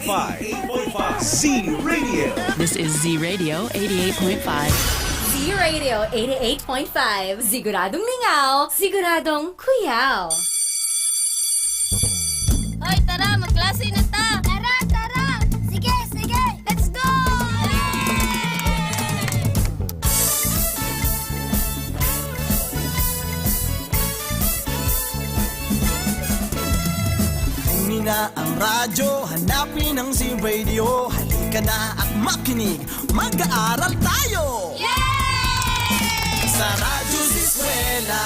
88.5 Z-Radio. This is Z-Radio 88.5. Z-Radio 88.5. Siguradong lingaw, siguradong kuyaw. Hoy, tara, magklase na ta! Tara, tara! Sige, sige! Let's go! Kunin na ang radyo, hanapin ang Z-Radio. Halika na at makinig, mag-aaral tayo! Sa Radyo Z-Eskwela,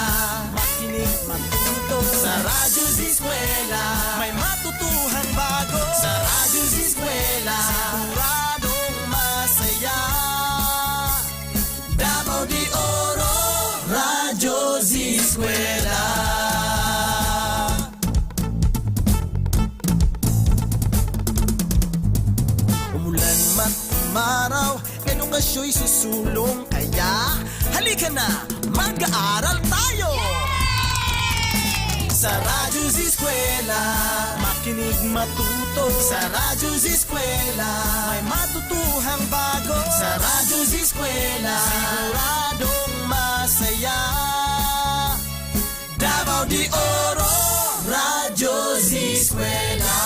makinig, matuto. Sa Radyo Z-Eskwela, may matutuhan bago. Sa Radyo Z-Eskwela, siguradong masaya. Davao de Oro, Radyo Z-Eskwela. Umulan man umaraw, edukasyo'y susulong. Kaya halika na, mag-aaral tayo! Sa Radyo Z-Eskwela, makinig, matuto. Sa Radyo Z-Eskwela, may matutuhang bago. Sa Radyo Z-Eskwela, siguradong masaya. Davao de Oro, Radyo Z-Eskwela.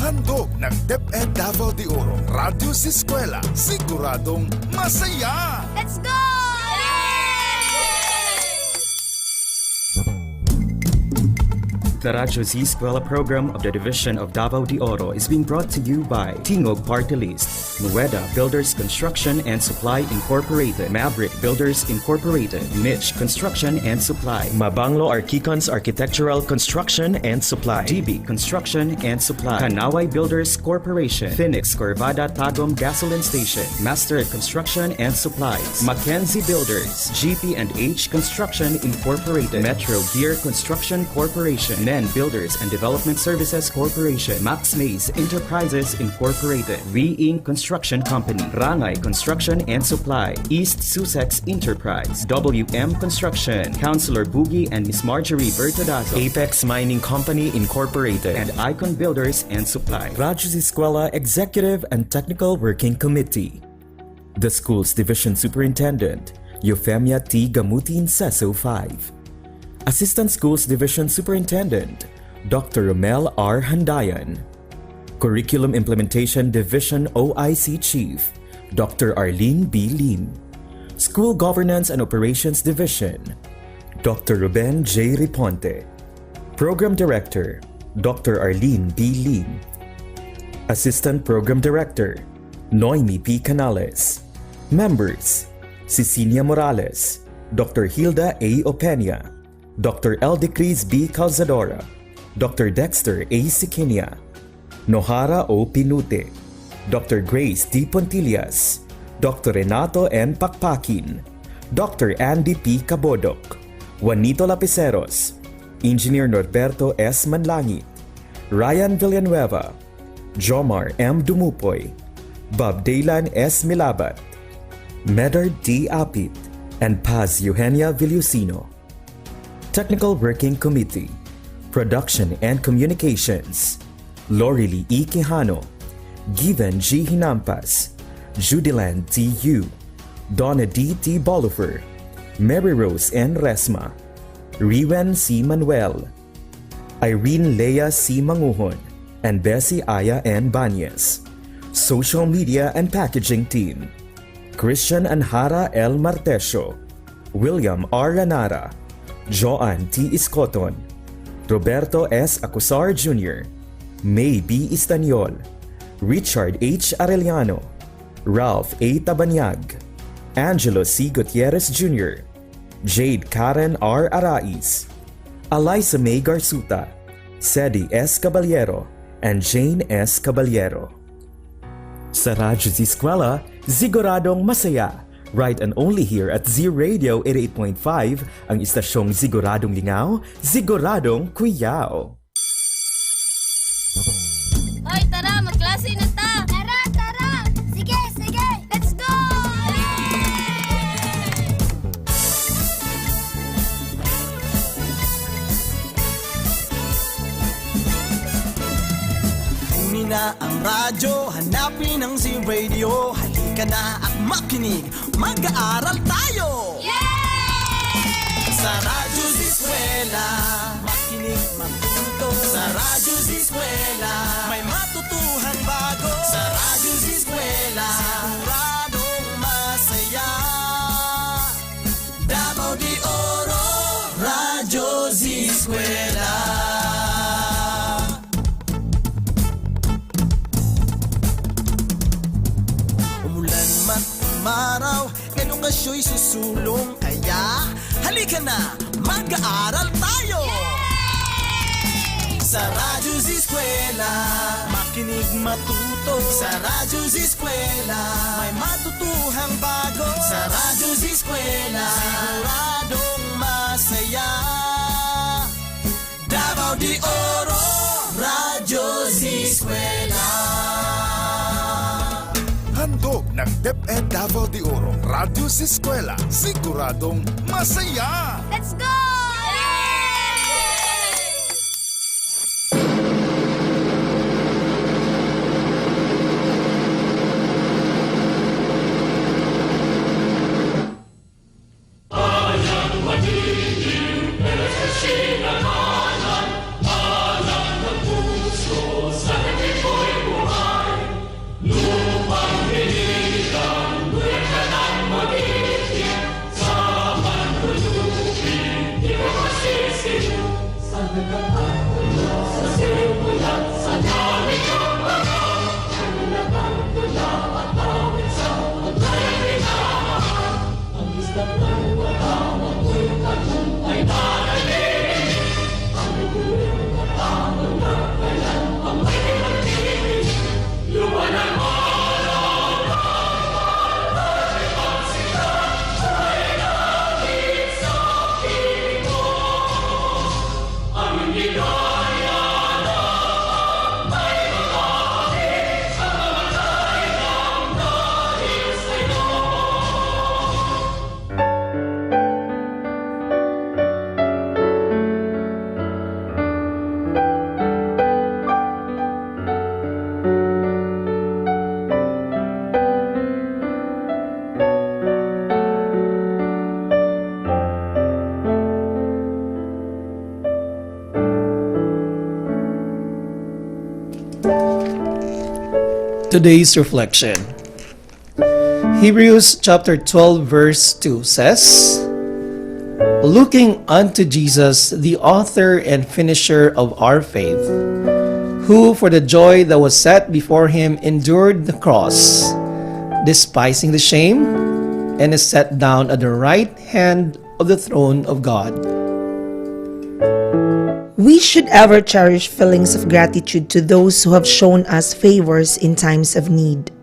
Handog ng DepEd Davao de Oro, Radyo Z-Eskwela, siguradong masaya! Let's go! The Radyo Z-Eskwela program of the Division of Davao de Oro is being brought to you by Tingog Party List, Nueda Builders Construction and Supply Incorporated, Maverick Builders Incorporated, Mitch Construction and Supply, Mabanglo Archicons Architectural Construction and Supply, DB Construction and Supply, Kanaway Builders Corporation, Phoenix Corvada Tagum Gasoline Station, Master Construction and Supplies, Mackenzie Builders, GP&H Construction Incorporated, Metro Gear Construction Corporation, NEN Builders and Development Services Corporation, Max Mays Enterprises Incorporated, V-Ing Construction Company, Rangay Construction and Supply, East Sussex Enterprise, WM Construction, Councilor Boogie and Miss Marjorie Bertodazo, Apex Mining Company Incorporated, and Icon Builders and Supply. Radyo Z-Eskwela Executive and Technical Working Committee. The Schools Division Superintendent, Euphemia T. Gamutin Seso 5. Assistant Schools Division Superintendent, Dr. Romel R. Handayan. Curriculum Implementation Division OIC Chief, Dr. Arlene B. Lim. School Governance and Operations Division, Dr. Ruben J. Riponte. Program Director, Dr. Arlene B. Lim. Assistant Program Director, Noemi P. Canales. Members, Cecilia Morales, Dr. Hilda A. Opeña, Dr. Eldecris B. Calzadora, Dr. Dexter A. Siquinia, Nohara O. Pinute, Dr. Grace D. Pontillas, Dr. Renato N. Pakpakin, Dr. Andy P. Cabodok, Juanito Lapiceros, Engineer Norberto S. Manlangit, Ryan Villanueva, Jomar M. Dumupoy, Bob Daylan S. Milabat, Medard D. Apit, and Paz Eugenia Villusino. Technical Working Committee, Production and Communications, Lorely E. Quijano, Given G. Hinampas, Judiland T. U, Donna D. T. Bolifer, Mary Rose N. Resma, Riwen C. Manuel, Irene Lea C. Manguhon, and Bessie Aya N. Banyes. Social Media and Packaging Team, Christian Anhara L. Martesio, William R. Lanara, Joan T. Iscoton, Roberto S. Acusar Jr., May B. Istaniol, Richard H. Arellano, Ralph A. Tabanyag, Angelo C. Gutierrez Jr., Jade Karen R. Arais, Eliza May Garsuta, Sedi S. Caballero, and Jane S. Caballero. Sa Radyo Z-Eskwela, siguradong masaya. Right and only here at Z-Radio 88.5, ang istasyong siguradong lingaw, siguradong kuyaw. Hoy, tara, magklase na ta! Tara, tara! Sige, sige! Let's go! na ang radyo, hanapin ang Z-Radio. Halika na at makinig, mag-aaral tayo! Sa Radyo Z-Eskwela, makinig matuto. Sa Radyo Z-Eskwela, may matutuhan bago. Sa Radyo Z-Eskwela, siguradong masaya. Davao de Oro, Radyo Z-Eskwela. Umulan man umaraw, edukasyo'y susulong. Kaya halika na, mag-aaral tayo! Sa Radyo Z-Eskwela, makinig matuto. Sa Radyo Z-Eskwela, may matutuhang bago. Sa Radyo Z-Eskwela, siguradong masaya. Davao de Oro, Radyo Z-Eskwela. Handog ng DepEd Davao de Oro, Radyo Z-Eskwela, siguradong masaya! Let's go! Today's reflection. Hebrews chapter 12 verse 2 says, "Looking unto Jesus, the author and finisher of our faith, who for the joy that was set before him endured the cross, despising the shame, and is set down at the right hand of the throne of God." We should ever cherish feelings of gratitude to those who have shown us favors in times of need.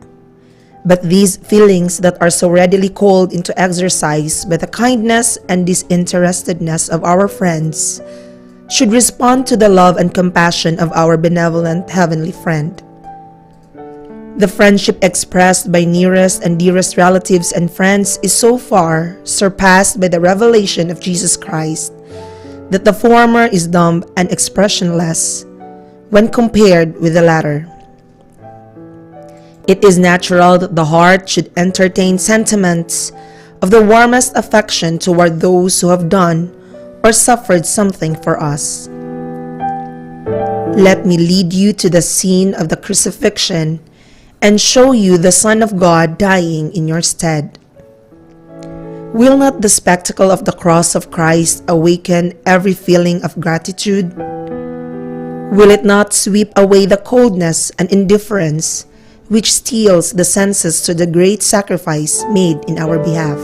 But these feelings that are so readily called into exercise by the kindness and disinterestedness of our friends should respond to the love and compassion of our benevolent heavenly friend. The friendship expressed by nearest and dearest relatives and friends is so far surpassed by the revelation of Jesus Christ that the former is dumb and expressionless when compared with the latter. It is natural that the heart should entertain sentiments of the warmest affection toward those who have done or suffered something for us. Let me lead you to the scene of the crucifixion and show you the Son of God dying in your stead. Will not the spectacle of the cross of Christ awaken every feeling of gratitude? Will it not sweep away the coldness and indifference which steals the senses to the great sacrifice made in our behalf?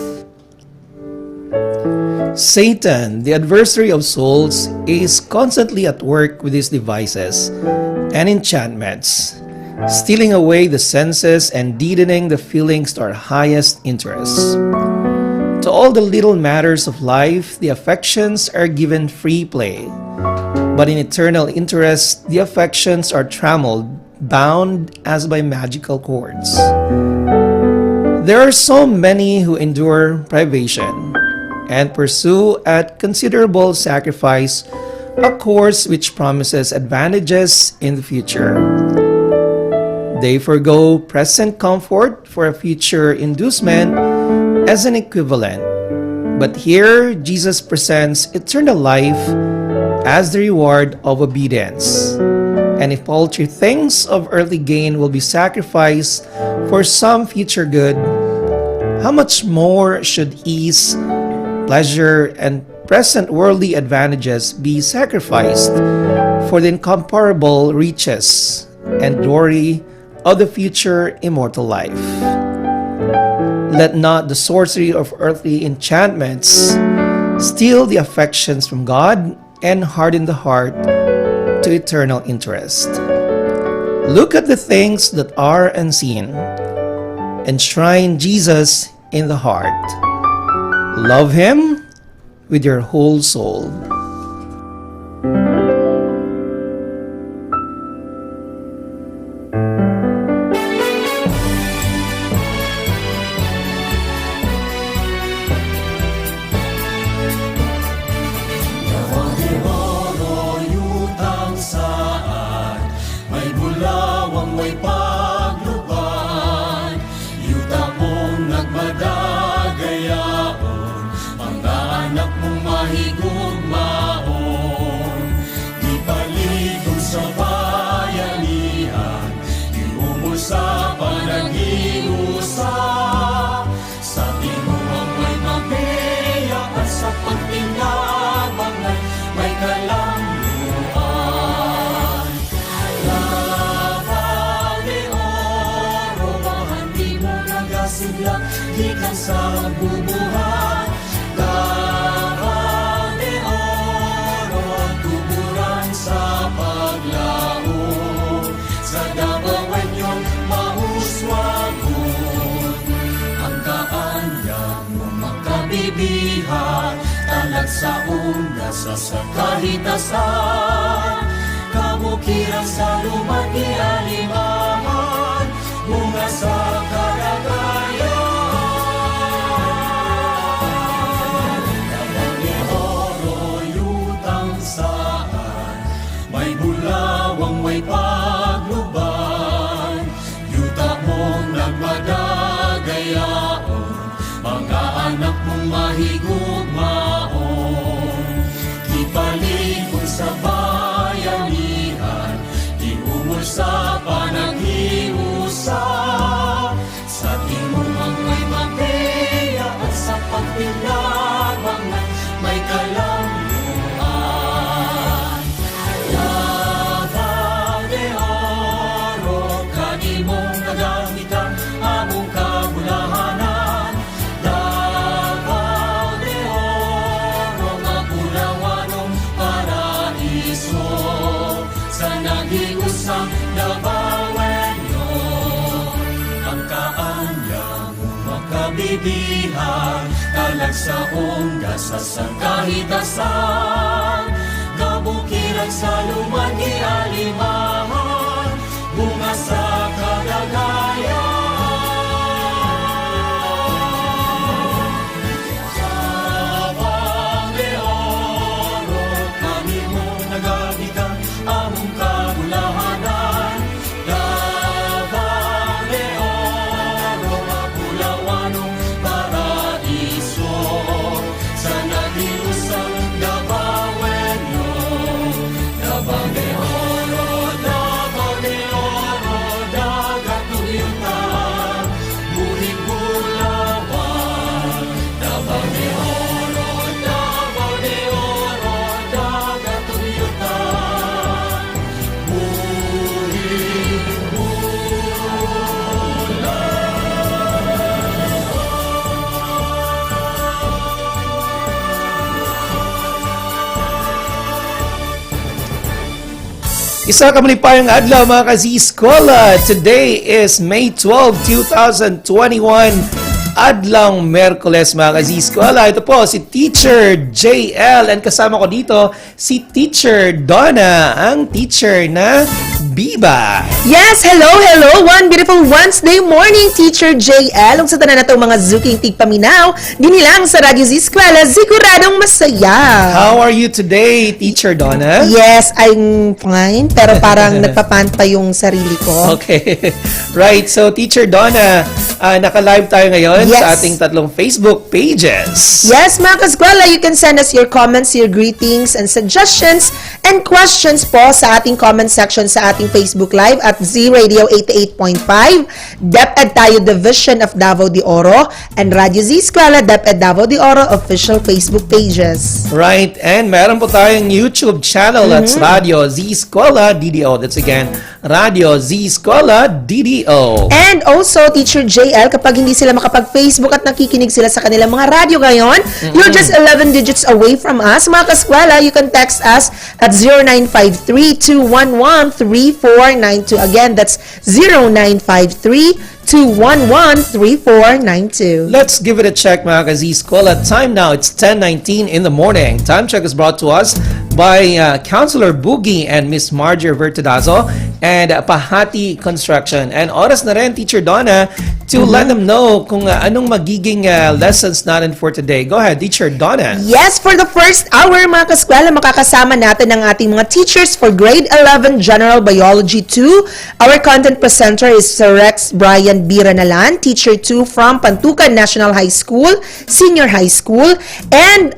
Satan, the adversary of souls, is constantly at work with his devices and enchantments, stealing away the senses and deadening the feelings to our highest interests. To all the little matters of life, the affections are given free play. But in eternal interest, the affections are trammeled, bound as by magical cords. There are so many who endure privation and pursue at considerable sacrifice a course which promises advantages in the future. They forgo present comfort for a future inducement as an equivalent. But here, Jesus presents eternal life as the reward of obedience. And if paltry things of earthly gain will be sacrificed for some future good, how much more should ease, pleasure, and present worldly advantages be sacrificed for the incomparable riches and glory of the future immortal life? Let not the sorcery of earthly enchantments steal the affections from God and harden the heart to eternal interest. Look at the things that are unseen. Enshrine Jesus in the heart. Love Him with your whole soul. Gikan sa bubuhat, Davao de Oro, tuburan sa paglao. Sa Dabawen yung mauswagon, ang kaanyang mo makabibihan, talag sa undas sa kahitasan, kabukiran sa lumaki alimahan, bunga sa kalagayan. May pagluban, yuta mong nagmadagayaon, mga anak mong mahigugmaon. Ipalingon sa bayanihan, iumol sa panaghiusa, sa timuang may mapeya at sa pagpinabangan may kalamluan. Bibihan, talag sa onggas sa kahitasan, kabukiran sa lumaki alimahan, bunga sa kalagayan. Davao de Oro, kami mong nagagitan, among kabulahanan. Isa ka malipayang adlaw mga ka-Z-Eskwela. Today is May 12, 2021. Adlang Merkules mga ka-Z-Eskwela. Ito po si Teacher JL and kasama ko dito si Teacher Donna, ang teacher na Biba. Yes, hello! One beautiful Wednesday morning, Teacher JL. Ug sa tanan natong mga zuking tigpaminaw, ginilang sa Radyo Z-Eskwela, siguradong masaya. How are you today, Teacher Donna? Yes, I'm fine, pero parang nagpapant pa yung sarili ko. Okay. Right. So, Teacher Donna, naka-live tayo ngayon sa Yes. ating tatlong Facebook pages. Yes, mga kaskwela, you can send us your comments, your greetings, and suggestions and questions po sa ating comment section sa ating Facebook Live at Z-Radio 88.5, DepEd tayo Division of Davao de Oro, and Radyo Z-Eskwela DepEd Davao de Oro official Facebook pages. Right. And meron po tayong YouTube channel. That's Radyo Z-Eskwela DDO. That's again, Radyo Z-Eskwela DDO. And also, Teacher JL, kapag hindi sila makapag-Facebook at nakikinig sila sa kanilang mga radyo ngayon, you're just 11 digits away from us. Mga kaskwela, you can text us at 0953-211-3492. Again, that's 0953-211-3492. Let's give it a check, mga ka-Z-Eskwela. Time now, it's 10:19 in the morning. Time check is brought to us by Counselor Boogie and Miss Marjorie Vertidazo and Pahati Construction. And oras na rin, Teacher Donna, to let them know kung anong magiging lessons natin for today. Go ahead, Teacher Donna. Yes, for the first hour, mga kaskwela, makakasama natin ang ating mga teachers for Grade 11 General Biology 2. Our content presenter is Sir Rex Brian Biranalan, Teacher 2 from Pantukan National High School, Senior High School, and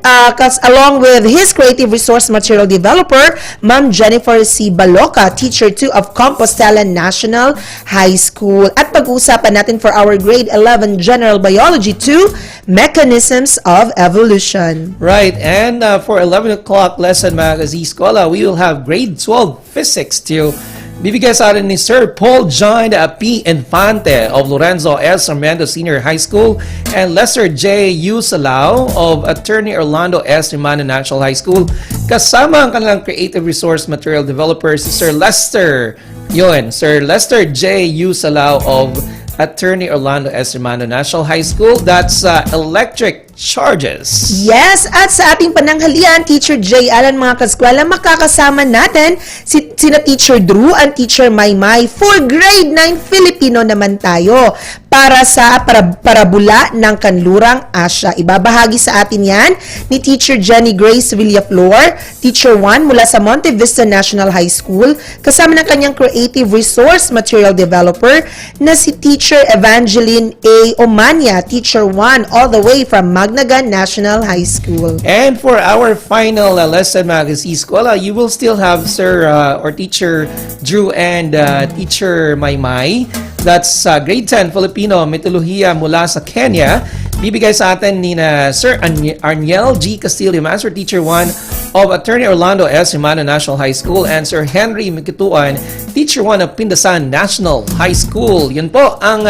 along with his creative resource material developer, Ma'am Jennifer C. Baloca, Teacher 2 of Compostela National High School. At pag-uusapan natin for our Grade 11 General Biology 2, Mechanisms of Evolution. Right, and for 11 o'clock lesson, mga ka-Z-Eskwela, we will have Grade 12 Physics to bibigay sa atin ni Sir Paul John P. Infante of Lorenzo S. Armando Senior High School and Lester J. U. Salao of Attorney Orlando S. Rimano National High School. Kasama ang kanilang creative resource material developer si Sir Lester J. U. Salao of Attorney Orlando S. Rimano National High School. That's electric charges. Yes, at sa ating pananghalian, Teacher J. Alan, mga kaskwela, makakasama natin sina Teacher Drew and Teacher Maymay for Grade 9 Filipino naman tayo para sa parabula ng Kanlurang Asya. Ibabahagi sa atin yan ni Teacher Jenny Grace Villaflor, Teacher 1 mula sa Monte Vista National High School, kasama ng kanyang creative resource material developer na si Teacher Evangeline A. Omania, Teacher 1 all the way from Magnagan National High School. And for our final lesson, mga ka-Z-Eskwela, you will still have Sir or Teacher Drew and Teacher Maymay. That's Grade 10 Filipino Metodolohiya mula sa Kenya. Bibigay sa atin ni Sir Arniel G. Castillo, Master Teacher 1 of Attorney Orlando S. Rimano National High School, and Sir Henry Mikituan, Teacher 1 of Pindasan National High School. Yun po ang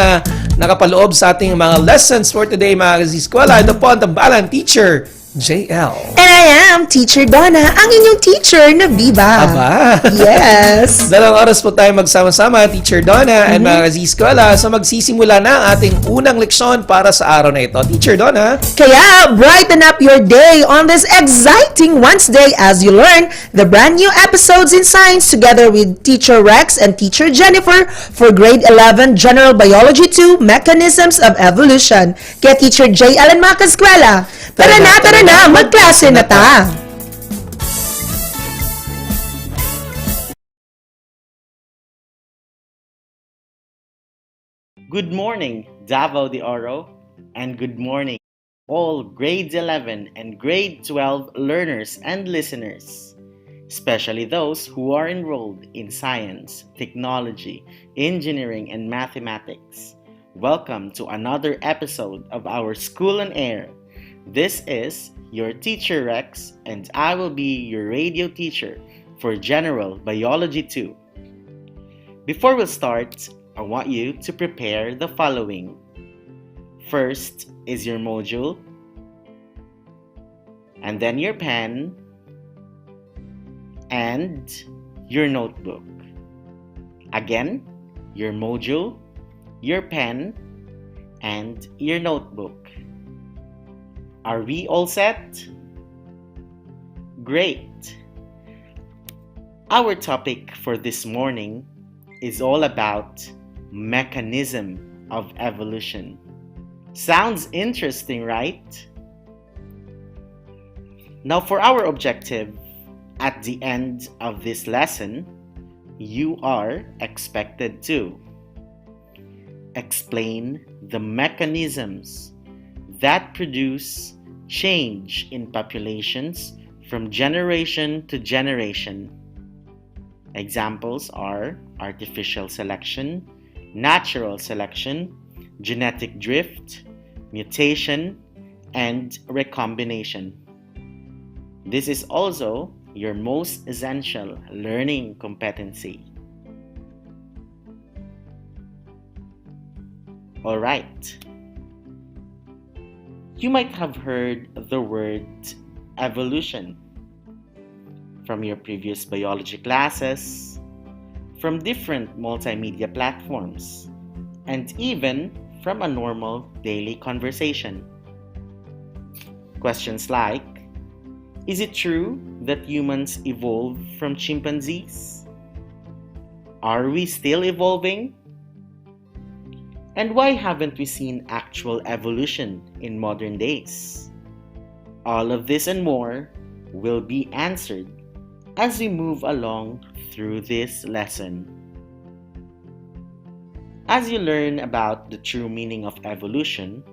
nakapaloob sa ating mga lessons for today, mga ka-Z-Eskwela. Ito po ang tambalan, Teacher JL. And I am Teacher Donna, ang inyong teacher na Viva. Aba. Yes. Dalawang oras po tayo magsama-sama, Teacher Donna and mga ka-Z-Eskwela. So magsisimula na ang ating unang leksyon para sa araw na ito. Teacher Donna. Kaya, brighten up your day on this exciting Wednesday as you learn the brand new episodes in science together with Teacher Rex and Teacher Jennifer for Grade 11 General Biology 2 Mechanisms of Evolution. Kaya Teacher J. Alan, mga kaskwela, tara na, magklase na ta! Good morning, Davao de Oro, and good morning, all grades 11 and grade 12 learners and listeners, especially those who are enrolled in science, technology, engineering, and mathematics. Welcome to another episode of our School on Air. This is your teacher Rex, and I will be your radio teacher for General Biology 2. Before we start, I want you to prepare the following. First is your module, and then your pen, and your notebook. Again, your module, your pen, and your notebook. Are we all set? Great! Our topic for this morning is all about mechanism of evolution. Sounds interesting, right? Now for our objective, at the end of this lesson, you are expected to explain the mechanisms that produce change in populations from generation to generation. Examples are artificial selection, natural selection, genetic drift, mutation, and recombination. This is also your most essential learning competency. Alright. You might have heard the word evolution from your previous biology classes, from different multimedia platforms, and even from a normal daily conversation. Questions like, is it true that humans evolved from chimpanzees? Are we still evolving? And why haven't we seen actual evolution in modern days? All of this and more will be answered as we move along through this lesson. As you learn about the true meaning of evolution,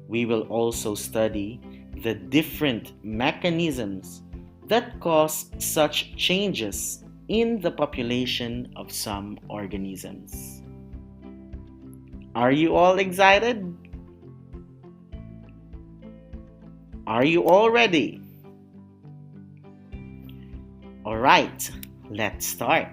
we will also study the different mechanisms that cause such changes in the population of some organisms. Are you all excited? Are you all ready? Alright, let's start.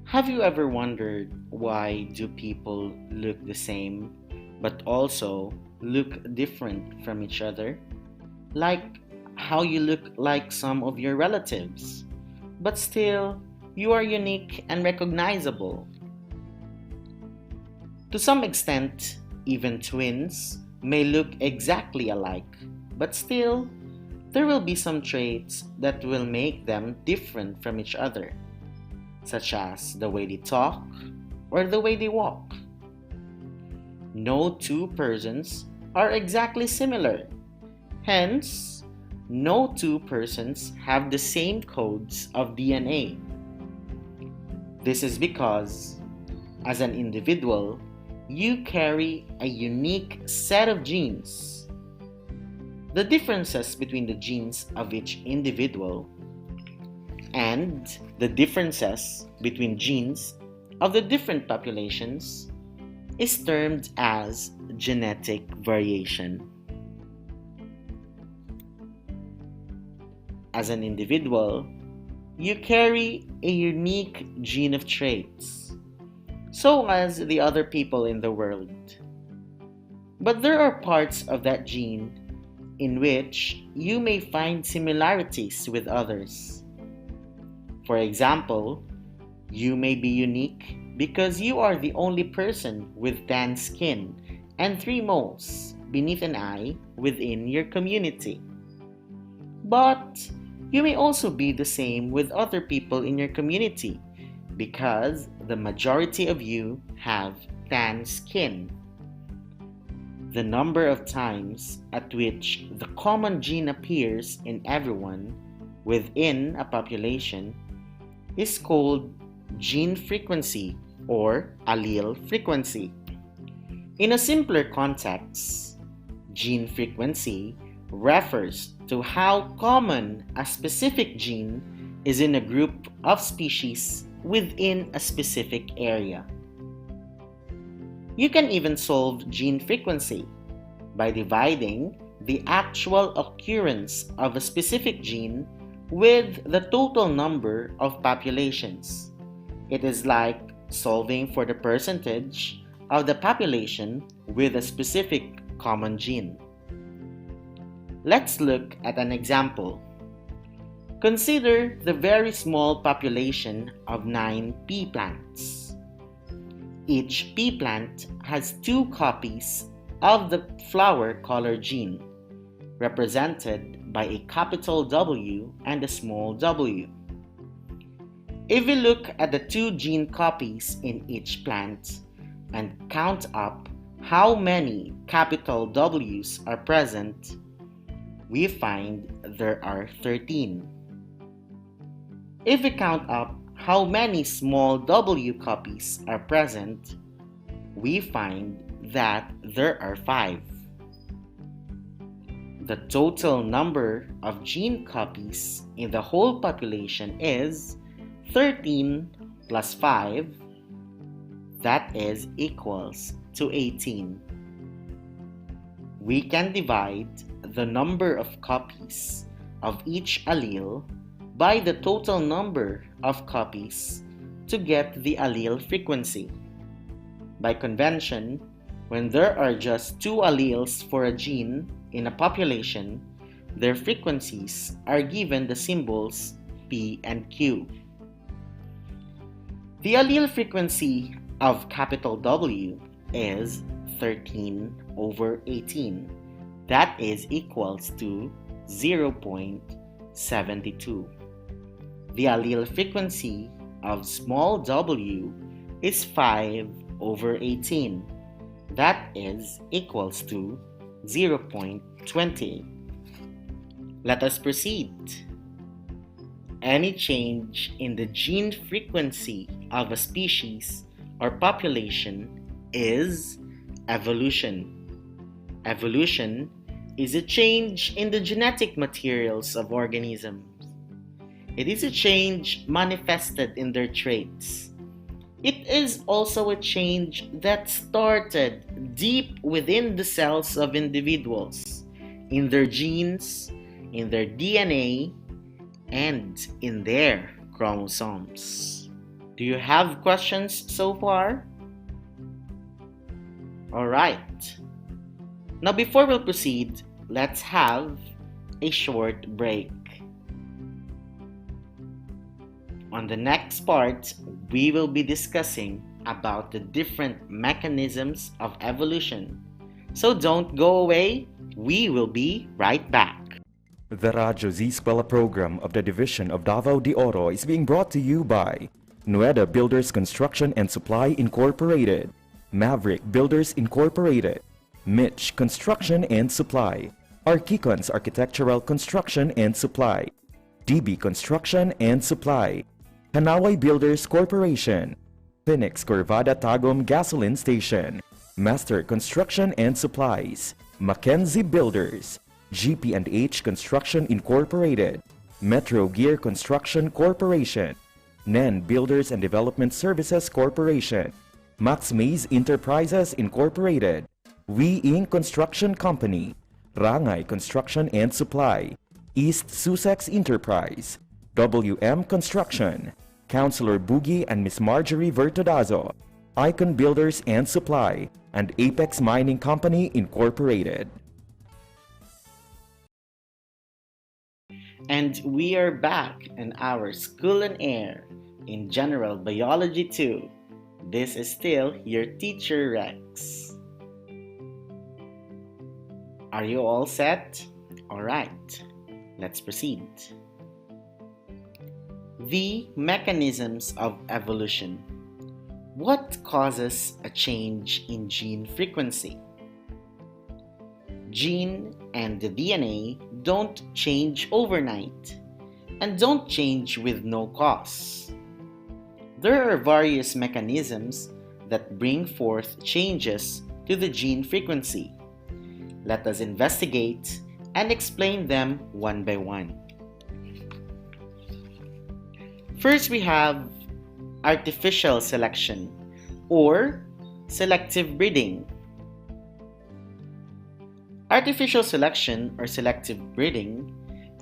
Have you ever wondered why do people look the same but also look different from each other? Like how you look like some of your relatives, but still you are unique and recognizable. To some extent, even twins may look exactly alike, but still there will be some traits that will make them different from each other, such as the way they talk or the way they walk. No two persons are exactly similar. Hence, no two persons have the same codes of DNA. This is because, as an individual, you carry a unique set of genes. The differences between the genes of each individual and the differences between genes of the different populations is termed as genetic variation. As an individual, you carry a unique gene of traits, so as the other people in the world. But there are parts of that gene in which you may find similarities with others. For example, you may be unique because you are the only person with tan skin and 3 moles beneath an eye within your community. But you may also be the same with other people in your community because the majority of you have tan skin. The number of times at which the common gene appears in everyone within a population is called gene frequency or allele frequency. In a simpler context, gene frequency refers to how common a specific gene is in a group of species within a specific area. You can even solve gene frequency by dividing the actual occurrence of a specific gene with the total number of populations. It is like solving for the percentage of the population with a specific common gene. Let's look at an example. Consider the very small population of 9 pea plants. Each pea plant has 2 copies of the flower color gene, represented by a capital W and a small w. If we look at the 2 gene copies in each plant and count up how many capital W's are present, we find there are 13. If we count up how many small w copies are present, we find that there are 5. The total number of gene copies in the whole population is 13 plus 5, that is equals to 18. We can divide the number of copies of each allele by the total number of copies to get the allele frequency. By convention, when there are just 2 alleles for a gene in a population, their frequencies are given the symbols P and Q. The allele frequency of capital W is 13/18. That is equals to 0.72. The allele frequency of small w is 5/18. That is equals to 0.28. Let us proceed. Any change in the gene frequency of a species or population is evolution. Evolution is a change in the genetic materials of organisms. It is a change manifested in their traits. It is also a change that started deep within the cells of individuals, in their genes, in their DNA, and in their chromosomes. Do you have questions so far? Alright. Now before we proceed, let's have a short break. On the next part, we will be discussing about the different mechanisms of evolution. So don't go away, we will be right back. The Radyo Z-Eskwela program of the Division of Davao de Oro is being brought to you by Nueda Builders Construction and Supply Incorporated, Maverick Builders Incorporated, Mitch Construction and Supply, Archicons Architectural Construction and Supply, DB Construction and Supply, Hanaway Builders Corporation, Phoenix Corvada Tagum Gasoline Station, Master Construction and Supplies, Mackenzie Builders, GP&H Construction Incorporated, Metro Gear Construction Corporation, NEN Builders and Development Services Corporation, Max Mays Enterprises Incorporated, We Inc. Construction Company, Rangay Construction and Supply, East Sussex Enterprise, WM Construction, Councilor Boogie and Miss Marjorie Vertodazo, Icon Builders and Supply, and Apex Mining Company Incorporated. And we are back in our School and Air in General Biology 2. This is still your teacher Rex. Are you all set? Alright, let's proceed. The mechanisms of evolution. What causes a change in gene frequency? Gene and the DNA don't change overnight and don't change with no cause. There are various mechanisms that bring forth changes to the gene frequency. Let us investigate and explain them one by one. First, we have artificial selection or selective breeding. Artificial selection or selective breeding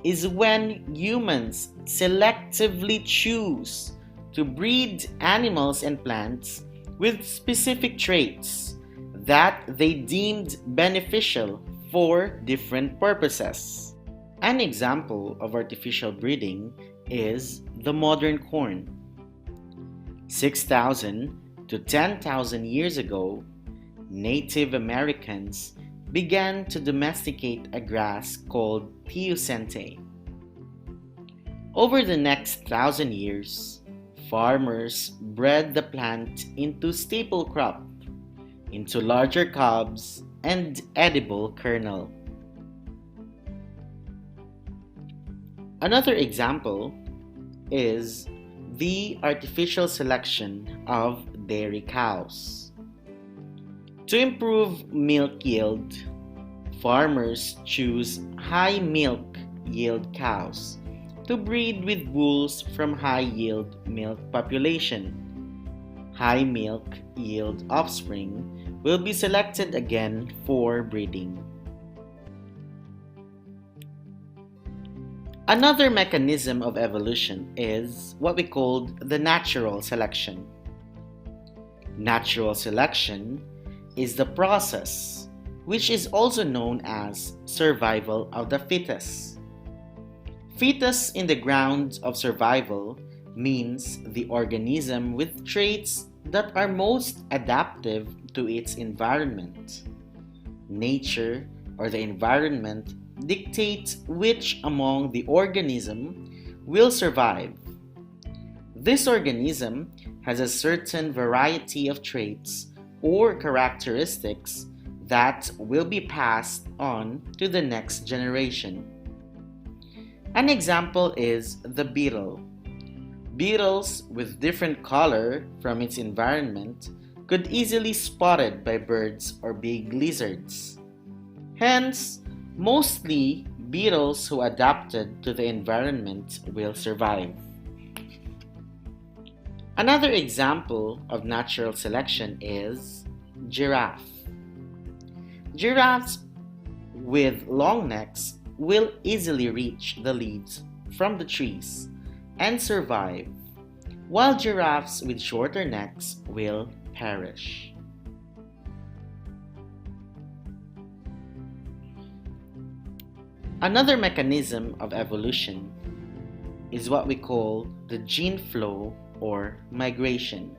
is when humans selectively choose to breed animals and plants with specific traits that they deemed beneficial for different purposes. An example of artificial breeding is the modern corn. 6,000 to 10,000 years ago, Native Americans began to domesticate a grass called teosinte. Over the next 1,000 years, farmers bred the plant into staple crop, into larger cobs and edible kernel. Another example is the artificial selection of dairy cows. To improve milk yield, farmers choose high milk yield cows to breed with bulls from high yield milk population. High milk yield offspring will be selected again for breeding. Another mechanism of evolution is what we call the natural selection. Natural selection is the process which is also known as survival of the fittest. Fetus in the grounds of survival means the organism with traits that are most adaptive to its environment. Nature or the environment dictates which among the organism will survive. This organism has a certain variety of traits or characteristics that will be passed on to the next generation. An example is the beetle. Beetles with different color from its environment could easily spotted by birds or big lizards. Hence, mostly beetles who adapted to the environment will survive. Another example of natural selection is giraffe. Giraffes with long necks will easily reach the leaves from the trees and survive, while giraffes with shorter necks will perish. Another mechanism of evolution is what we call the gene flow or migration.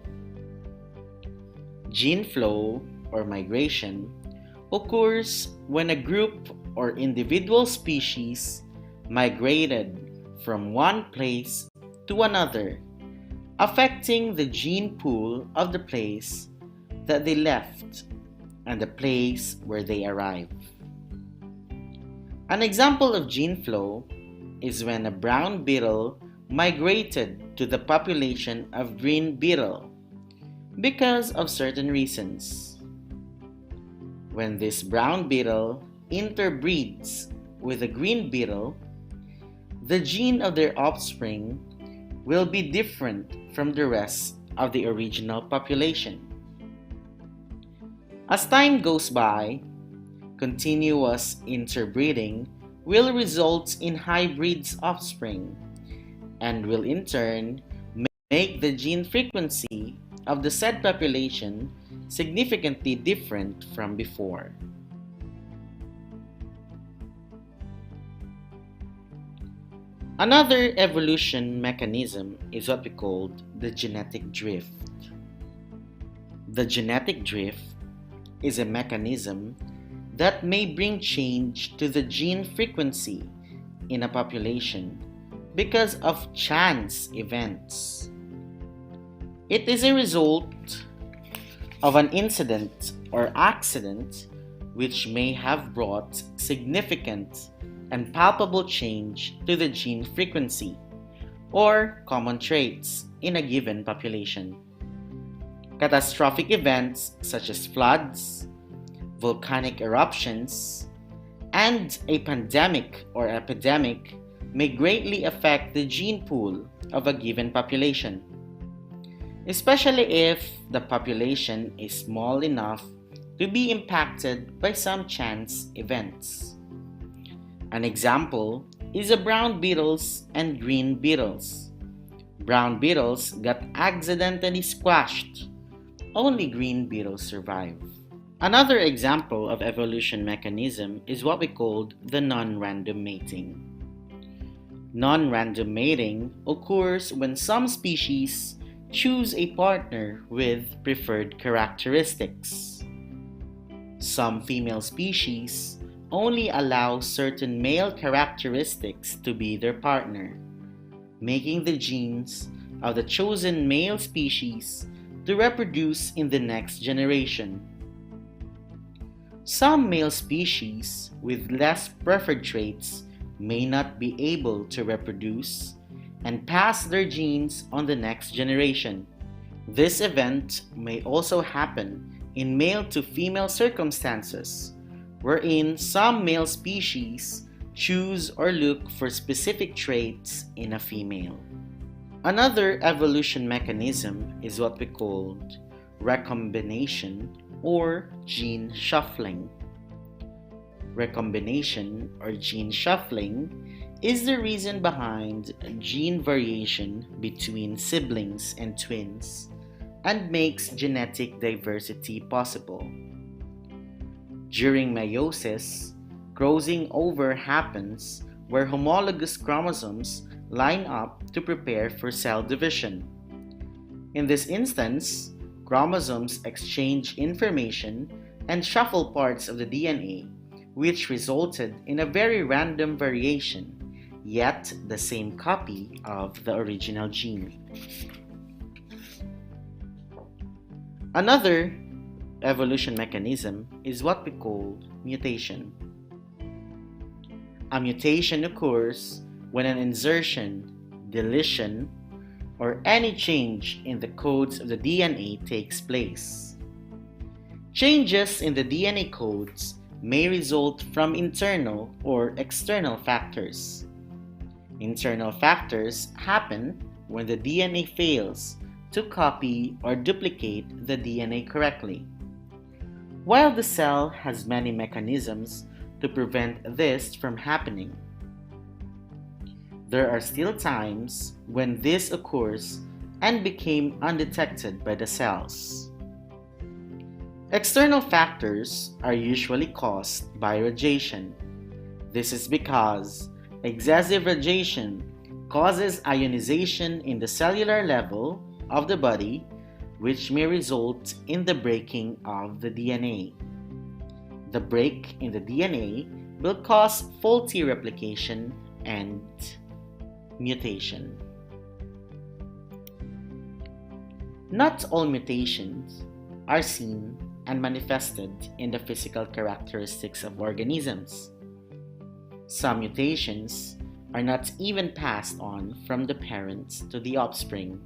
Gene flow or migration occurs when a group or individual species migrated from one place to another, affecting the gene pool of the place that they left and the place where they arrived. An example of gene flow is when a brown beetle migrated to the population of green beetle because of certain reasons. When this brown beetle interbreeds with a green beetle, the gene of their offspring will be different from the rest of the original population. As time goes by, continuous interbreeding will result in hybrids offspring and will in turn make the gene frequency of the said population significantly different from before. Another evolution mechanism is what we call the genetic drift. The genetic drift is a mechanism that may bring change to the gene frequency in a population because of chance events. It is a result of an incident or accident which may have brought significant and palpable change to the gene frequency or common traits in a given population. Catastrophic events such as floods, volcanic eruptions, and a pandemic or epidemic may greatly affect the gene pool of a given population, especially if the population is small enough to be impacted by some chance events. An example is the brown beetles and green beetles. Brown beetles got accidentally squashed. Only green beetles survive. Another example of evolution mechanism is what we call the non-random mating. Non-random mating occurs when some species choose a partner with preferred characteristics. Some female species only allow certain male characteristics to be their partner, making the genes of the chosen male species to reproduce in the next generation. Some male species with less preferred traits may not be able to reproduce and pass their genes on the next generation. This event may also happen in male to female circumstances, wherein some male species choose or look for specific traits in a female. Another evolution mechanism is what we called recombination or gene shuffling. Recombination or gene shuffling is the reason behind gene variation between siblings and twins and makes genetic diversity possible. During meiosis, crossing over happens where homologous chromosomes line up to prepare for cell division. In this instance, chromosomes exchange information and shuffle parts of the DNA, which resulted in a very random variation, yet the same copy of the original gene. Another evolution mechanism is what we call mutation. A mutation occurs when an insertion, deletion, or any change in the codes of the DNA takes place. Changes in the DNA codes may result from internal or external factors. Internal factors happen when the DNA fails to copy or duplicate the DNA correctly. While the cell has many mechanisms to prevent this from happening, there are still times when this occurs and became undetected by the cells. External factors are usually caused by radiation. This is because excessive radiation causes ionization in the cellular level of the body, which may result in the breaking of the DNA. The break in the DNA will cause faulty replication and mutation. Not all mutations are seen and manifested in the physical characteristics of organisms. Some mutations are not even passed on from the parents to the offspring.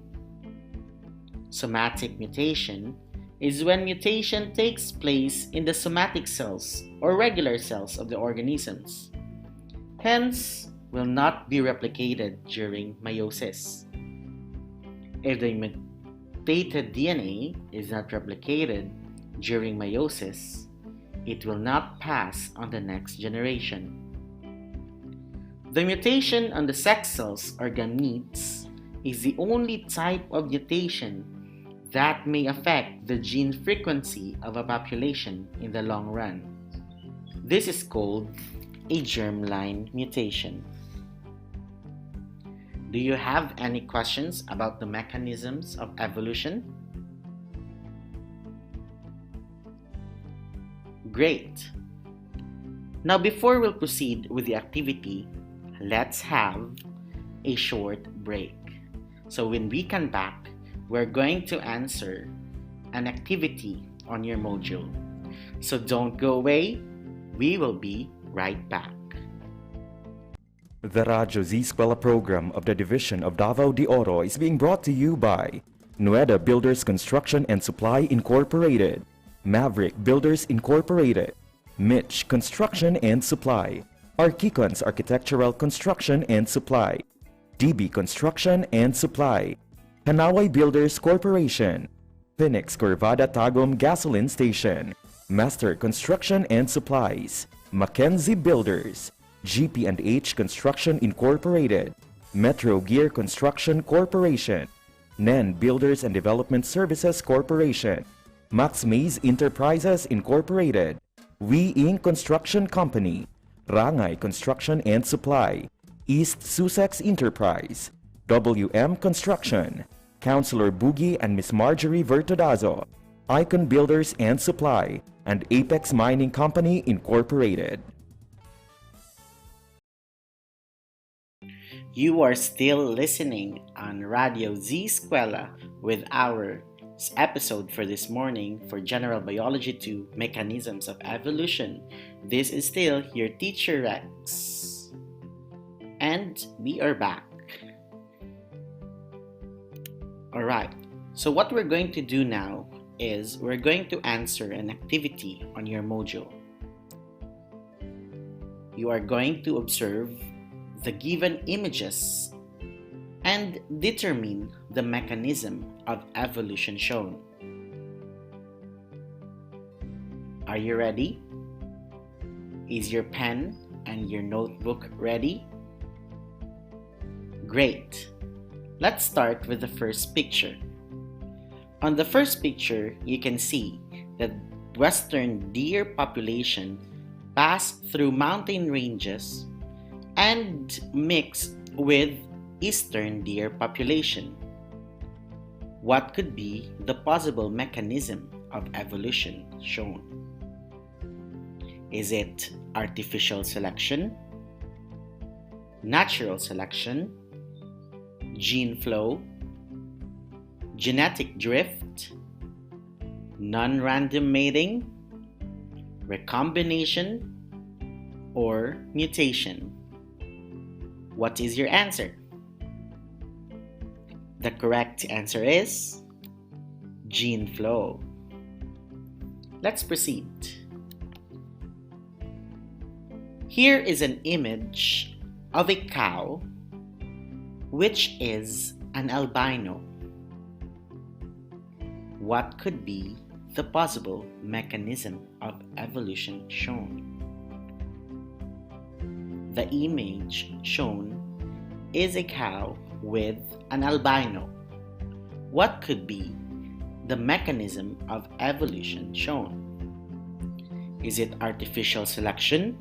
Somatic mutation is when mutation takes place in the somatic cells or regular cells of the organisms, hence will not be replicated during meiosis. If the mutated DNA is not replicated during meiosis, it will not pass on the next generation. The mutation on the sex cells or gametes is the only type of mutation that may affect the gene frequency of a population in the long run. This is called a germline mutation. Do you have any questions about the mechanisms of evolution? Great! Now before we'll proceed with the activity, let's have a short break. So when we come back, we're going to answer an activity on your module. So don't go away, we will be right back. The Radyo Z-Eskwela program of the Division of Davao de Oro is being brought to you by Nueda Builders Construction and Supply Incorporated, Maverick Builders Incorporated, Mitch Construction and Supply, Archicons Architectural Construction and Supply, DB Construction and Supply, Hanaway Builders Corporation, Phoenix Corvada Tagum Gasoline Station, Master Construction and Supplies, Mackenzie Builders, GP&H Construction Incorporated, Metro Gear Construction Corporation, NEN Builders and Development Services Corporation, Max Mays Enterprises Incorporated, We Inc. Construction Company, Rangay Construction and Supply, East Sussex Enterprise, WM Construction, Councilor Boogie and Miss Marjorie Vertodazo, Icon Builders and Supply, and Apex Mining Company Incorporated. You are still listening on Radio Z-Eskwela with our episode for this morning for General Biology 2 Mechanisms of Evolution. This is still your teacher Rex. And we are back. Alright, so what we're going to do now is we're going to answer an activity on your module. You are going to observe the given images and determine the mechanism of evolution shown. Are you ready? Is your pen and your notebook ready? Great! Let's start with the first picture. On the first picture, you can see that western deer population passed through mountain ranges and mixed with eastern deer population. What could be the possible mechanism of evolution shown? Is it artificial selection, natural selection, gene flow, genetic drift, non-random mating, recombination, or mutation? What is your answer? The correct answer is gene flow. Let's proceed. Here is an image of a cow which is an albino. What could be the possible mechanism of evolution shown? The image shown is a cow with an albino. What could be the mechanism of evolution shown? Is it artificial selection,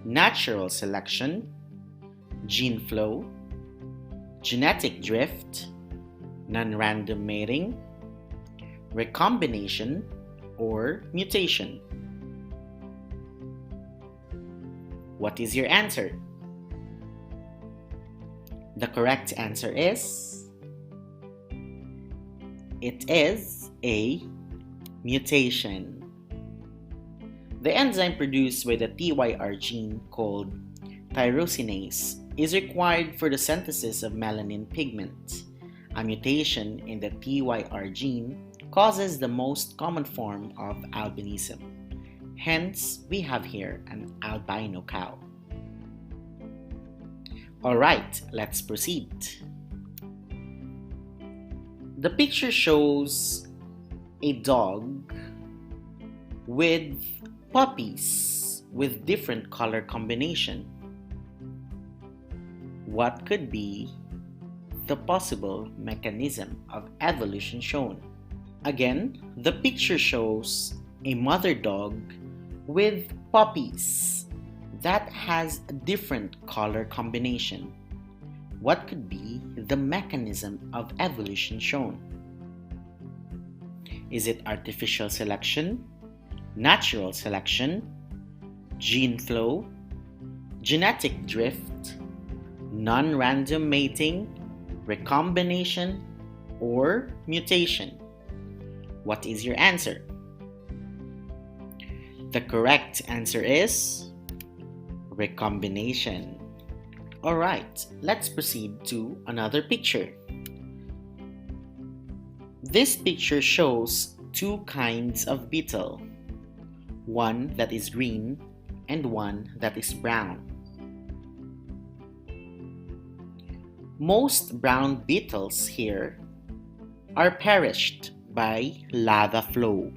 natural selection, gene flow, genetic drift, non-random mating, recombination, or mutation? What is your answer? The correct answer is it is a mutation. The enzyme produced by the TYR gene called tyrosinase is required for the synthesis of melanin pigment. A mutation in the TYR gene causes the most common form of albinism. Hence, we have here an albino cow. Alright, let's proceed. The picture shows a dog with puppies with different color combination. What could be the possible mechanism of evolution shown? Again, the picture shows a mother dog with puppies that has a different color combination. What could be the mechanism of evolution shown? Is it artificial selection, natural selection, gene flow, genetic drift, non-random mating, recombination, or mutation? What is your answer? The correct answer is recombination. Alright, let's proceed to another picture. This picture shows two kinds of beetle, one that is green and one that is brown. Most brown beetles here are perished by lava flow.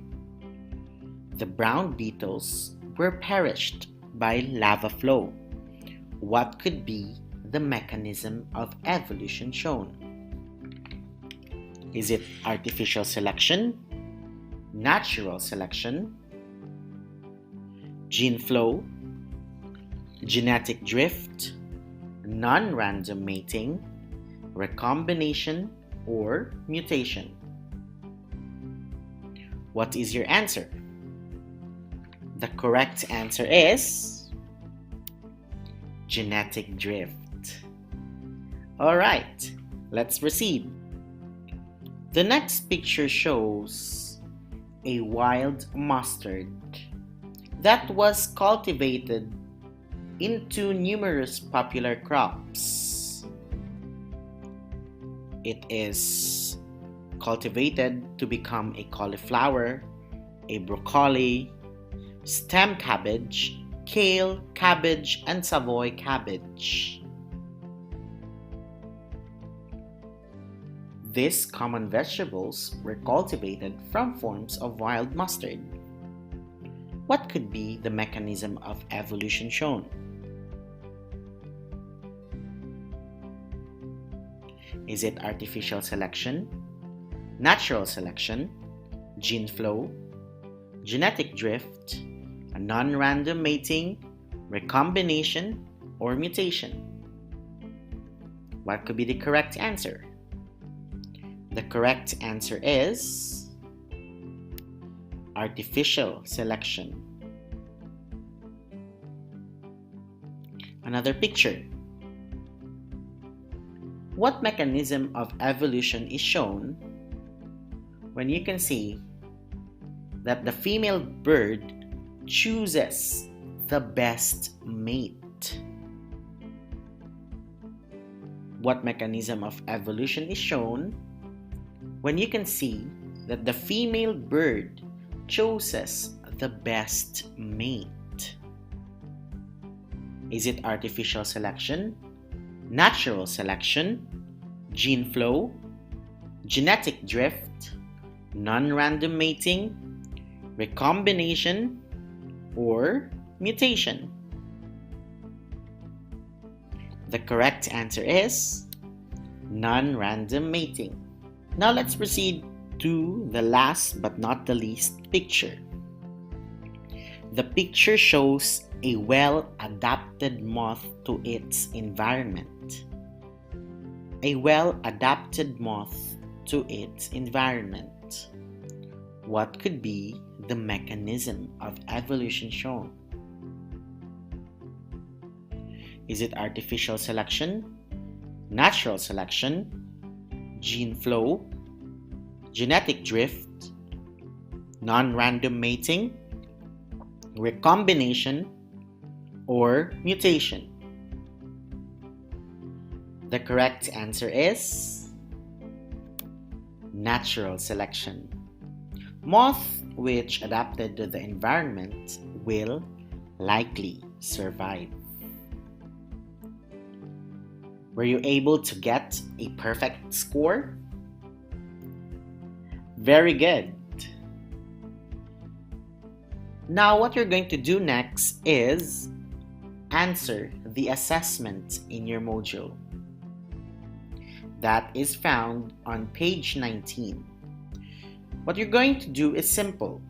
The brown beetles were perished by lava flow. What could be the mechanism of evolution shown? Is it artificial selection, natural selection, gene flow, genetic drift, non-random mating, recombination, or mutation? What is your answer? The correct answer is genetic drift. Alright, let's proceed. The next picture shows a wild mustard that was cultivated into numerous popular crops. It is cultivated to become a cauliflower, a broccoli, stem cabbage, kale, cabbage, and Savoy cabbage. These common vegetables were cultivated from forms of wild mustard. What could be the mechanism of evolution shown? Is it artificial selection, natural selection, gene flow, genetic drift, a non-random mating, recombination, or mutation? What could be the correct answer? The correct answer is artificial selection. Another picture. What mechanism of evolution is shown when you can see that the female bird chooses the best mate? What mechanism of evolution is shown when you can see that the female bird chooses the best mate? Is it artificial selection, natural selection, gene flow, genetic drift, non-random mating, recombination, or mutation? The correct answer is non-random mating. Now let's proceed to the last but not the least picture. The picture shows a well-adapted moth to its environment. A well-adapted moth to its environment. What could be the mechanism of evolution shown? Is it artificial selection, natural selection, gene flow, genetic drift, non-random mating, recombination, or mutation? The correct answer is natural selection. Moth which adapted to the environment will likely survive. Were you able to get a perfect score? Very good. Now what you're going to do next is answer the assessment in your module. That is found on page 19. What you're going to do is simple.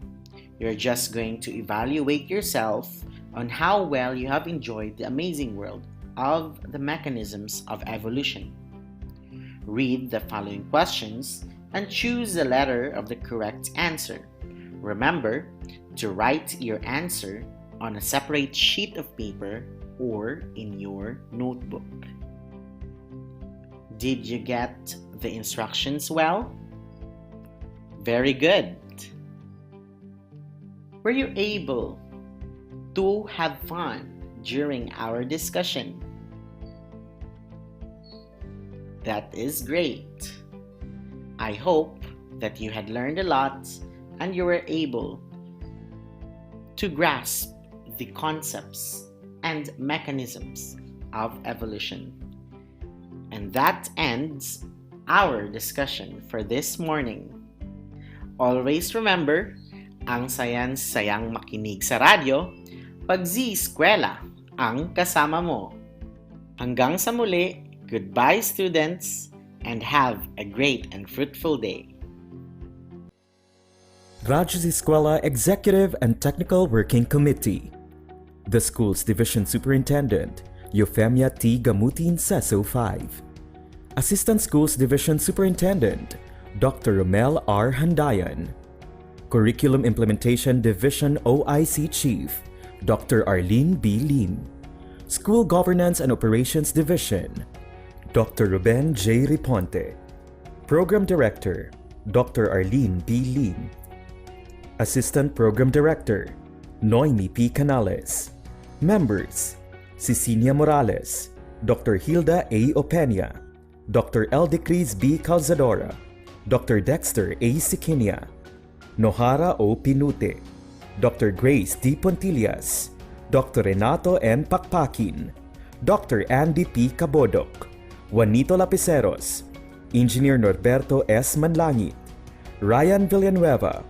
You're just going to evaluate yourself on how well you have enjoyed the amazing world of the mechanisms of evolution. Read the following questions and choose the letter of the correct answer. Remember to write your answer on a separate sheet of paper or in your notebook. Did you get the instructions well? Very good. Were you able to have fun during our discussion? That is great. I hope that you had learned a lot and you were able to grasp the concepts and mechanisms of evolution. And that ends our discussion for this morning. Always remember, ang sayang makinig sa radyo, pag Z-Eskwela ang kasama mo. Hanggang sa muli, goodbye students, and have a great and fruitful day. Radyo Z-Eskwela Executive and Technical Working Committee. The school's Division Superintendent, Euphemia T. Gamutin, CESO 5. Assistant Schools Division Superintendent, Dr. Romel R. Handayan. Curriculum Implementation Division OIC Chief, Dr. Arlene B. Lim. School Governance and Operations Division, Dr. Ruben J. Riponte. Program Director, Dr. Arlene B. Lim. Assistant Program Director, Noemi P. Canales. Members, Cecilia Morales, Dr. Hilda A. Opeña, Dr. Eldecris B. Calzadora, Dr. Dexter A. Siquinia, Nohara O. Pinute, Dr. Grace D. Pontillas, Dr. Renato N. Pakpakin, Dr. Andy P. Cabodok, Juanito Lapiceros, Engineer Norberto S. Manlangit, Ryan Villanueva,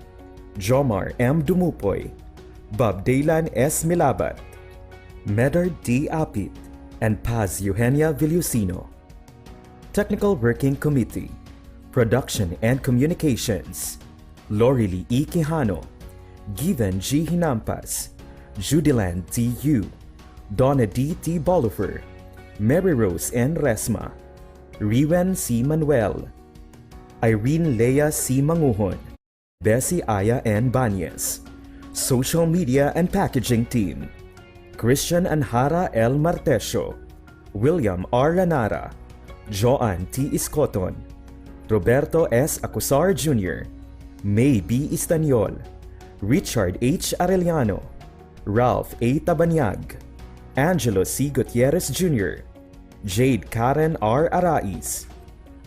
Jomar M. Dumupoy, Bob Daylan S. Milabat, Medard D. Apit, and Paz Eugenia Villusino. Technical Working Committee, Production and Communications, Lorily E. Quijano, Given G. Hinampas, Judiland T. Yu, Donna D. T. Bolifer, Mary Rose N. Resma, Riwen C. Manuel, Irene Lea C. Manguhon, Bessie Aya N. Banyes. Social Media and Packaging Team, Christian Anhara L. Martesio, William R. Ranara, Joan T. Iscoton, Roberto S. Acusar Jr., May B. Istaniol, Richard H. Arellano, Ralph A. Tabanyag, Angelo C. Gutierrez Jr., Jade Karen R. Arais,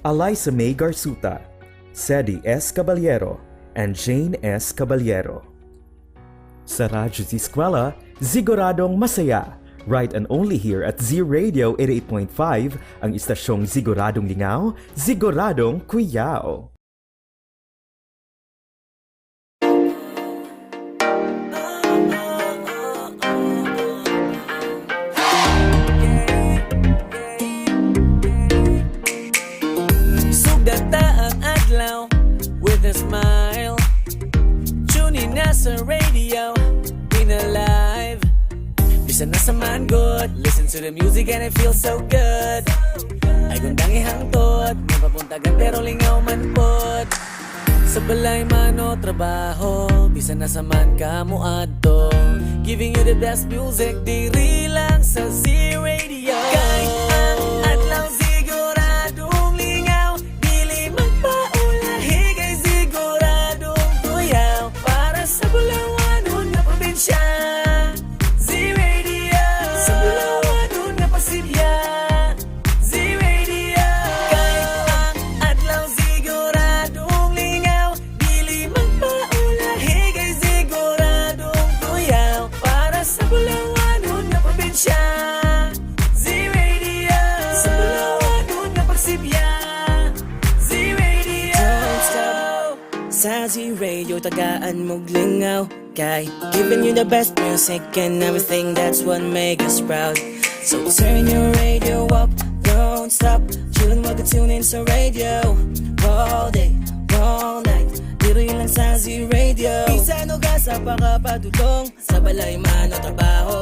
Eliza May Garsuta, Sedi S. Caballero, and Jane S. Caballero. Sa Radyo Z-Eskwela, siguradong masaya. Right and only here at Z Radio 88.5, ang istasyong siguradong lingaw, siguradong kuyaw. Sugata ang adlaw with a smile. Tune in na sa radio, in alive. Bisan na sa man good, listen to the music and it feels so good. Ay gundang ihangtod, may papuntagan pero lingaw man pod. Sa balay man o trabaho, bisan na sa man ka mo adto. Giving you the best music, diri lang sa Z Radio. Kay ang adlaw siguradong lingaw, dili magpaulahi kay siguradong tuyaw. Para sa Bulawan na probinsya, Z Radio. Sa Bulawan na Pasibya, Z Radio. Kay ang adlaw siguradong lingaw, dili magpaulahi kay siguradong tuyaw. Para sa Bulawan na probinsya, Z Radio. Sa Bulawan na Pasibya, Z Radio. Don't stop. Sa Z Radio, tagaan mong lingaw. Kay giving you the best music and everything, that's what make us proud. So turn your radio up, don't stop. Chillin' while tune in sa radio. All day, all night, diri lang sa Z Radio. Bisan o sa pakapadudong, sa balay man o trabaho.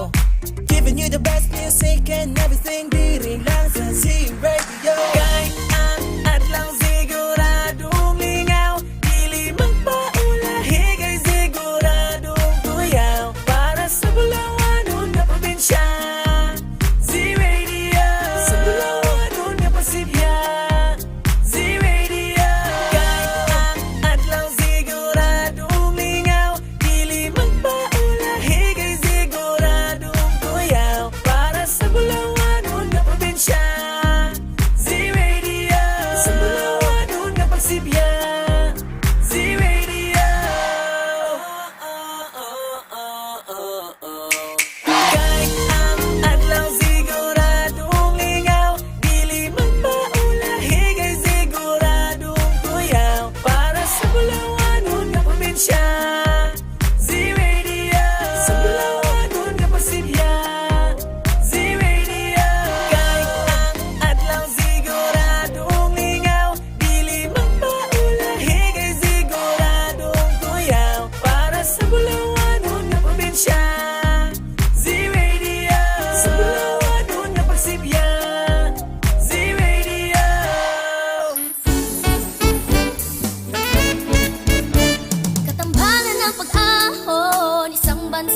Giving you the best music and everything, diri lang sa Z Radio. Kay ang adlaw siguradong lingaw, dili magpaulahi kay siguradong tuyaw. Para sa Bulawan na probinsya, Z Radio. Sa Bulawan na Pasibya, Z Radio. Kay ang adlaw siguradong lingaw, dili magpaulahi kay siguradong tuyaw. Para sa Bulawan na probinsya, Z Radio. Sa Bulawan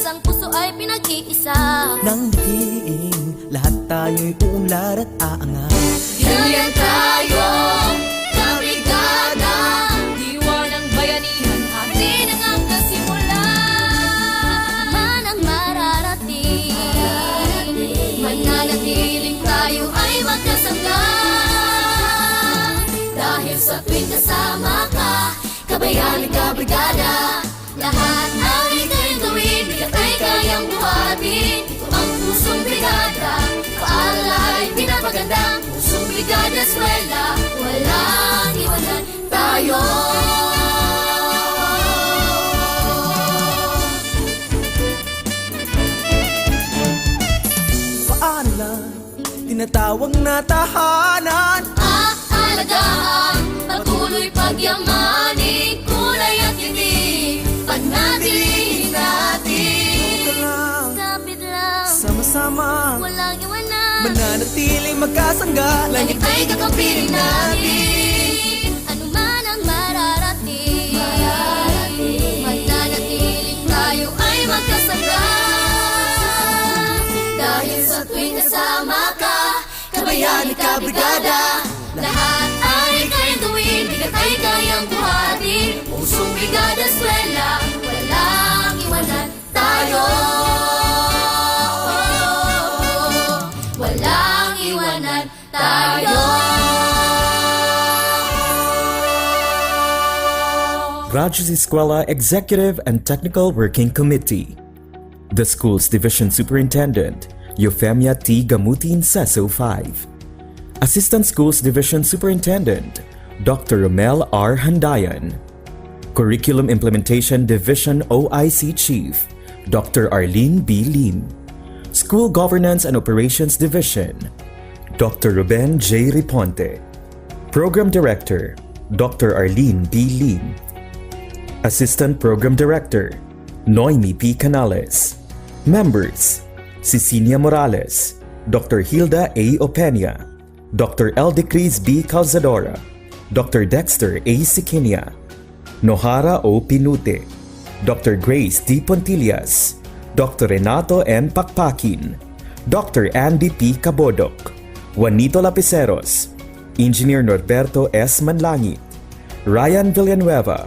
Isang puso ay pinag-iisa. Nang dikiing, lahat tayo'y uunlad at aangat. Ganyan tayo, kabrigada. Diwa ng bayanihan, atin ang hanggang simula. Man ang mararating, mananatiling tayo ay magkasangga. Dahil sa tuwing kasama ka, kabayan at kabrigada, lahat ang ika'y gawin, bigat ay kayang buhatin. Ito ang pusong brigada, paalala ay pinapaganda. Pusong brigada eskwela, walang iwanan tayo. Paano lang tinatawag na tahanan? Aalagaan, patuloy pagyamanin, kulay at hindi panatilihin natin. Ito lang, Kapit lang, sama-sama, walang iwanan. mananatiling magkasangga. Langit ay kakampiling natin. Ano man ang mararating, mananatiling tayo ay magkasangga. Dahil sa tuwing kasama ka, kabayan at kabrigada, lahat ay kayang gawin, bigat ay kayang buhatin. Pusong brigada eskwela, walang iwanan tayo. Walang iwanan tayo. Radyo Z-Eskwela Executive and Technical Working Committee. The school's division superintendent, Euphemia T. Gamutin, Seso 5. Assistant Schools Division Superintendent, Dr. Romel R. Handayan. Curriculum Implementation Division OIC Chief, Dr. Arlene B. Lim. School Governance and Operations Division, Dr. Ruben J. Riponte. Program Director, Dr. Arlene B. Lim. Assistant Program Director, Noemi P. Canales. Members, Cecilia Morales, Dr. Hilda A. Openia, Dr. Eldecris B. Calzadora, Dr. Dexter A. Sikinia, Nohara O. Pinute, Dr. Grace D. Pontillas, Dr. Renato N. Pakpakin, Dr. Andy P. Cabodok, Juanito Lapiceros, Engineer Norberto S. Manlangit, Ryan Villanueva,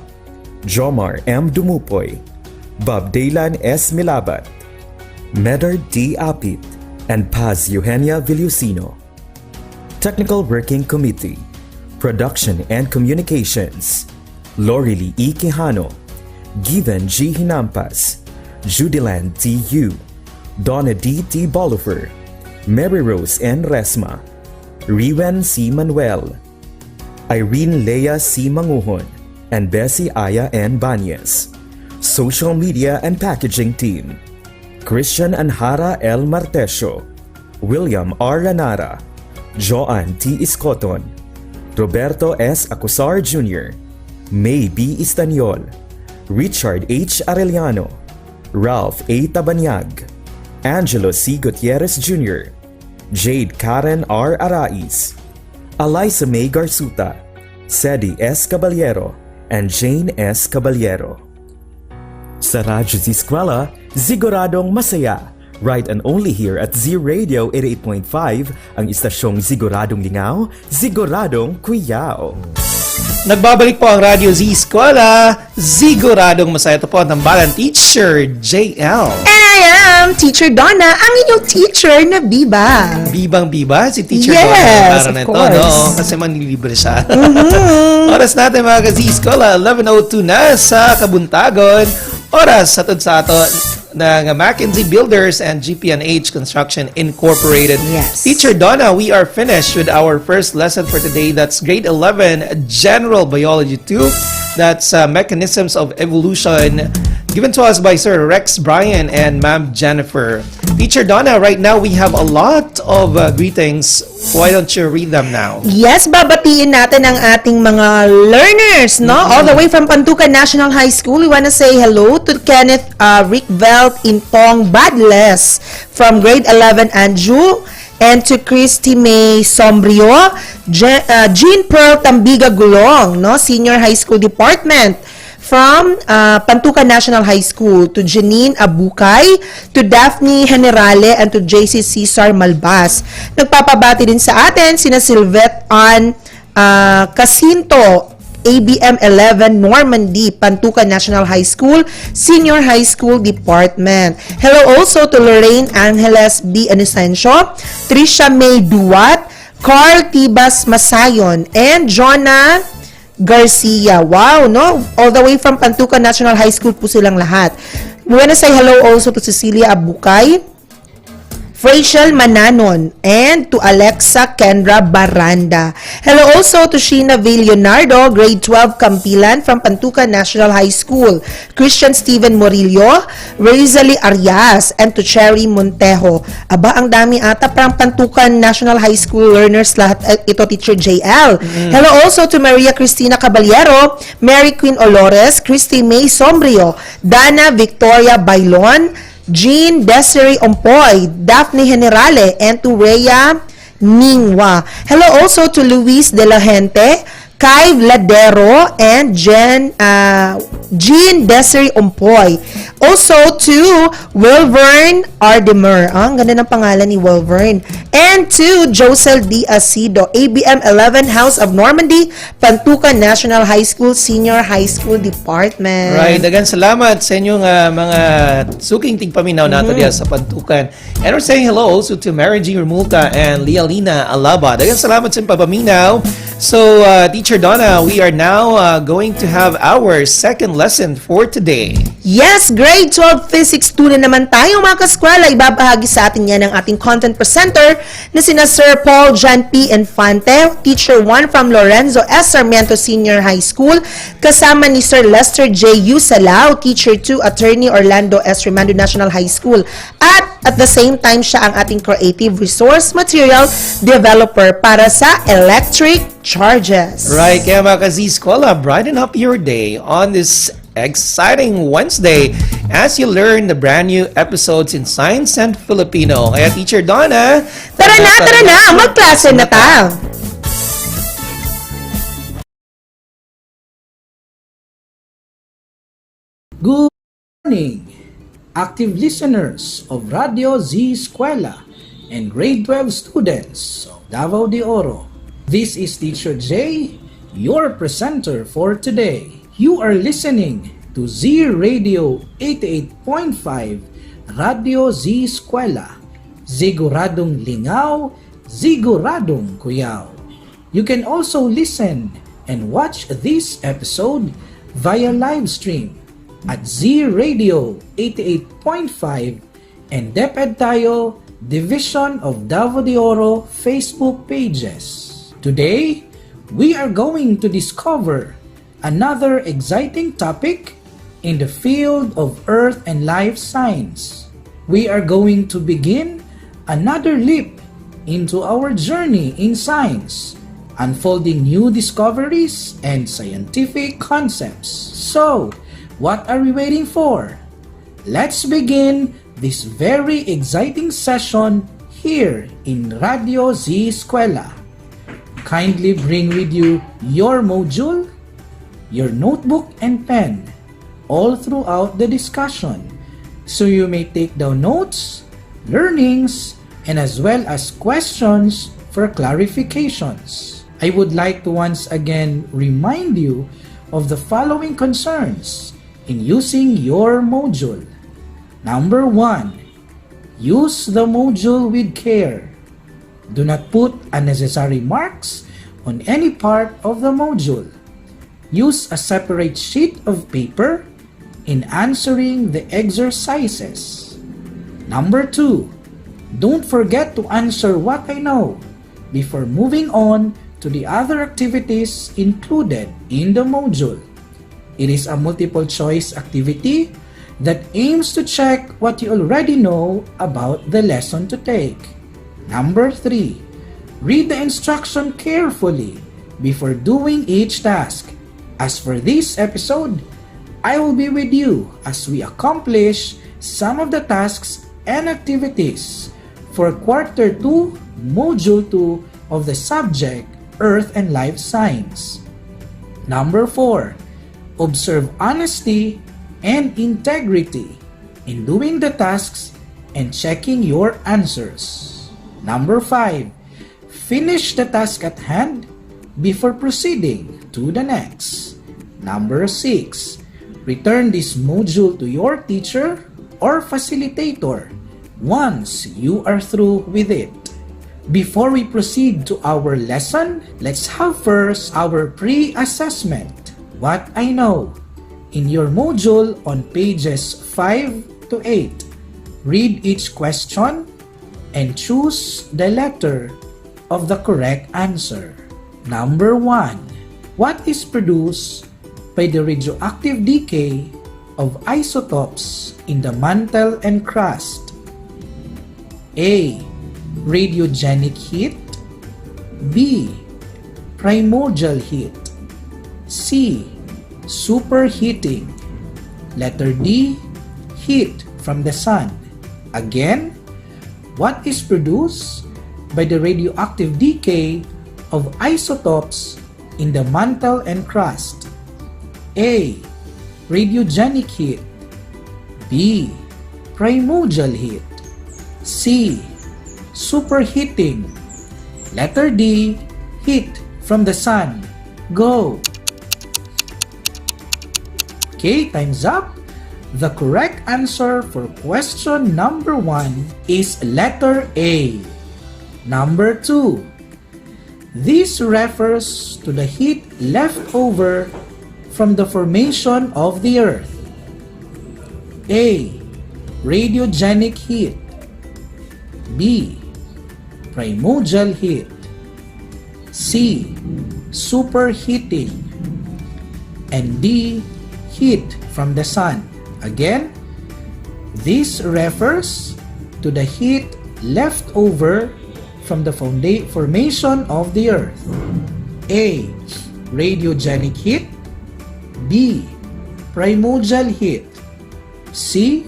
Jomar M. Dumupoy, Bob Daylan S. Milabat, Medard D. Apit, and Paz Eugenia Villusino. Technical Working Committee, Production and Communications, Lorely E. Quijano, Given G. Hinampas, Judiland T. Yu, Donna D. T. Bolifer, Mary Rose N. Resma, Riwen C. Manuel, Irene Lea C. Manguhon, and Bessie Aya N. Banyes. Social Media and Packaging Team, Christian Anhara L. Martesio, William R. Ranara, Joan T. Iscoton, Roberto S. Acusar Jr., May B. Istaniol, Richard H. Arellano, Ralph A. Tabanyag, Angelo C. Gutierrez Jr., Jade Karen R. Arais, Eliza May Garsuta, Sedi S. Caballero, and Jane S. Caballero. Sa Radyo Z-Eskwela, siguradong masaya. Right and only here at Z Radio 88.5, ang istasyong siguradong lingaw, siguradong kuyaw. Nagbabalik po ang Radyo Z-Eskwela, siguradong masaya. Ito po ang tambalan teacher, JL. And I am Teacher Donna, ang inyong teacher na biba. Bibang-biba si Teacher Yes, Donna. of Para nito, course. no? Kasi manlilibre siya. Oras natin mga ka-Z-Eskwela, 11:02 na sa Kabuntagon. Oras sa ato ng Mackenzie Builders and GP&H Construction Incorporated. Yes. Teacher Donna, we are finished with our first lesson for today. That's grade 11, General Biology 2. That's Mechanisms of Evolution, given to us by Sir Rex Bryan and Ma'am Jennifer. Teacher Donna, right now we have a lot of greetings. Why don't you read them now? Yes, babatiin natin ang ating mga learners, no? All the way from Pantukan National High School, we want to say hello to Kenneth Rickvelt Intong Badles from grade 11, Anju, and to Christy May Sombrio, Jean Pearl Tambiga Gulong, no? Senior High School Department. from Pantukan National High School, to Janine Abukay, to Daphne Generale, and to JC Cesar Malbas. Nagpapabati din sa atin sina Silvette Ann Casinto, ABM 11 Normandy, Pantukan National High School, Senior High School Department. Hello also to Lorraine Angeles B. Inocencio, Trisha May Duwat, Carl Tibas Masayon, and Jonah Garcia. Wow, no? All the way from Pantukan National High School po silang lahat. We wanna say hello also to Cecilia Abukay, Rachel Mananon, and to Alexa Kendra Baranda. Hello also to Sheena V. Leonardo, grade 12 Campilan from Pantukan National High School, Christian Steven Morillo, Rosalie Arias, and to Cherry Montejo. Aba, ang dami ata, parang Pantukan National High School learners lahat ito, Teacher JL. Hello also to Maria Cristina Caballero, Mary Queen Olores, Christy May Sombrio, Dana Victoria Bailon, Jean Desiree Ompoy, Daphne Generale, and to Rhea Ningwa. Hello also to Luis De La Gente, Kai Vladero, and Jean Desiree Ompoy. Also to Wilvern Ardemer. Ang ganda ng pangalan ni Wilvern. And to Josel D. Asido, ABM 11 House of Normandy, Pantukan National High School, Senior High School Department. Right, dagan salamat sa inyong mga suking tigpaminaw nato diya sa Pantukan. And we're saying hello also to Mary G. Remulta and Lealina Alaba. Dagan salamat sa papaminaw. So, Teacher Donna, we are now going to have our second lesson for today. Yes, grade 12 physics 2 na naman tayo mga kaskwela. Ibabahagi sa atin yan ng ating content presenter na sina Sir Paul John P. Infante, Teacher 1 from Lorenzo S. Sarmiento Senior High School, kasama ni Sir Lester J. U. Salao, Teacher 2, Attorney Orlando S. Remando National High School. At the same time, siya ang ating creative resource material developer para sa electric charges. Right, kaya mga ka-Z-Eskwela, brighten up your day on this exciting Wednesday as you learn the brand new episodes in Science and Filipino. Kaya Teacher Donna, tara na, magklase na ta! Good morning, active listeners of Radyo Z-Eskwela and grade 12 students of Davao de Oro. This is Teacher J, your presenter for today. You are listening to Z Radio 88.5, Radyo Z-Eskwela. Siguradong lingaw, siguradong kuyaw. You can also listen and watch this episode via live stream at Z Radio 88.5 and DepEd Tayo Division of Davao de Oro Facebook pages. Today, we are going to discover another exciting topic in the field of Earth and Life Science. We are going to begin another leap into our journey in science, unfolding new discoveries and scientific concepts. So, what are we waiting for? Let's begin this very exciting session here in Radyo Z-Eskwela. Kindly bring with you your module, your notebook and pen all throughout the discussion so you may take down notes, learnings, and as well as questions for clarifications. I would like to once again remind you of the following concerns in using your module. Number 1, use the module with care. Do not put unnecessary marks on any part of the module. Use a separate sheet of paper in answering the exercises. Number 2, don't forget to answer what I know before moving on to the other activities included in the module. It is a multiple choice activity that aims to check what you already know about the lesson to take. Number 3, read the instruction carefully before doing each task. As for this episode, I will be with you as we accomplish some of the tasks and activities for Quarter 2, Module 2 of the subject Earth and Life Science. Number 4, Observe honesty and integrity in doing the tasks and checking your answers. Number 5. Finish the task at hand before proceeding to the next. Number 6. Return this module to your teacher or facilitator once you are through with it. Before we proceed to our lesson, let's have first our pre-assessment. What I know. In your module on pages 5 to 8, read each question and choose the letter of the correct answer. Number 1. What is produced by the radioactive decay of isotopes in the mantle and crust? A. Radiogenic heat. B. Primordial heat. C. Superheating. Letter D. Heat from the sun. Again, what is produced by the radioactive decay of isotopes in the mantle and crust? A. Radiogenic heat. B. Primordial heat. C. Superheating. Letter D. Heat from the sun. Go! Okay, time's up. The correct answer for question number 1 is letter A. Number 2. This refers to the heat left over from the formation of the earth. A. Radiogenic heat. B. Primordial heat. C. Superheating. And D. Heat from the sun. Again, this refers to the heat left over from the formation of the earth. A. Radiogenic heat. B. Primordial heat. C.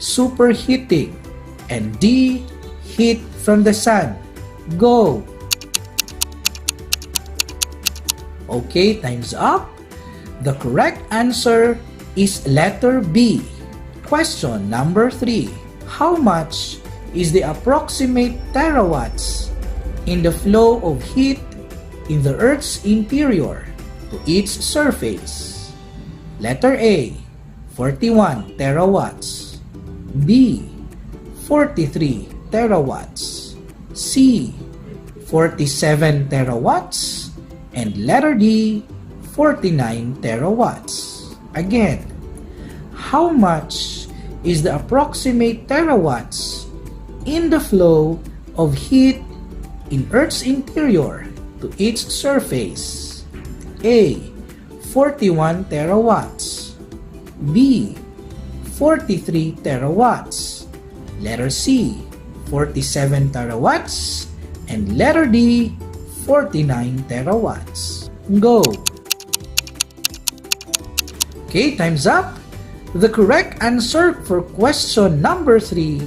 Superheating. And D. Heat from the sun. Go! Okay, time's up. The correct answer is letter B. Question number 3. How much is the approximate terawatts in the flow of heat in the Earth's interior to its surface? Letter A, 41 terawatts. B, 43 terawatts. C, 47 terawatts. And letter D, 49 terawatts. Again, how much is the approximate terawatts in the flow of heat in Earth's interior to its surface? A. 41 terawatts. B. 43 terawatts. Letter C. 47 terawatts. And letter D. 49 terawatts. Go! Okay, time's up. The correct answer for question number 3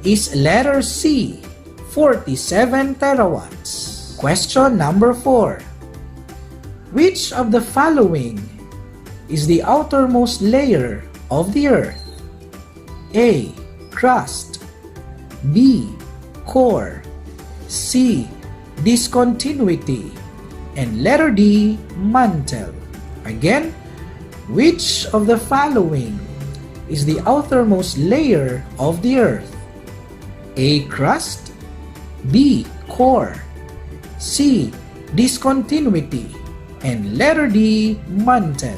is letter C, 47 terawatts. Question number 4. Which of the following is the outermost layer of the Earth? A. Crust. B. Core. C. Discontinuity. And letter D. Mantle. Again, which of the following is the outermost layer of the Earth? A. Crust. B. Core. C. Discontinuity. And letter D. Mantle.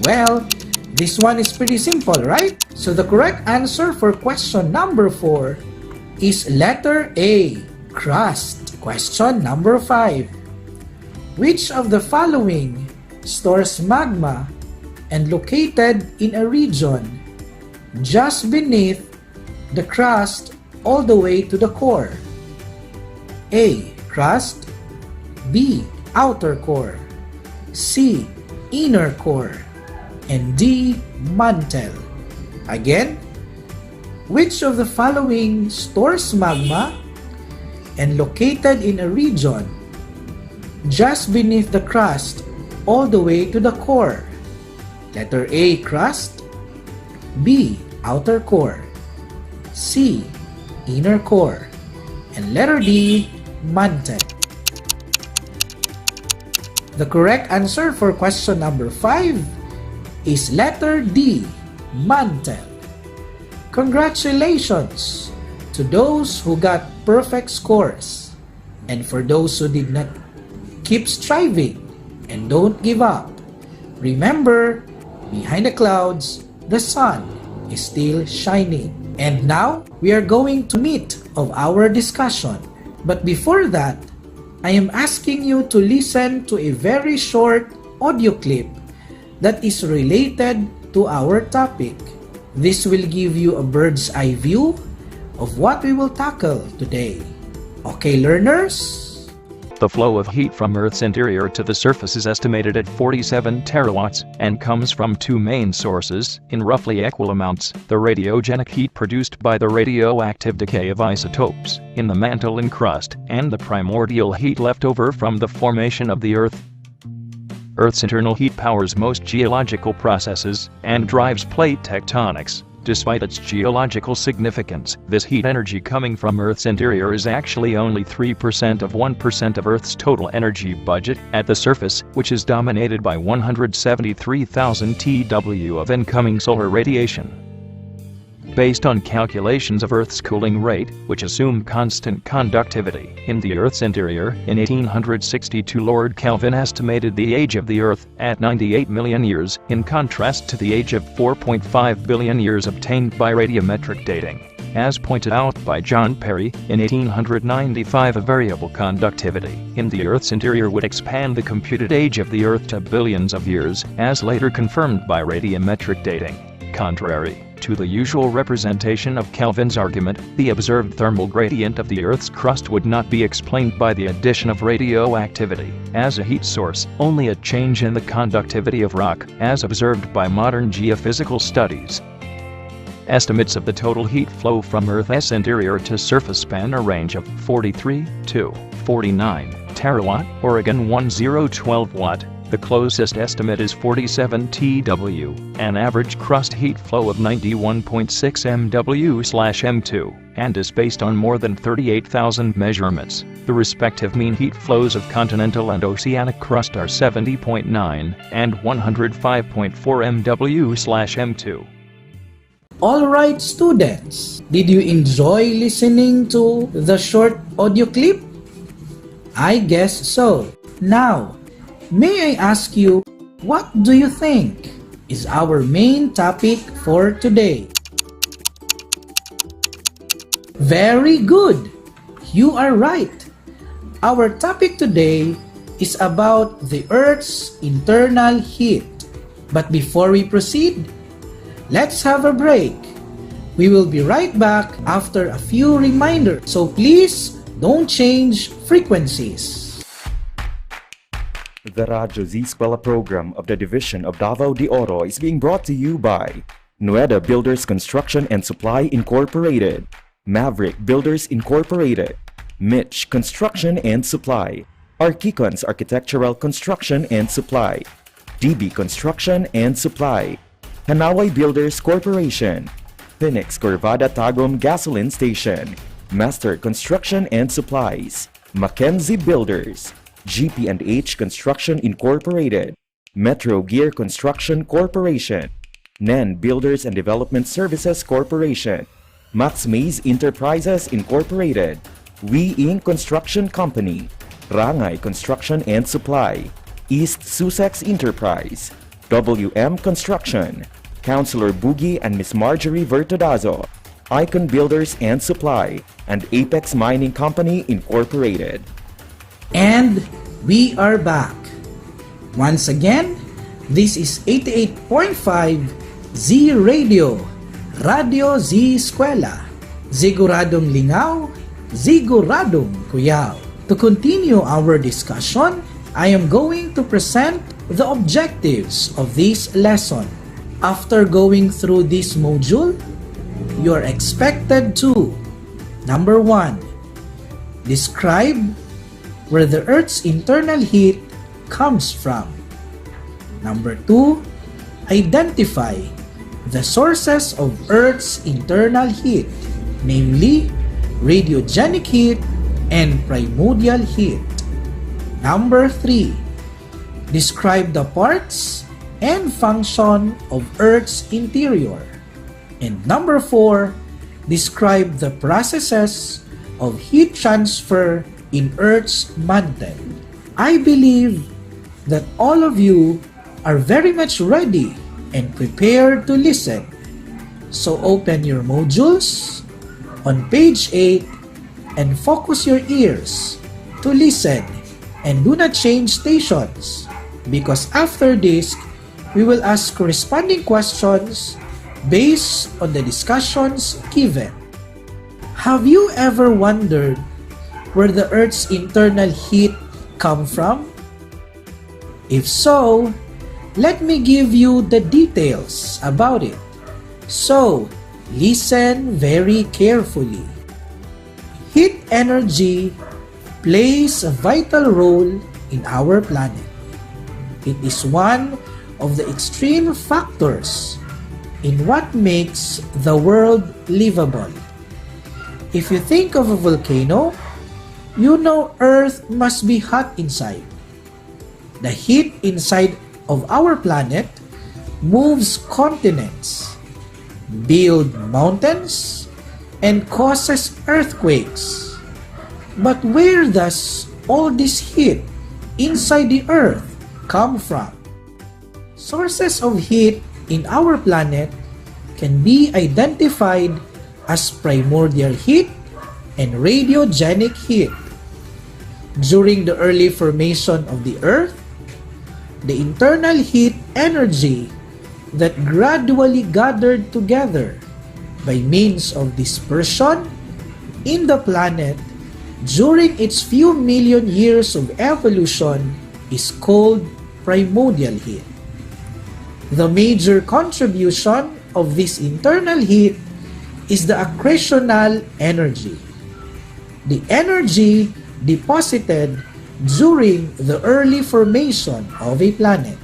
Well, this one is pretty simple, right? So the correct answer for question number 4 is letter A. Crust. Question number 5. Which of the following stores magma and located in a region just beneath the crust all the way to the core? A. Crust. B. Outer core. C. Inner core. And D. Mantle. Again, which of the following stores magma and located in a region just beneath the crust all the way to the core? Letter A, crust. B, outer core. C, inner core. And letter D, mantle. The correct answer for question number 5 is letter D, mantle. Congratulations to those who got perfect scores. And for those who did not, keep striving and don't give up. Remember, behind the clouds, the sun is still shining. And now, we are going to meet of our discussion. But before that, I am asking you to listen to a very short audio clip that is related to our topic. This will give you a bird's eye view of what we will tackle today. Okay, learners? The flow of heat from Earth's interior to the surface is estimated at 47 terawatts and comes from two main sources, in roughly equal amounts: the radiogenic heat produced by the radioactive decay of isotopes in the mantle and crust, and the primordial heat left over from the formation of the Earth. Earth's internal heat powers most geological processes and drives plate tectonics. Despite its geological significance, this heat energy coming from Earth's interior is actually only 3% of 1% of Earth's total energy budget at the surface, which is dominated by 173,000 TW of incoming solar radiation. Based on calculations of Earth's cooling rate, which assume constant conductivity in the Earth's interior, in 1862 Lord Kelvin estimated the age of the Earth at 98 million years, in contrast to the age of 4.5 billion years obtained by radiometric dating. As pointed out by John Perry, in 1895 a variable conductivity in the Earth's interior would expand the computed age of the Earth to billions of years, as later confirmed by radiometric dating. Contrary to the usual representation of Kelvin's argument, the observed thermal gradient of the Earth's crust would not be explained by the addition of radioactivity as a heat source, only a change in the conductivity of rock, as observed by modern geophysical studies. Estimates of the total heat flow from Earth's interior to surface span a range of 43 to 49 terawatt, Oregon 1012 watt. The closest estimate is 47 TW, an average crust heat flow of 91.6 MW/M2, and is based on more than 38,000 measurements. The respective mean heat flows of continental and oceanic crust are 70.9 and 105.4 MW/M2. Alright, students, did you enjoy listening to the short audio clip? I guess so. Now, may I ask you, what do you think is our main topic for today? Very good! You are right. Our topic today is about the Earth's internal heat. But before we proceed, let's have a break. We will be right back after a few reminders, so please don't change frequencies. The Radyo Z-Eskwela program of the Division of Davao de Oro is being brought to you by Nueda Builders Construction and Supply Incorporated, Maverick Builders Incorporated, Mitch Construction and Supply, Archicons Architectural Construction and Supply, DB Construction and Supply, Hanaway Builders Corporation, Phoenix Corvada Tagum Gasoline Station, Master Construction and Supplies, Mackenzie Builders, GP&H Construction Incorporated, Metro Gear Construction Corporation, NEN Builders and Development Services Corporation, Max Mays Enterprises Incorporated, We Inc. Construction Company, Rangay Construction and Supply, East Sussex Enterprise, WM Construction, Councilor Boogie and Miss Marjorie Vertodazo, Icon Builders and Supply, and Apex Mining Company Incorporated. And we are back. Once again, this is 88.5 Z Radio, Radyo Z-Eskwela. Siguradong lingaw, siguradong kuyaw. To continue our discussion, I am going to present the objectives of this lesson. After going through this module, you are expected to: number 1, describe where the Earth's internal heat comes from. Number 2, identify the sources of Earth's internal heat, namely radiogenic heat and primordial heat. Number 3. Describe the parts and function of Earth's interior. And number 4. Describe the processes of heat transfer in Earth's mantle. I believe that all of you are very much ready and prepared to listen. So open your modules on page 8 and focus your ears to listen, and do not change stations, because after this, we will ask corresponding questions based on the discussions given. Have you ever wondered where the Earth's internal heat come from? If so, let me give you the details about it. So, listen very carefully. Heat energy plays a vital role in our planet. It is one of the extreme factors in what makes the world livable. If you think of a volcano, you know Earth must be hot inside. The heat inside of our planet moves continents, builds mountains, and causes earthquakes. But where does all this heat inside the Earth come from? Sources of heat in our planet can be identified as primordial heat and radiogenic heat. During the early formation of the Earth, the internal heat energy that gradually gathered together by means of dispersion in the planet during its few million years of evolution is called primordial heat. The major contribution of this internal heat is the accretional energy, the energy deposited during the early formation of a planet.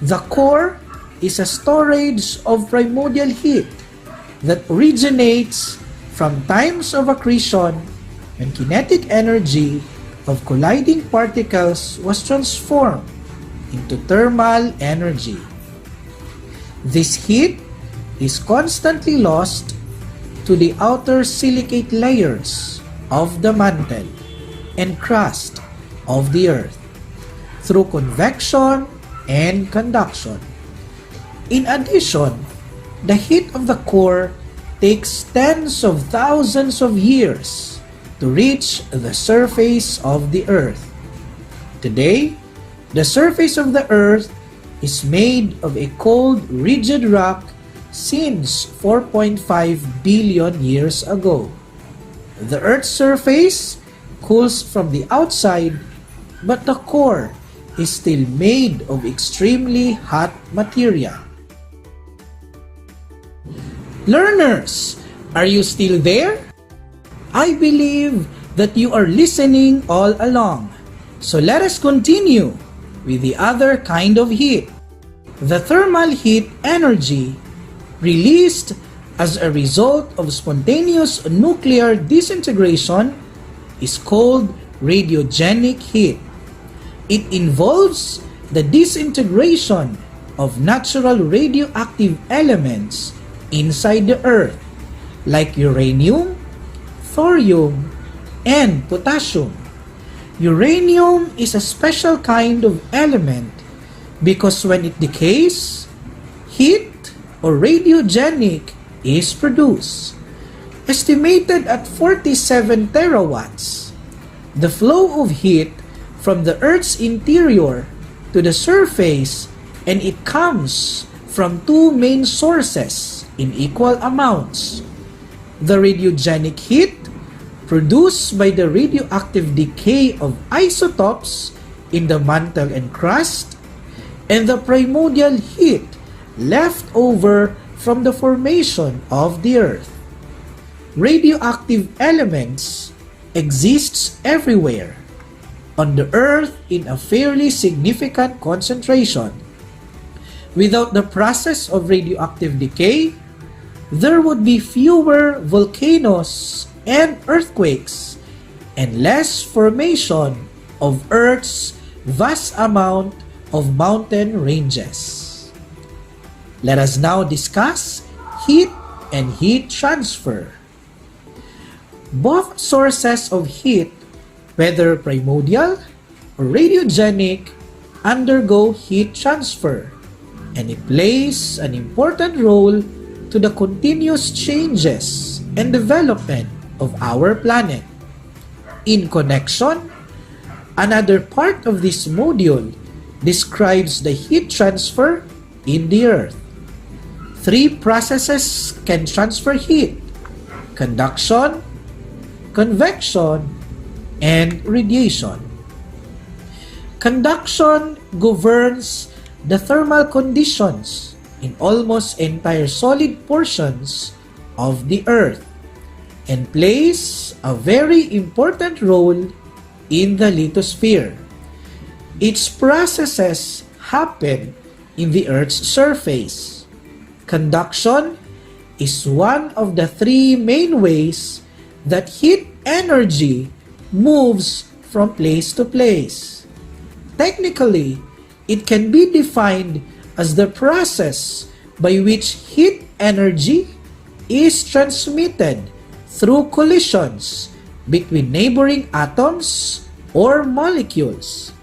The core is a storage of primordial heat that originates from times of accretion when kinetic energy of colliding particles was transformed into thermal energy. This heat is constantly lost to the outer silicate layers of the mantle and crust of the Earth through convection and conduction. In addition, the heat of the core takes tens of thousands of years to reach the surface of the Earth. Today, the surface of the Earth is made of a cold, rigid rock since 4.5 billion years ago. The Earth's surface cools from the outside, but the core is still made of extremely hot material. Learners, are you still there? I believe that you are listening all along. So let us continue with the other kind of heat. The thermal heat energy released as a result of spontaneous nuclear disintegration is called radiogenic heat. It involves the disintegration of natural radioactive elements inside the Earth, like uranium, thorium, and potassium. Uranium is a special kind of element because when it decays, heat or radiogenic is produced. Estimated at 47 terawatts, the flow of heat from the Earth's interior to the surface, and it comes from two main sources in equal amounts. The radiogenic heat produced by the radioactive decay of isotopes in the mantle and crust, and the primordial heat left over from the formation of the Earth. Radioactive elements exists everywhere on the Earth in a fairly significant concentration. Without the process of radioactive decay, there would be fewer volcanoes and earthquakes and less formation of Earth's vast amount of mountain ranges. Let us now discuss heat and heat transfer. Both sources of heat, whether primordial or radiogenic, undergo heat transfer, and it plays an important role to the continuous changes and development of our planet. In connection, another part of this module describes the heat transfer in the Earth. Three processes can transfer heat: conduction, convection, and radiation. Conduction governs the thermal conditions in almost entire solid portions of the Earth and plays a very important role in the lithosphere. Its processes happen in the Earth's surface. Conduction is one of the three main ways that heat energy moves from place to place. Technically, it can be defined as the process by which heat energy is transmitted through collisions between neighboring atoms or molecules.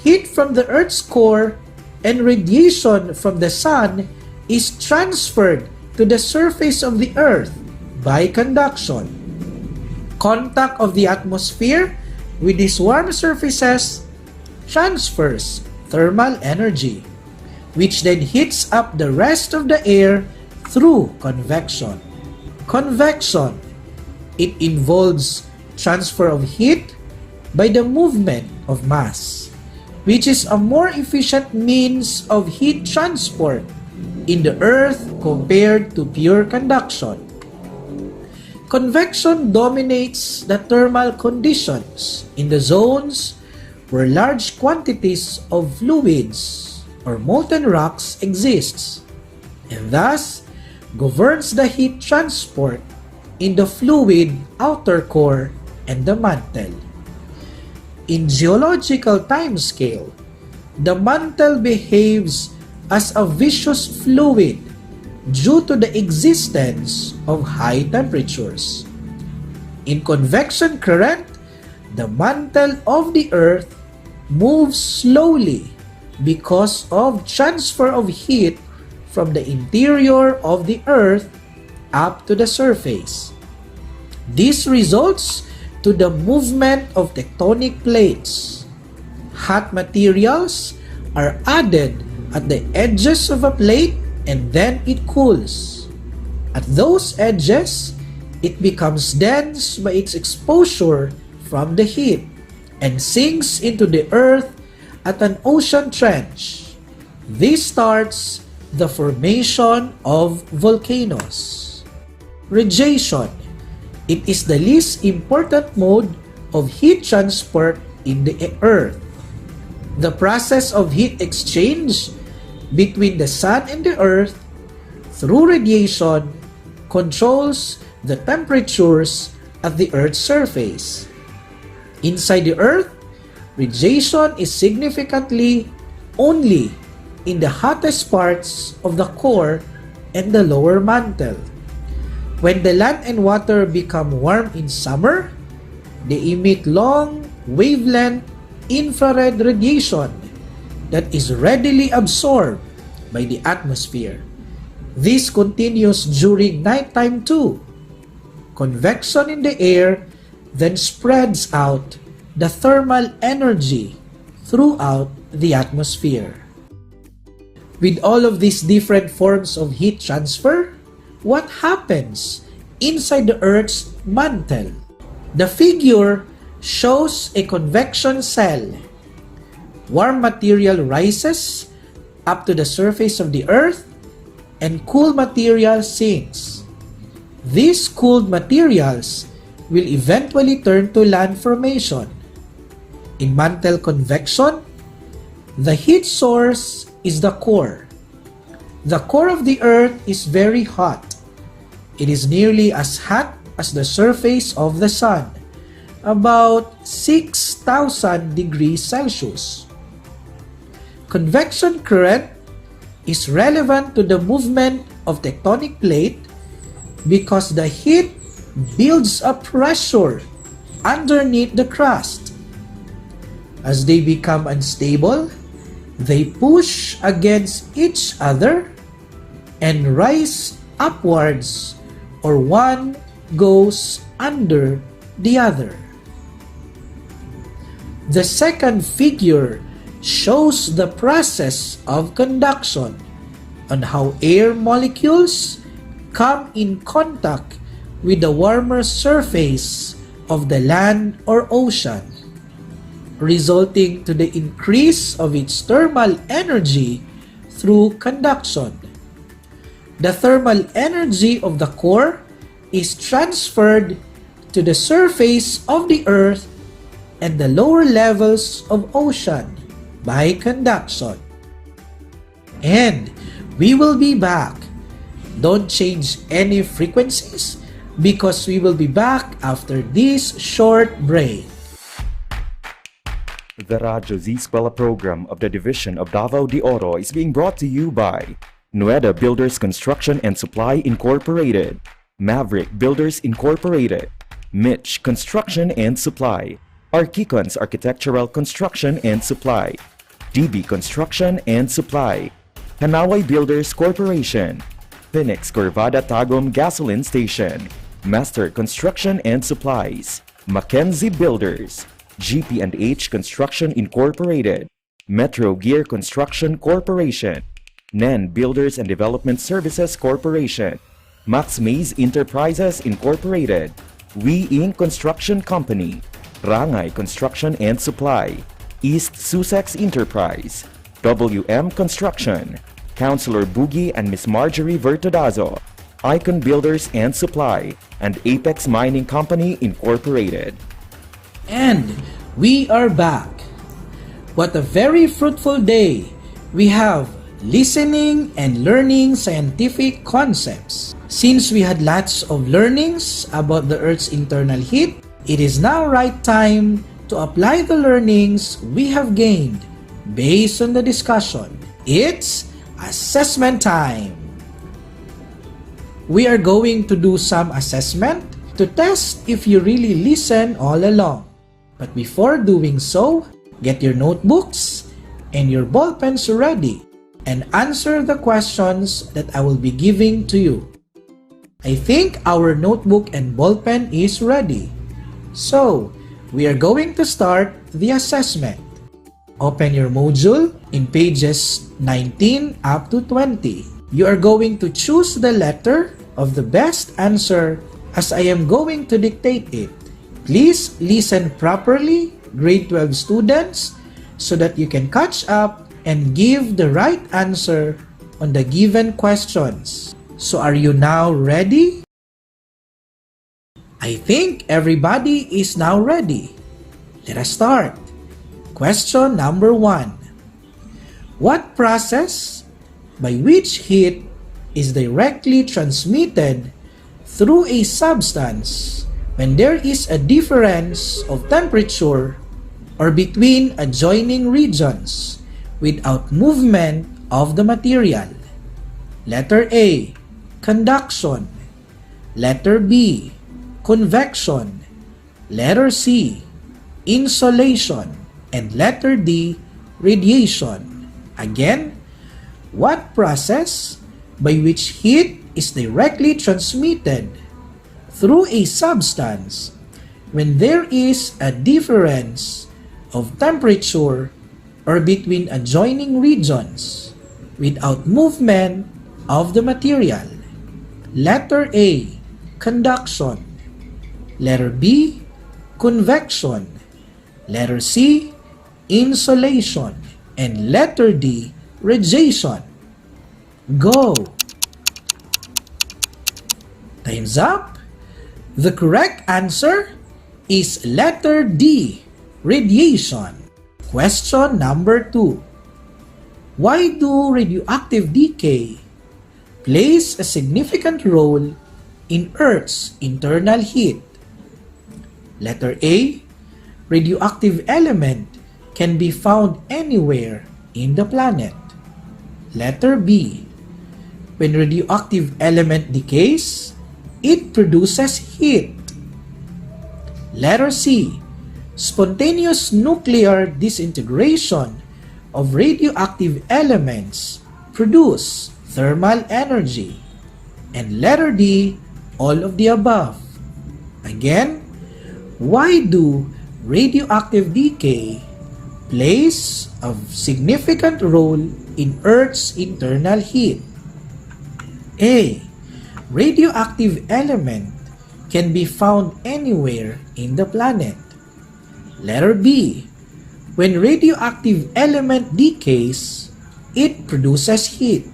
Heat from the Earth's core and radiation from the Sun is transferred to the surface of the Earth by conduction. Contact of the atmosphere with these warm surfaces transfers thermal energy, which then heats up the rest of the air through convection. Convection, it involves transfer of heat by the movement of mass, which is a more efficient means of heat transport in the Earth compared to pure conduction. Convection dominates the thermal conditions in the zones where large quantities of fluids or molten rocks exists, and thus governs the heat transport in the fluid outer core and the mantle. In geological timescale, the mantle behaves as a viscous fluid due to the existence of high temperatures. In convection current, the mantle of the Earth moves slowly because of transfer of heat from the interior of the Earth up to the surface. This results to the movement of tectonic plates. Hot materials are added at the edges of a plate and then it cools. At those edges, it becomes dense by its exposure from the heat and sinks into the earth at an ocean trench. This starts the formation of volcanoes. Radiation, it is the least important mode of heat transport in the earth. The process of heat exchange between the sun and the earth through radiation controls the temperatures at the earth's surface. Inside the earth, radiation is significantly only in the hottest parts of the core and the lower mantle. When the land and water become warm in summer, they emit long wavelength infrared radiation that is readily absorbed by the atmosphere. This continues during nighttime too. Convection in the air then spreads out the thermal energy throughout the atmosphere. With all of these different forms of heat transfer, what happens inside the Earth's mantle? The figure shows a convection cell. Warm material rises up to the surface of the Earth and cool material sinks. These cooled materials will eventually turn to land formation. In mantle convection, the heat source is the core, The core of the Earth is very hot. It is nearly as hot as the surface of the Sun, about 6,000 degrees Celsius. Convection current is relevant to the movement of tectonic plate because the heat builds up pressure underneath the crust. As they become unstable, they push against each other and rise upwards, or one goes under the other. The second figure shows the process of conduction on how air molecules come in contact with the warmer surface of the land or ocean, resulting to the increase of its thermal energy through conduction. The thermal energy of the core is transferred to the surface of the earth and the lower levels of ocean by conduction. And we will be back. Don't change any frequencies because we will be back after this short break. The Radyo Z-Eskwela program of the Division of Davao de Oro is being brought to you by Nueda Builders Construction and Supply Incorporated, Maverick Builders Incorporated, Mitch Construction and Supply, Archicons Architectural Construction and Supply, DB Construction and Supply, Hanaway Builders Corporation, Phoenix Corvada Tagum Gasoline Station, Master Construction and Supplies, Mackenzie Builders, GP&H Construction Incorporated, Metro Gear Construction Corporation, NEN Builders and Development Services Corporation, Max Mays Enterprises Incorporated, We Inc. Construction Company, Rangay Construction and Supply, East Sussex Enterprise, WM Construction, Councilor Boogie and Miss Marjorie Vertodazo, Icon Builders and Supply, and Apex Mining Company Incorporated. And we are back. What a very fruitful day we have listening and learning scientific concepts. Since we had lots of learnings about the Earth's internal heat, it is now right time to apply the learnings we have gained based on the discussion. It's assessment time. We are going to do some assessment to test if you really listen all along. But before doing so, get your notebooks and your ball pens ready and answer the questions that I will be giving to you. I think our notebook and ball pen is ready. So, we are going to start the assessment. Open your module in pages 19 up to 20. You are going to choose the letter of the best answer as I am going to dictate it. Please listen properly, grade 12 students, so that you can catch up and give the right answer on the given questions. So are you now ready? I think everybody is now ready. Let us start. Question number 1. What process by which heat is directly transmitted through a substance when there is a difference of temperature or between adjoining regions without movement of the material? Letter A, conduction. Letter B, convection. Letter C, insolation. And letter D, radiation. Again, what process by which heat is directly transmitted through a substance when there is a difference of temperature or between adjoining regions without movement of the material? Letter A, conduction. Letter B, convection. Letter C, insolation. And letter D, radiation. Go! Time's up. The correct answer is letter D, radiation. Question number 2. Why do radioactive decay plays a significant role in Earth's internal heat? Letter A. Radioactive element can be found anywhere in the planet. Letter B. When radioactive element decays, it produces heat. Letter C. Spontaneous nuclear disintegration of radioactive elements produce thermal energy. And letter D. All of the above. Again, why do radioactive decay plays a significant role in Earth's internal heat? A. Radioactive element can be found anywhere in the planet. Letter B. When radioactive element decays, it produces heat.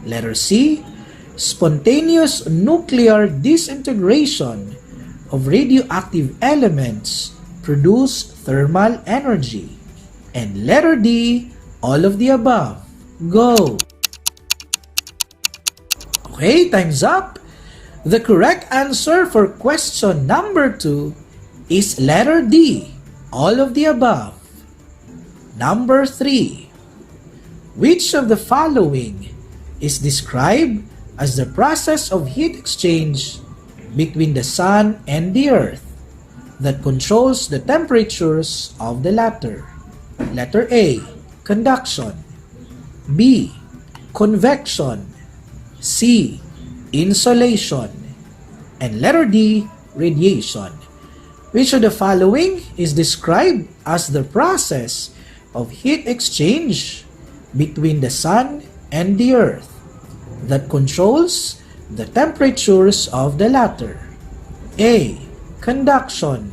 Letter C. Spontaneous nuclear disintegration of radioactive elements produce thermal energy. And letter D. All of the above. Go! Okay, time's up. The correct answer for question number 2 is letter D. All of the above. Number 3. Which of the following is described as the process of heat exchange between the sun and the earth that controls the temperatures of the latter? Letter A. Conduction. B. Convection. C. Insolation. And letter D. Radiation. Which of the following is described as the process of heat exchange between the sun and the earth that controls the temperatures of the latter? A. Conduction.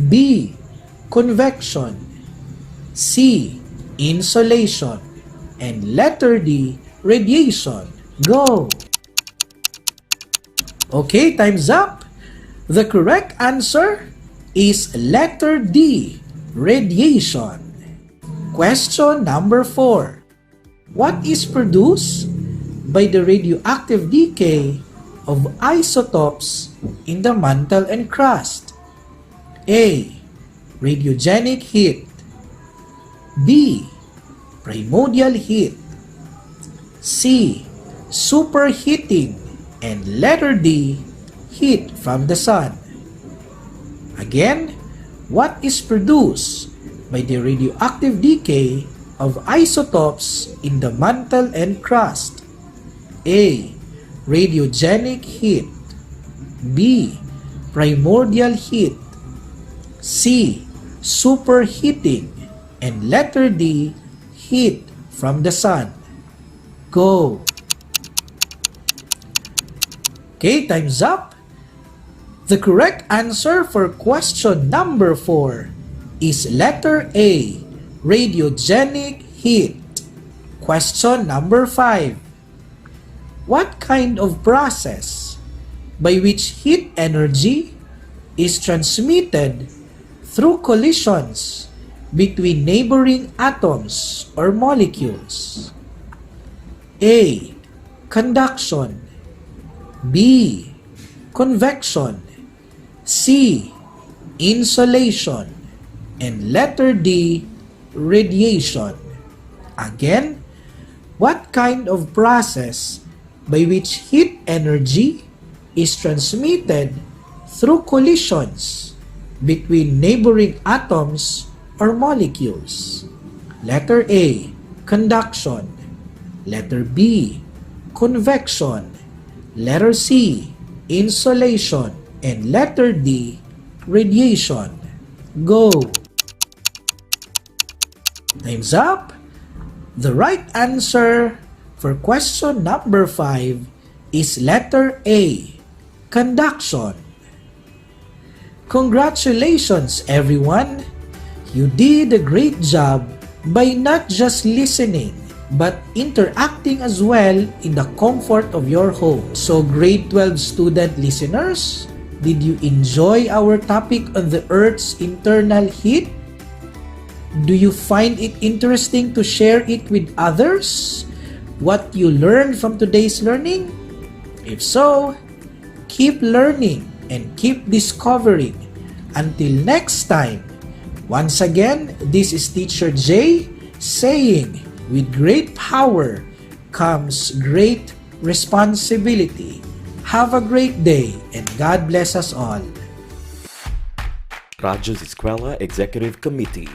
B. Convection. C. Insolation. And letter D. Radiation. Go! Okay, time's up. The correct answer is letter D. Radiation. Question number 4. What is produced by the radioactive decay of isotopes in the mantle and crust? A. Radiogenic heat. B. Primordial heat. C. Superheating. And letter D. Heat from the sun. Again, what is produced by the radioactive decay of isotopes in the mantle and crust? A. Radiogenic heat. B. Primordial heat. C. Superheating. And letter D. Heat from the sun. Go! Okay, time's up. The correct answer for question number 4 is letter A. Radiogenic heat. Question number 5. What kind of process by which heat energy is transmitted through collisions between neighboring atoms or molecules? A. Conduction. B. Convection. C. Insolation. And letter D. Radiation. Again, what kind of process by which heat energy is transmitted through collisions between neighboring atoms or molecules? Letter A. Conduction. Letter B. Convection. Letter C. Insolation. And letter D. Radiation. Go! Time's up. The right answer for question number 5 is letter A. Conduction. Congratulations, everyone! You did a great job by not just listening but interacting as well in the comfort of your home. So grade 12 student listeners, did you enjoy our topic on the Earth's internal heat? Do you find it interesting to share it with others? what you learned from today's learning? If so, keep learning and keep discovering. Until next time, once again, this is Teacher J saying, with great power comes great responsibility. Have a great day and God bless us all. Radyo Z-Eskwela Executive Committee,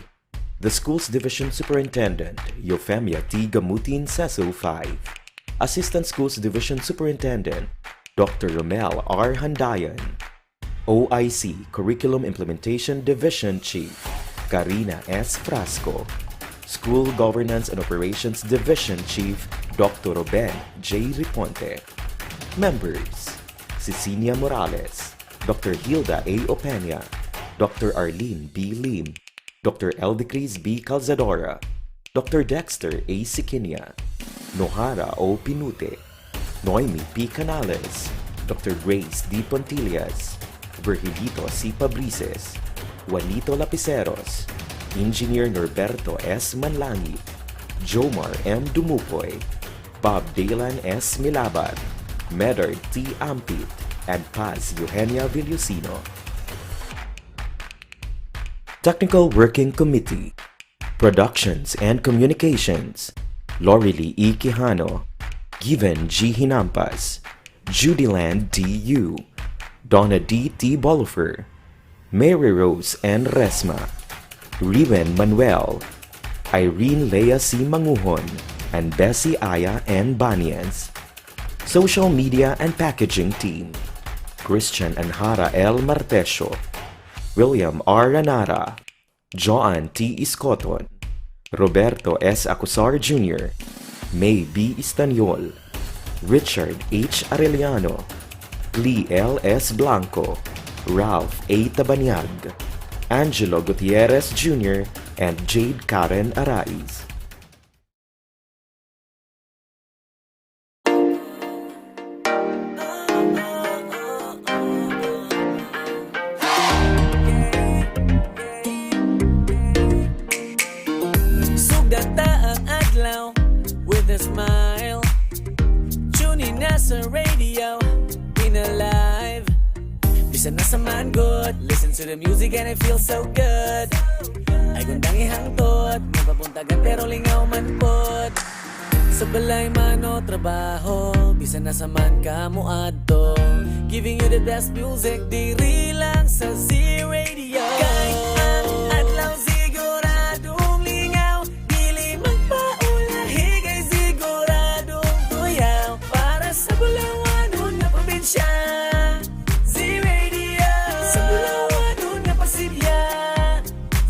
the Schools Division Superintendent, Eufemia T. Gamutin Seso 5, Assistant Schools Division Superintendent, Dr. Romel R. Handayan, OIC Curriculum Implementation Division Chief, Karina S. Frasco, School Governance and Operations Division Chief, Dr. Ruben J. Riponte. Members: Cecilia Morales, Dr. Hilda A. Opeña, Dr. Arlene B. Lim, Dr. Eldecris B. Calzadora, Dr. Dexter A. Sikinia, Nohara O. Pinute, Noemi P. Canales, Dr. Grace D. Pontillas, Virgilito C. Pabrices, Juanito Lapiceros, Engineer Norberto S. Manlangi, Jomar M. Dumupoy, Bob Dalan S. Milabat, Medard T. Ampit, and Paz Eugenia Villusino. Technical Working Committee, Productions and Communications, Lorely E. Quijano, Given G. Hinampas, Judyland D. U, Donna D. T. Bolifer, Mary Rose N. Resma, Riven Manuel, Irene Lea C. Manguhon, and Bessie Aya N. Banias. Social Media and Packaging Team, Christian Anhara L. Martesio, William R. Ranara, Joan T. Iscoton, Roberto S. Acusar Jr., May B. Istaniol, Richard H. Arellano, Lee L. S. Blanco, Ralph A. Tabanyag, Angelo Gutierrez Jr., and Jade Karen Araiz. Smile, tune in sa radio, in alive. Bisan na saman good, listen to the music and it feels so good. Ay gundang ihangtot, mapapuntagan pero lingaw man pod. Sa balay man o trabaho, bisan na saman ka mo adto. Giving you the best music, diri lang sa Z-Radio. Kahit ang adlaw siguradong lingaw, dili magpaulahi kay siguradong tuyaw. Para sa bulawanon na probinsya, Z-Radio. Sa bulawanon na pasilya,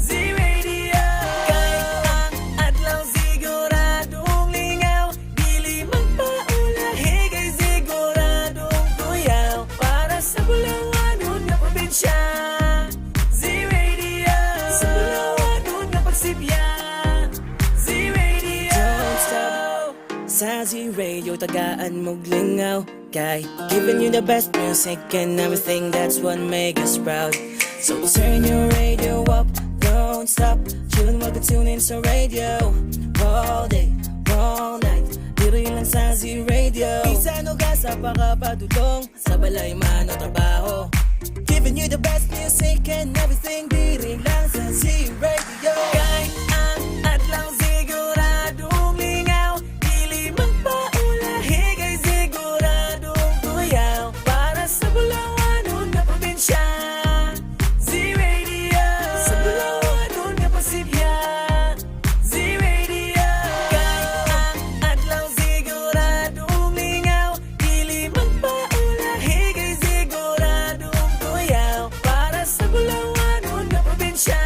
Z-Radio. Kahit ang adlaw siguradong lingaw, dili magpaulahi kay siguradong tuyaw. Para sa bulawanon na probinsya, Z-Radio. Sa bulawanon na pagsibya, Z-Radio. Don't stop. Sa Z-Radio, tagaan mong lingaw. Kay giving you the best music and everything, that's what make us proud. So turn your radio up, don't stop. Chillin' while tune in sa radio. All day, all night, diri lang sa Z-Radio. Bisan o ka sa pakapadulong, sa balay man o trabaho. Giving you the best music and everything, diri lang sa Z-Radio. Kahit ang adlaw siguradong lingaw, dili magpaulahi kay siguradong tuyaw. Para sa bulawanon na probinsya, Z-Radio. Sa bulawanon na pasilya, Z-Radio. Kahit ang adlaw siguradong lingaw, dili magpaulahi kay siguradong tuyaw. Para sa bulawanon na probinsya,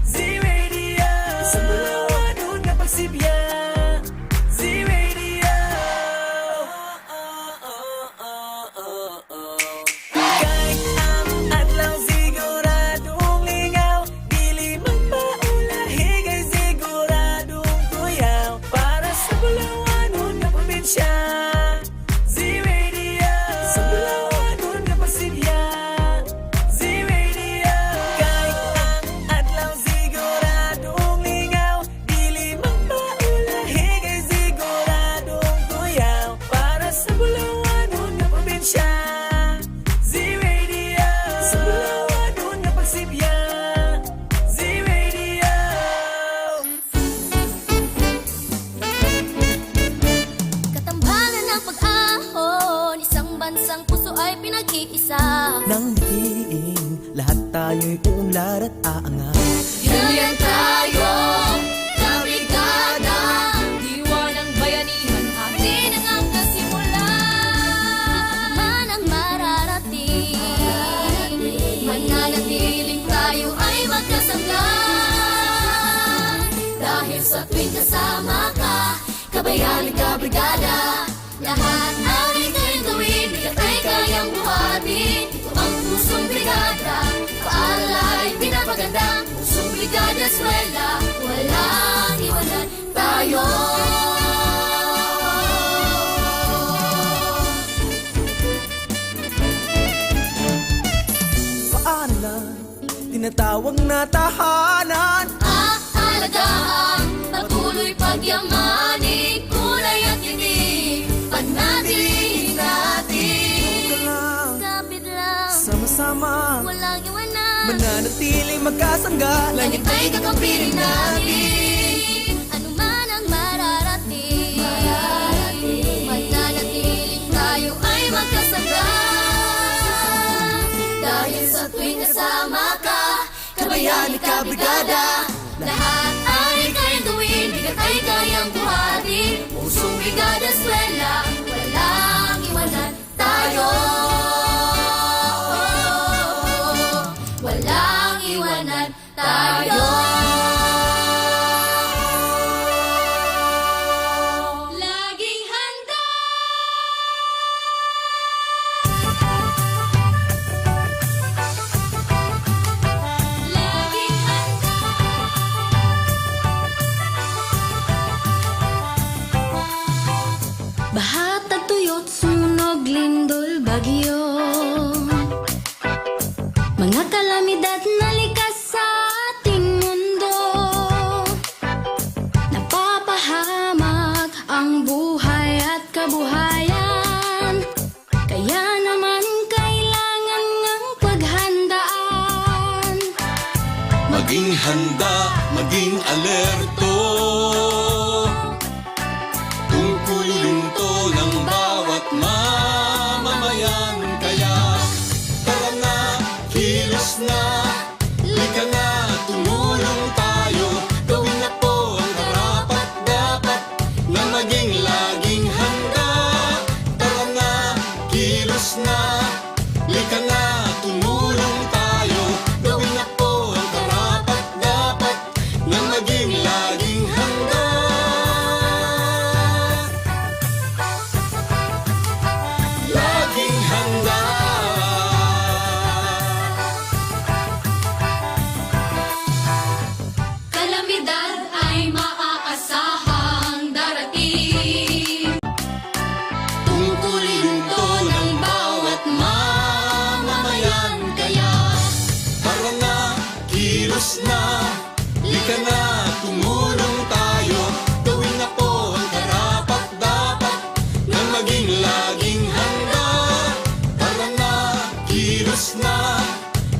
Z-Radio. isang puso ay pinag-iisa. Nang bigtiin, lahat tayo'y uunlad at aangat. Hilyan tayo, kabrigada, diwa ng bayanihan, atin ang kasimula. Man ang mararating, mananatiling tayo ay magkasangga. Dahil sa tuwing kasama ka, kabayan at kabrigada, lahat ang ika'y gawin, bigat ay kayang buhatin. Ito ang pusong brigada, paalala ay pinapaganda. Pusong brigada eskwela, walang iwanan tayo. Paaralan, tinatawag na tahanan. Aalagaan, patuloy pagyamanin, kulay at tinig, panatilihin natin. Kapit lang, Sama-sama, walang iwanan, mananatiling magkasangga. langit ay kakampirin natin. Ano man ang mararating, mananatiling tayo ay magkasangga. Dahil sa tuwing kasama ka, kabayan at kabrigada, lahat ay kayang gawin, bigat ay kayang buhatin. Pusong brigada eskwela, walang iwanan tayo. Walang iwanan tayo. Laging handa. Laging handa. Bahat at tuyot, sunog, lindol, bagyo, mga kalamidad na likas sa ating mundo. Napapahamak ang buhay at kabuhayan, kaya naman kailangan ng paghandaan. Maging handa, maging alerto, tungkulin to ng bawat mamamayan. Kaya tara na, kilos na, lika na, tumulong tayo. Gawin na po ang karapat dapat na maging laging handa. Tara na, kilos na, lika na, tumulong tayo. Gawin na po ang karapat dapat na maging laging handa. Laging handa. Kalamidad ay maaasahang darating. Tungkulin to ng bawat mamamayan. Kaya Tara na, kilos na, lika na, tumulong tayo. Gawin na po ang karapat dapat na maging laging handa. Tara na, kilos na,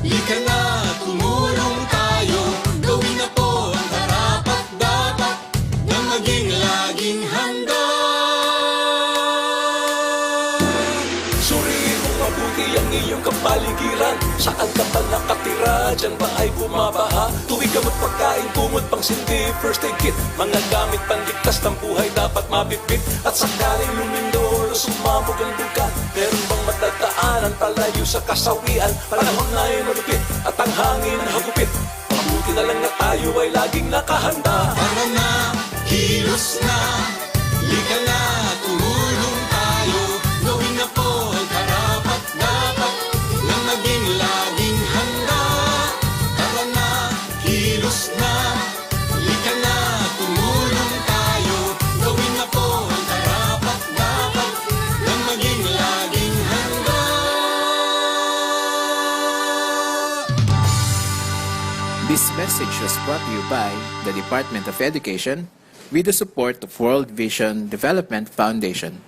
lika na, tumulong tayo. Gawin na po ang karapat dapat na maging laging handa. Suriin mo mabuti ang iyong kapaligiran. Saan ka ba nakatira? Diyan ba ay bumabaha? Tuwing gamot, pagkain, kumot, pang sindi, first aid kit, mga gamit panligtas ng buhay dapat mabitbit. At sakaling lumindol o sumabog ang duga, meron bang matagdaanan palayo sa kasawian? Panahon na ay malupit at ang hangin hagupit. Mabuti na lang na tayo ay laging nakahanda. Tara na, kilos na, lika na, tumulong tayo. Gawin na po ang karapat dapat na maging laging handa. Tara na, kilos na, lika na, tumulong tayo. Gawin na po ang karapat dapat na maging laging handa. This message was brought to you by the Department of Education with the support of World Vision Development Foundation.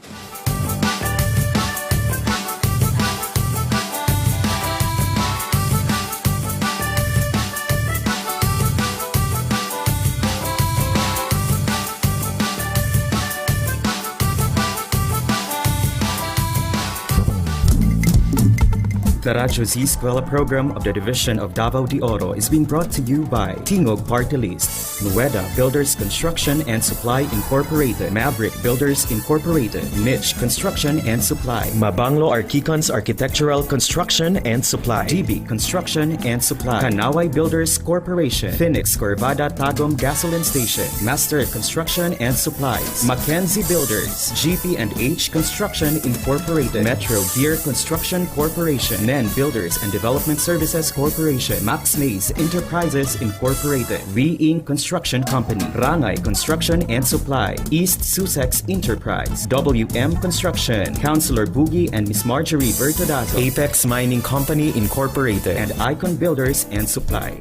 The Radyo Z-Eskwela program of the Division of Davao de Oro is being brought to you by Tingog Party List, Nueda Builders Construction and Supply Incorporated, Maverick Builders Incorporated, Mitch Construction and Supply, Mabanglo Archicons Architectural Construction and Supply, GB Construction and Supply, Kanaway Builders Corporation, Phoenix Corvada Tagum Gasoline Station, Master Construction and Supplies, Mackenzie Builders, GP&H Construction Incorporated, Metro Gear Construction Corporation, NEN Builders and Development Services Corporation, Max Mays Enterprises Incorporated, V-Ing Construction Company, Rangay Construction and Supply, East Sussex Enterprise, WM Construction, Councilor Boogie and Miss Marjorie Bertodazo, Apex Mining Company Incorporated, and Icon Builders and Supply.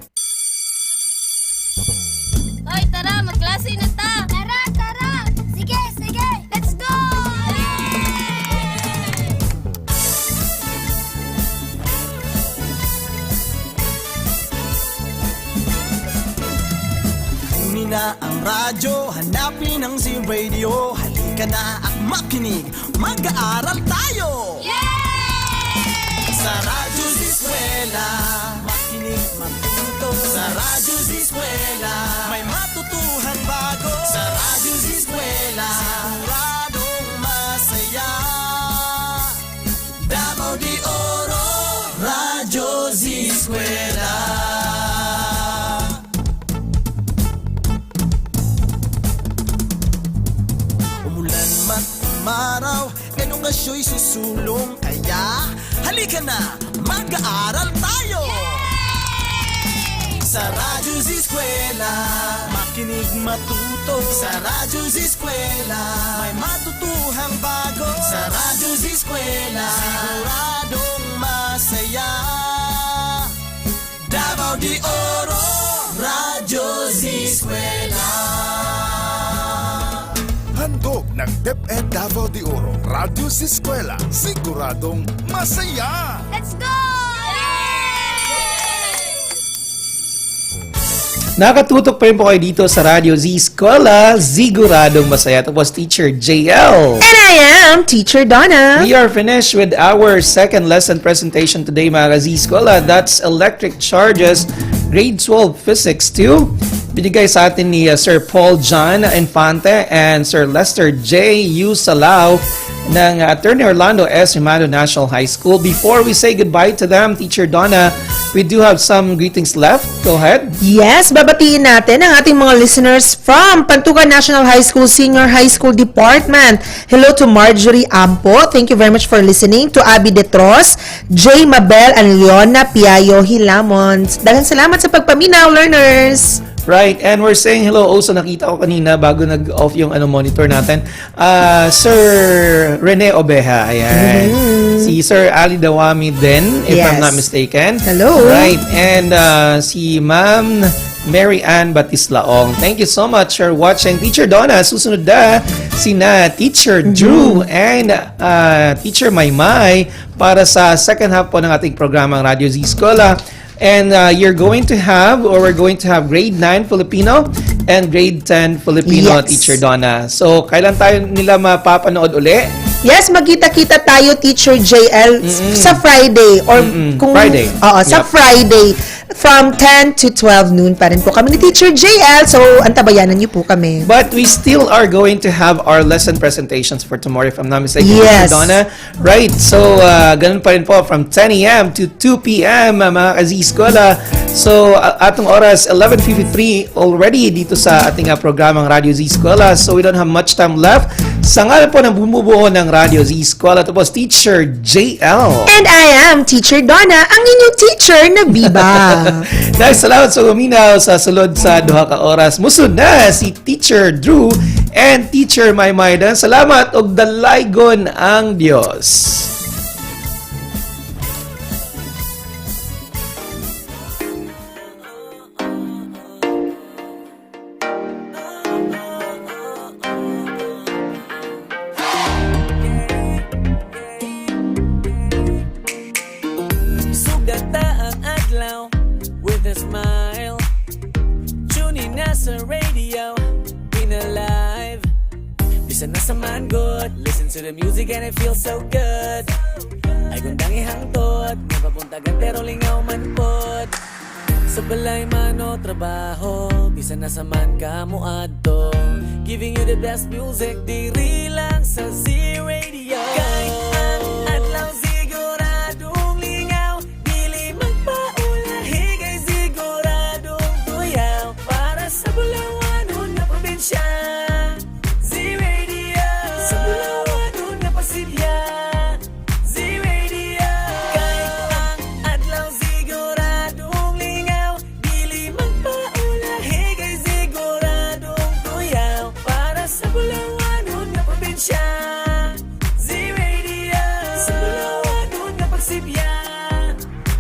Hoy, tara, magklase na ta! Tara, tara! Sige, sige! Let's go! Kunin na ang radyo, hanapin ang Z-Radio. Halika na at makinig, mag-aaral tayo! Sa Radyo Z-Eskwela, makinig, matuto. Sa Radyo Z-Eskwela, may matutuhan bago. Sa Radyo Z-Eskwela, siguradong masaya. Davao de Oro, Radyo Z-Eskwela. Umulan man umaraw, edukasyo'y susulong. Kaya halika na, mag-aaral tayo! Sa Radyo Z-Eskwela, makinig matuto. Sa Radyo Z-Eskwela, may matutuhang bago. Sa Radyo Z-Eskwela, siguradong masaya. Davao de Oro, Radyo Z-Eskwela. Handog ng DepEd Davao de Oro, Radyo Z-Eskwela, siguradong masaya! Let's go! Nakatutok pa rin po kayo dito sa Radyo Z-Eskwela, siguradong masaya. Ito po si Teacher JL. And I am Teacher Donna. We are finished with our second lesson presentation today, mga Z-Eskwela. That's Electric Charges, Grade 12 Physics 2. Binigay sa atin ni Sir Paul John Infante and Sir Lester J. U. Salao ng Attorney Orlando S. Romano National High School. Before we say goodbye to them, Teacher Donna, we do have some greetings left. Go ahead. Yes, babatiin natin ang ating mga listeners from Pantukan National High School Senior High School Department. Hello to Marjorie Ampo. Thank you very much for listening. To Abby Detros, Jay Mabel, and Leona Piayo Hilamons. Daghang salamat sa pagpaminaw, learners. Right, and we're saying hello also, nakita ko kanina bago nag-off yung monitor natin. Sir Rene Obeja, ayan. Si Sir Ali Dawami din, if I'm not mistaken. Hello. Right, and si Ma'am Mary Ann Batislaong. Thank you so much for watching. Teacher Donna, susunod na sina Teacher Drew and Teacher Maymay para sa second half po ng ating programang Radyo Z-Eskwela. And we're going to have grade 9 Filipino and grade 10 Filipino, Yes. Teacher Donna. So, kailan tayo nila mapapanood uli? Yes, magkita-kita tayo, Teacher JL, sa Friday. Or kung, Friday. Oo, sa Friday. From 10 to 12 noon pa rin po kami ni Teacher JL. So, antabayanan niyo po kami. But we still are going to have our lesson presentations for tomorrow, if I'm not mistaken, Yes. Teacher Donna. Right, so ganun pa rin po from 10 a.m. to 2 p.m. Mga ka-Z-Eskwela. So, atong oras, 11:53 already dito sa ating programang Radyo Z-Eskwela. So, we don't have much time left. Sa ngalan po ng bumubuo ng Radyo Z-Eskwela, ito po si Teacher JL. And I am Teacher Donna, ang inyong teacher na biba. Dahil salamat sa uminaw sa sulod sa duha ka oras. Musod na si Teacher Drew and Teacher Maymay. Dan salamat og dalaygon ang Dios. Sugata ang adlaw with a smile. Tune in na sa radio, in alive. Bisan na sa man good, listen to the music and it feels so good. ay gundang ihangtod, napapuntagan pero lingaw man pod. Sa balay man o trabaho, bisan na sa man ka mo adto, giving you the best music, diri lang sa Z-Radio. Kay ang adlaw siguradong lingaw, dili magpaulahi, kay siguradong tuyaw, para sa Bulawanon na probinsya. Z-Radio, sa Bulawanon na pasilya. Z-Radio, kay ang adlaw siguradong lingaw, dili magpaulahi, kay siguradong tuyaw, para sa Bulawanon na probinsya. Z-Radio, sa Bulawanon na pagsibya.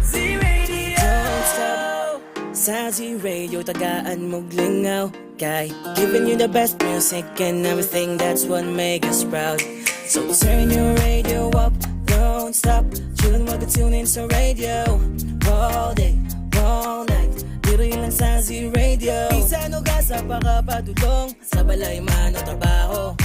Z-Radio, don't stop. Sa Z-Radio, tagaan mong lingaw, kay giving you the best music and everything, that's what make us proud. So turn your radio up, don't stop, chillin' mag-tune in sa radio, all day, all night, diri lang sa Z-Radio. Bisan o gasa pa kapadulong, sa balay man o trabaho,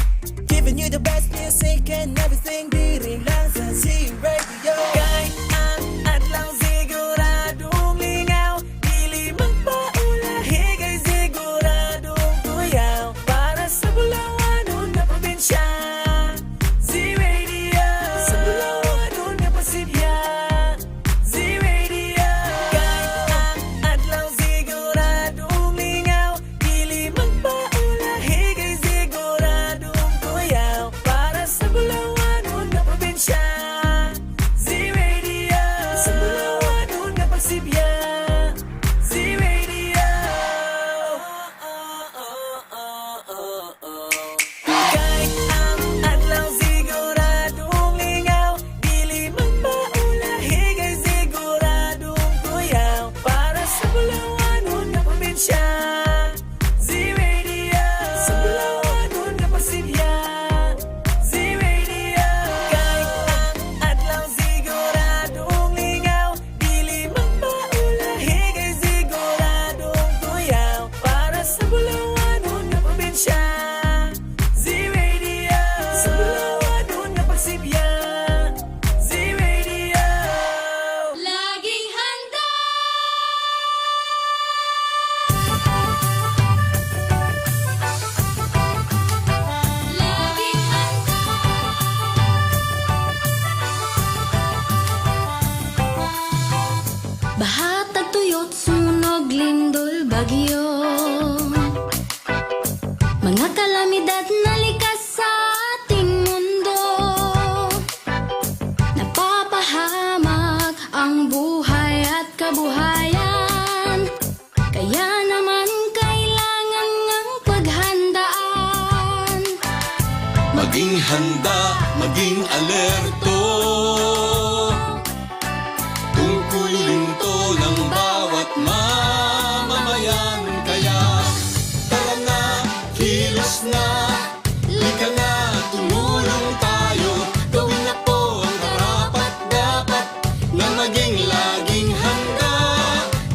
giving you the best music and everything, diri lang sa Z-Radio. Kay ang adlaw siguradong lingaw, dili magpaulahi, kay siguradong tuyaw, para sa Bulawanon na probinsya. Z-Radio, sa Bulawanon na pasilya. Z-Radio, kay ang adlaw siguradong lingaw, dili magpaulahi, kay siguradong tuyaw, para sa Bulawanon na probinsya. Z-Radio, sa Bulawanon na pagsibya. Z-Radio, kay ang adlaw siguradong lingaw, dili magpaulahi, kay siguradong tuyaw, para sa Bulawanon na probinsya. Z-Radio, sa Bulawanon na pasilya. Z-Radio, kay ang adlaw siguradong lingaw, dili magpaulahi, kay siguradong tuyaw, para sa Bulawanon na probinsya. Z-Radio, sa Bulawanon na pagsibya. Z-Radio, Laging handa. Laging baha, tagtuyot, sunog, lindol, bagyo, mga kalamidad na likas sa ating mundo, napapahamak ang buhay at kabuhayan, kaya naman kailangan ng paghandaan. Maging handa, maging alerto, tungkulin to ng bawat mamamayan. Kaya tara na, kilos na, lika na, tumulong tayo, gawin na po ang karapat-dapat, na maging laging handa.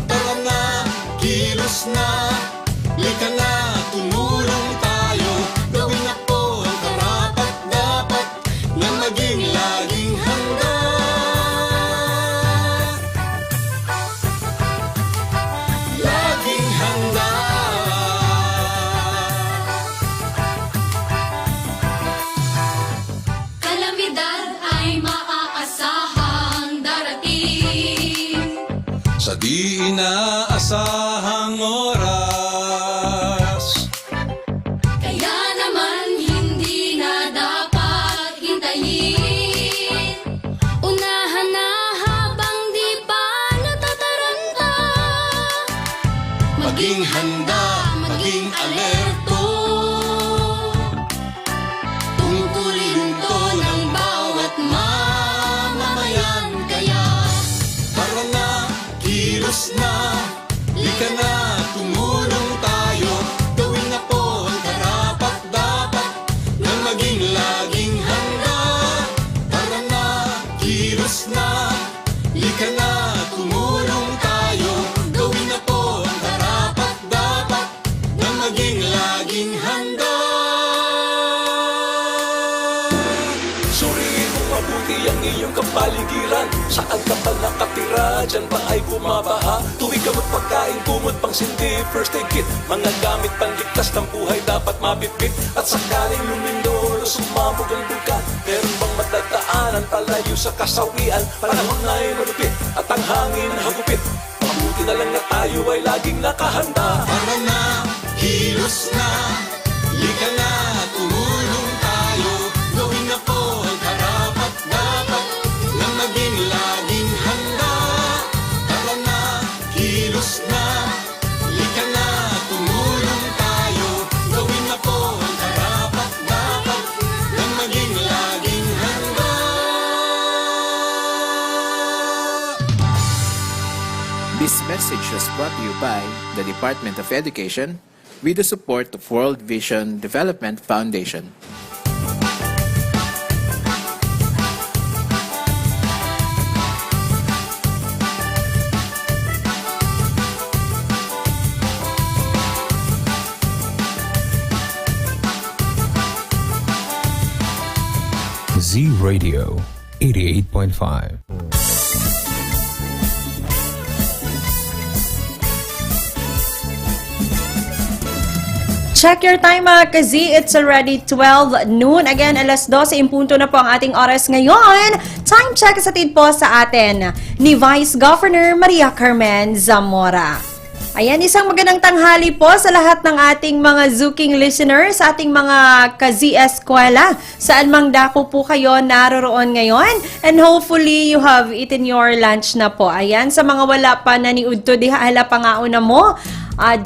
Tara na, kilos na, lika na, tumulong tayo, gawin na po ang karapat-dapat, na maging laging handa. Laging handa. Kalamidad ay maaasahang darating, Sa di inaasahang oras, kaya naman hindi na dapat hintayin. Unahan na habang di pa natataranta, maging handa, maging alerto, tungkulin to ng bawat mamamayan. Kaya tara na, kilos na, lika na, tumulong tayo, gawin na po ang karapat-dapat, na maging laging handa. Tara na, kilos na, lika na, tumulong tayo, gawin na po ang karapat-dapat, na maging laging handa. Suriin mo mabuti ang iyong kapaligiran. Saan ka ba nakatira? Diyan ba ay bumabaha? Tuwing gamot pagkain, kumot pang sindi, first aid kit, mga gamit panligtas ng buhay dapat mabitbit. At sakaling lumindol o sumabog ang bulkan, meron bang matagdaanan palayo sa kasawian? Panahon na ay malupit at ang hangin hagupit. Mabuti na lang na tayo ay laging nakahanda. Tara na, kilos na, lika na, tumulong tayo. Gawin na po ang karapat-dapat na maging laging handa. Tara na, kilos na, lika na, tumulong tayo. Gawin na po ang karapat-dapat na maging laging handa. This message was brought to you by the Department of Education with the support of World Vision Development Foundation. Z Radio 88.5. Check your time mga ka-Z, it's already 12 noon. Again, alas 12 impunto na po ang ating oras ngayon. Time check sa tid po sa atin ni Vice Governor Maria Carmen Zamora. Ayan, isang magandang tanghali po sa lahat ng ating mga Zuking listeners, ating mga ka-Z-Eskwela. Saan mang dako po kayo naroroon ngayon. And hopefully, you have eaten your lunch na po. Ayan, sa mga wala pa naniudto, di hala pa nga una mo.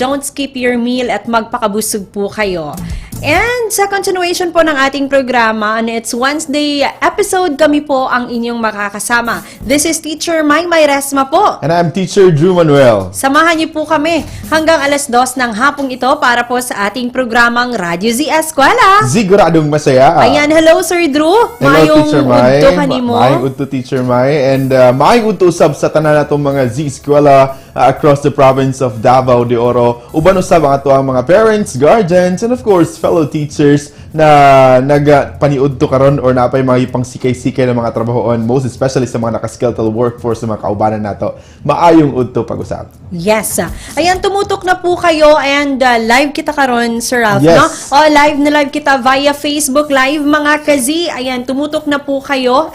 Don't skip your meal at magpakabusog po kayo. And sa continuation po ng ating programa, it's Wednesday episode, kami po ang inyong makakasama. This is Teacher May Resma po. And I'm Teacher Drew Manuel. Samahan niyo po kami hanggang alas 2 ng hapong ito para po sa ating programang Radyo Z-Eskwela. Siguradong masaya. Ayan, hello Sir Drew. Hello Teacher May. Udto kanimo. Maayong udto Teacher May. And maayong udto usab sa tanan natong mga Z-Eskwela across the province of Davao de Oro. Uban usab ang ato ang mga parents, guardians, and of course fellow teachers na nagpaniudto karon or napay mga ipang sikay-sikay ng mga trabahoon, most especially sa mga naka-skeletal workforce sa mga kaubanan nato. Maayong udto pag-usap. Yes. Ayan, tumutok na po kayo and live kita karon Sir Ralph, yes. No? Live kita via Facebook Live mga ka-Z. Ayan, tumutok na po kayo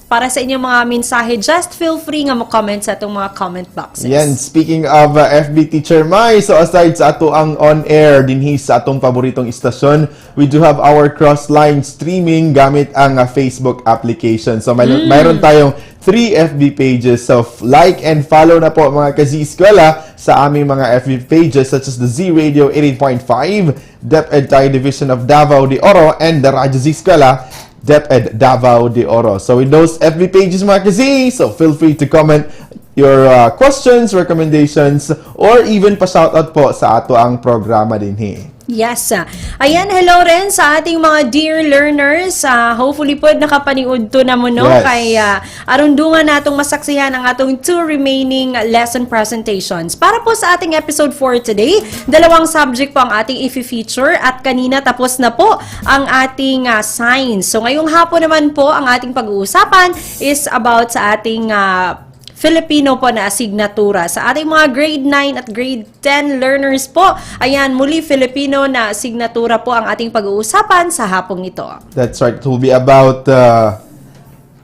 para sa inyong mga mensahe. Just feel free nga mo-comment sa itong mga comment boxes. Yan, speaking of FB Teacher Mai, so aside sa ato ang on-air dinhi sa atong paboritong istasyon, we do have our cross-line streaming gamit ang Facebook application. So mayroon tayong 3 FB pages. So like and follow na po mga ka-Z-Eskwela sa aming mga FB pages such as the Z Radio 88.5, DepEd Tayo Division of Davao de Oro, and the Radyo Z-Eskwela DepEd Davao de Oro. So with those FB pages mga ka-Z, so feel free to comment your questions, recommendations, or even pa-shoutout po sa ato ang programa dinhi. Yes. Ayan, hello rin sa ating mga dear learners. Hopefully po nakapaniud to na mo, no? Yes. Kay arundungan natong masaksihan ang atong 2 remaining lesson presentations. Para po sa ating episode for today, 2 subject po ang ating i-feature at kanina tapos na po ang ating science. So ngayong hapon naman po ang ating pag-uusapan is about sa ating Filipino po na asignatura. Sa ating mga grade 9 at grade 10 learners po, ayan, muli Filipino na asignatura po ang ating pag-uusapan sa hapong ito. That's right. It will be about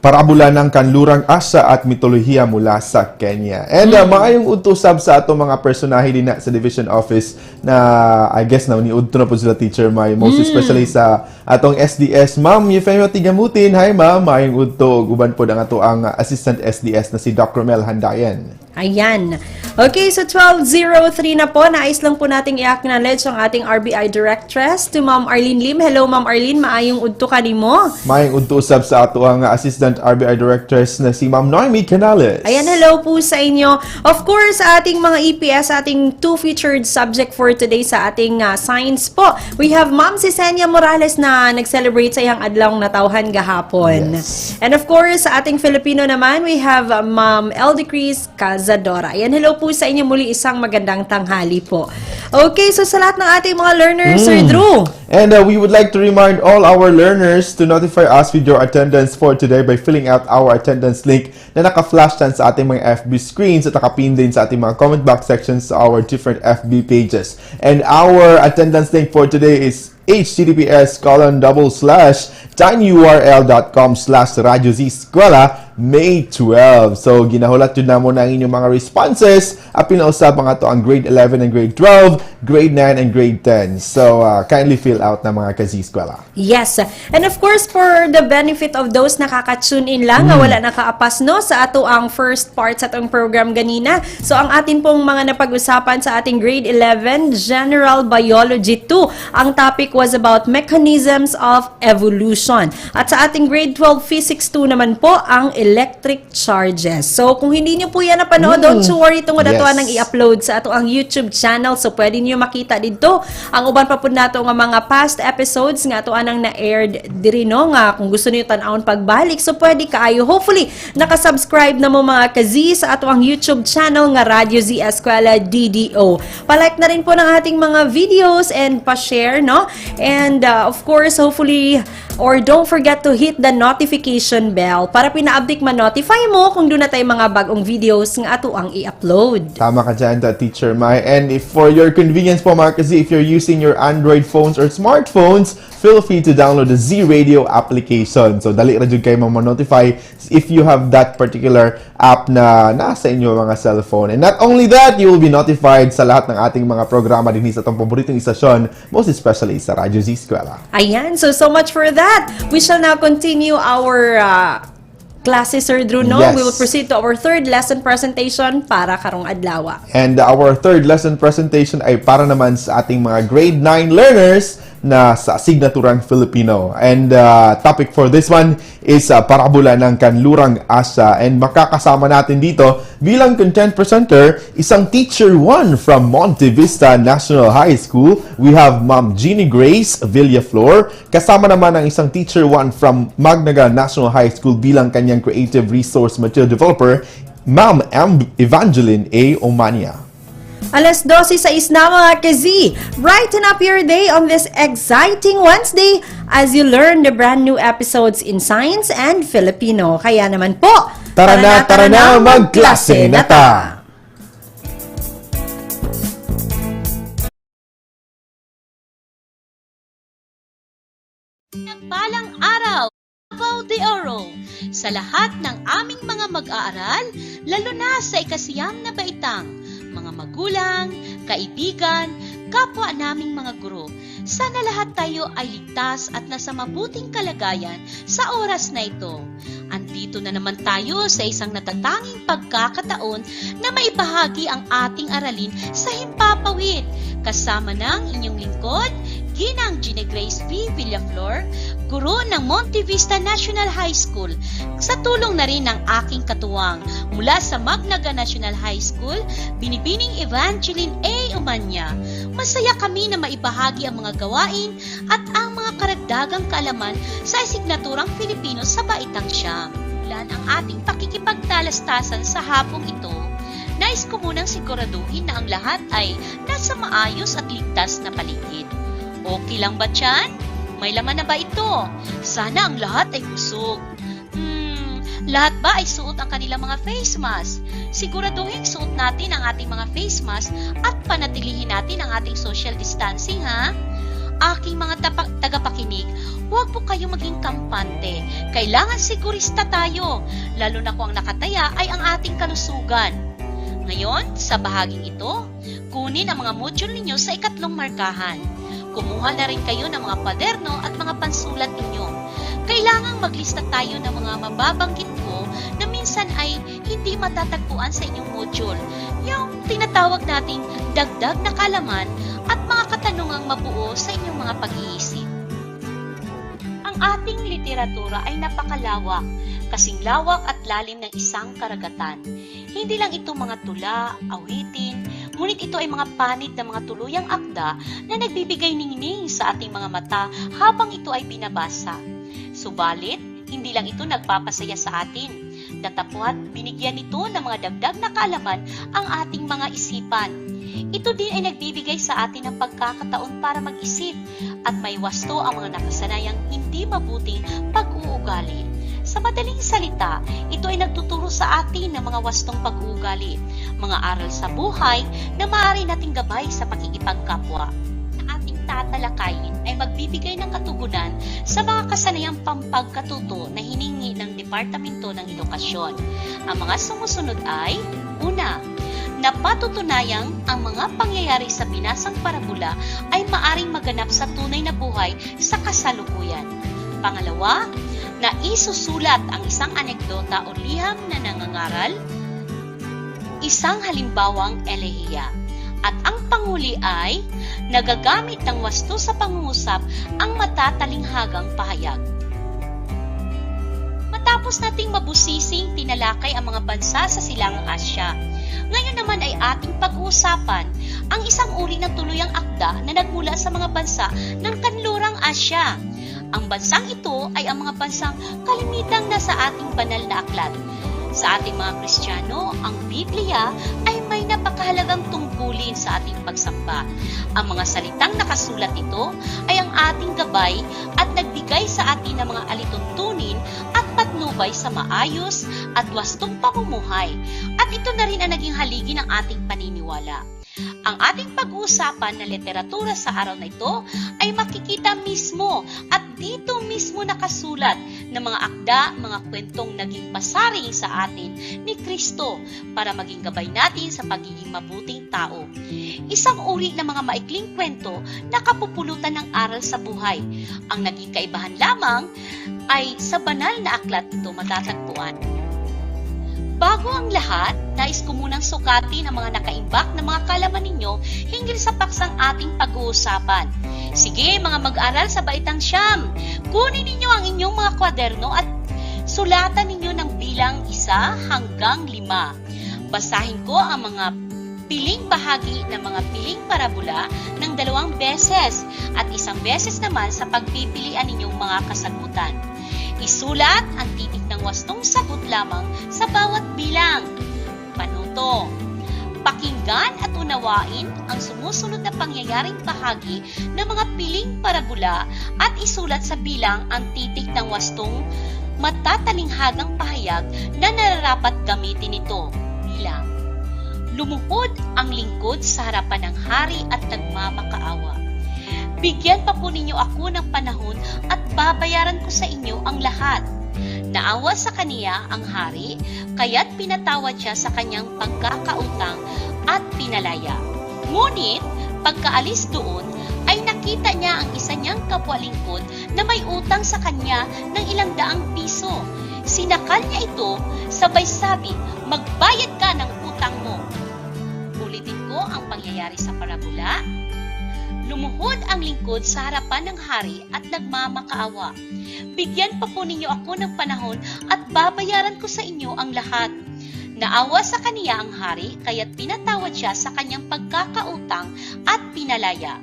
parabula ng kanlurang asa at mitolohiya mula sa Kenya. And maayong utusab sa ato mga personahe din sa division office na I guess na niudto na po sila Teacher May, most especially sa atong SDS. Ma'am Eufemia Tigamutin. Hi ma'am, maayong udto. Uban po ang ato ang assistant SDS na si Dr. Mel Handayan. Ayan. Okay, so 12:03 na po. Nais lang po nating i-acknowledge ang ating RBI Directress to Ma'am Arlene Lim. Hello, Ma'am Arlene. Maayong udto kanimo. Maayong udto usab sa ato ang assistant RBI Directress na si Ma'am Noemi Canales. Ayan, hello po sa inyo. Of course, sa ating mga EPS, ating 2 featured subject for today sa ating science po. We have Ma'am Sisenia Morales na nag-celebrate sa iyang adlong natawhan gahapon. Yes. And of course, sa ating Filipino naman, we have Ma'am Eldecris Caz Zadora. Ayan, hello po sa inyo muli, isang magandang tanghali po. Okay, so sa lahat ng ating mga learners, Sir Drew. And we would like to remind all our learners to notify us with your attendance for today by filling out our attendance link na naka-flash dyan sa ating mga FB screens at nakapin din sa ating mga comment box sections sa our different FB pages. And our attendance link for today is https://tinyurl.com/Radyo Z-Eskwela May 12. So, ginahulat yun na muna ang inyong mga responses. Pinausap mga to ang grade 11 and grade 12, grade 9 and grade 10. So, kindly fill out na mga ka-Z-Eskwela. Yes. And of course, for the benefit of those nakaka-tune in lang, wala nakaapas no sa ato ang first part sa atong program ganina. So, ang atin pong mga napag-usapan sa ating grade 11, General Biology 2. Ang topic was about mechanisms of evolution. At sa ating grade 12 Physics 2 naman po, ang electric charges. So, kung hindi nyo po yan napanood, don't you worry, itong datuan nang i-upload sa ato ang YouTube channel. So, pwede nyo makita dito. Ang uban pa po nato nga mga past episodes nga atoan nang na-aired diri no, nga kung gusto niyo tan-awon pagbalik. So, pwede kaayo. Hopefully, nakasubscribe na mo mga ka-Z sa ato ang YouTube channel nga Radyo Z-Eskwela DDO. Palike na rin po ng ating mga videos and pa-share, no? And, of course, hopefully, or don't forget to hit the notification bell para pina-update ma-notify mo kung doon na tayo mga bagong videos nga ato ang i-upload. Tama ka dyan, Teacher Mai. And if for your convenience po mga kasi, if you're using your Android phones or smartphones, feel free to download the Z-Radio application. So, dali rin kayo ma-notify if you have that particular app na nasa inyo mga cellphone. And not only that, you will be notified sa lahat ng ating mga programa din sa itong paboritong istasyon, most especially sa Radyo Z-Eskwela. Ayan, so much for that. We shall now continue our classes, Sir Drew, no? Yes. We will proceed to our third lesson presentation para karong adlaw. And our third lesson presentation ay para naman sa ating mga grade 9 learners na sa asignaturang Filipino. And topic for this one is parabola ng kanlurang asa. And makakasama natin dito bilang content presenter, isang teacher 1 from Monte Vista National High School. We have Ma'am Jeannie Grace Villaflor. Kasama naman ang isang teacher 1 from Magnaga National High School bilang kanyang creative resource material developer, Ma'am Evangeline A. Omania. Alas 12:06 na mga ka-Z. Brighten up your day on this exciting Wednesday as you learn the brand new episodes in Science and Filipino. Kaya naman po, tara na, magklase na ta! Nagpalang araw, Davao de Oro, sa lahat ng aming mga mag-aaral, lalo na sa ikasiyam na baitang, mga magulang, kaibigan, kapwa naming mga guro. Sana lahat tayo ay ligtas at nasa mabuting kalagayan sa oras na ito. Andito na naman tayo sa isang natatanging pagkakataon na maibahagi ang ating aralin sa Himpapawid. Kasama ng inyong lingkod, Ginang Jeannie Grace V. Villaflor, guro ng Monte Vista National High School, sa tulong na rin ng aking katuwang mula sa Magnaga National High School, Binibining Evangeline A. Omania. Masaya kami na maibahagi ang mga gawain at ang mga karagdagang kaalaman sa asignaturang Filipino sa Baitang Siyam. Ulan ang ating pakikipagtalastasan sa hapong ito. Nais ko munang siguraduhin na ang lahat ay nasa maayos at ligtas na paligid. Okay lang ba tiyan? May laman na ba ito? Sana ang lahat ay busog. Lahat ba ay suot ang kanilang mga face mask? Siguraduhin suot natin ang ating mga face mask at panatilihin natin ang ating social distancing, ha? Aking mga tagapakinig, huwag po kayo maging kampante. Kailangan sigurista tayo, lalo na kung ang nakataya ay ang ating kalusugan. Ngayon, sa bahaging ito, kunin ang mga module ninyo sa ikatlong markahan. Kumuha na rin kayo ng mga kwaderno at mga pansulat ninyo. Kailangang maglista tayo ng mga mababanggit ko na minsan ay hindi matatagpuan sa inyong module. Yung tinatawag nating dagdag na kaalaman at mga katanungang mabuo sa inyong mga pag-iisip. Ang ating literatura ay napakalawak, kasing lawak at lalim ng isang karagatan. Hindi lang ito mga tula, awitin, ngunit ito ay mga panid ng mga tuluyang akda na nagbibigay ningning sa ating mga mata habang ito ay binabasa. Subalit, hindi lang ito nagpapasaya sa atin. Datapwat, binigyan nito ng mga dagdag na kaalaman ang ating mga isipan. Ito din ay nagbibigay sa atin ng pagkakataon para mag-isip at may wasto ang mga nakasanayang hindi mabuting pag-uugali. Sa madaling salita, ito ay nagtuturo sa atin ng mga wastong pag-uugali, mga aral sa buhay na maaari nating gabay sa pakikipagkapwa. Ating tatalakayin ay magbibigay ng katugunan sa mga kasanayang pampagkatuto na hiningi ng Departamento ng Edukasyon. Ang mga sumusunod ay, una, napatutunayang ang mga pangyayari sa binasang parabula ay maaring maganap sa tunay na buhay sa kasalukuyan. Pangalawa, na isusulat ang isang anekdota o liham na nangangaral, isang halimbawang elehiya. At ang panghuli ay, nagagamit ng wasto sa pangungusap ang matatalinghagang pahayag. Matapos nating mabusising tinalakay ang mga bansa sa Silangang Asya, ngayon naman ay ating pag-uusapan ang isang uri ng tuluyang akda na nagmula sa mga bansa ng Kanlurang Asya. Ang bansang ito ay ang mga bansang kalimitang nasa ating banal na aklat. Sa ating mga Kristiyano, ang Biblia ay may napakahalagang tungkulin sa ating pagsamba. Ang mga salitang nakasulat ito ay ang ating gabay at nagbigay sa atin ng mga alituntunin at patnubay sa maayos at wastong pamumuhay. At ito na rin ang naging haligi ng ating paniniwala. Ang ating pag-uusapan na literatura sa araw na ito ay makikita mismo at dito mismo nakasulat ng mga akda, mga kwentong naging pasaring sa atin ni Kristo para maging gabay natin sa pagiging mabuting tao. Isang uri ng mga maikling kwento na kapupulutan ng aral sa buhay. Ang naging kaibahan lamang ay sa banal na aklat ito matatagpuan. Bago ang lahat, nais ko munang sukatin ang mga nakaimbak na mga kalaman ninyo hinggil sa paksang ating pag-uusapan. Sige, mga mag-aral sa Baitang Siyam, kunin ninyo ang inyong mga kwaderno at sulatan ninyo ng bilang 1 hanggang 5. Basahin ko ang mga piling bahagi ng mga piling parabula ng 2 beses at 1 beses naman sa pagpipilian ninyong mga kasagutan. Isulat ang titik ng wastong sagot lamang sa bawat bilang. Panuto. Pakinggan at unawain ang sumusunod na pangyayaring bahagi ng mga piling parabula at isulat sa bilang ang titik ng wastong matatalinghagang pahayag na nararapat gamitin ito. Bilang. Lumuhod ang lingkod sa harapan ng hari at nagmamakaawa. Bigyan pa po ninyo ako ng panahon at babayaran ko sa inyo ang lahat. Naawa sa kaniya ang hari, kaya't pinatawad siya sa kanyang pagkakautang at pinalaya. Ngunit, pagkaalis doon, ay nakita niya ang isa niyang kapwalingkod na may utang sa kanya ng 100 piso. Sinakal niya ito, sabay sabi, magbayad ka ng utang mo. Ulitin ko ang pangyayari sa parabula. Lumuhod ang lingkod sa harapan ng hari at nagmamakaawa. Bigyan pa po ninyo ako ng panahon at babayaran ko sa inyo ang lahat. Naawa sa kaniya ang hari, kaya't pinatawad siya sa kanyang pagkakautang at pinalaya.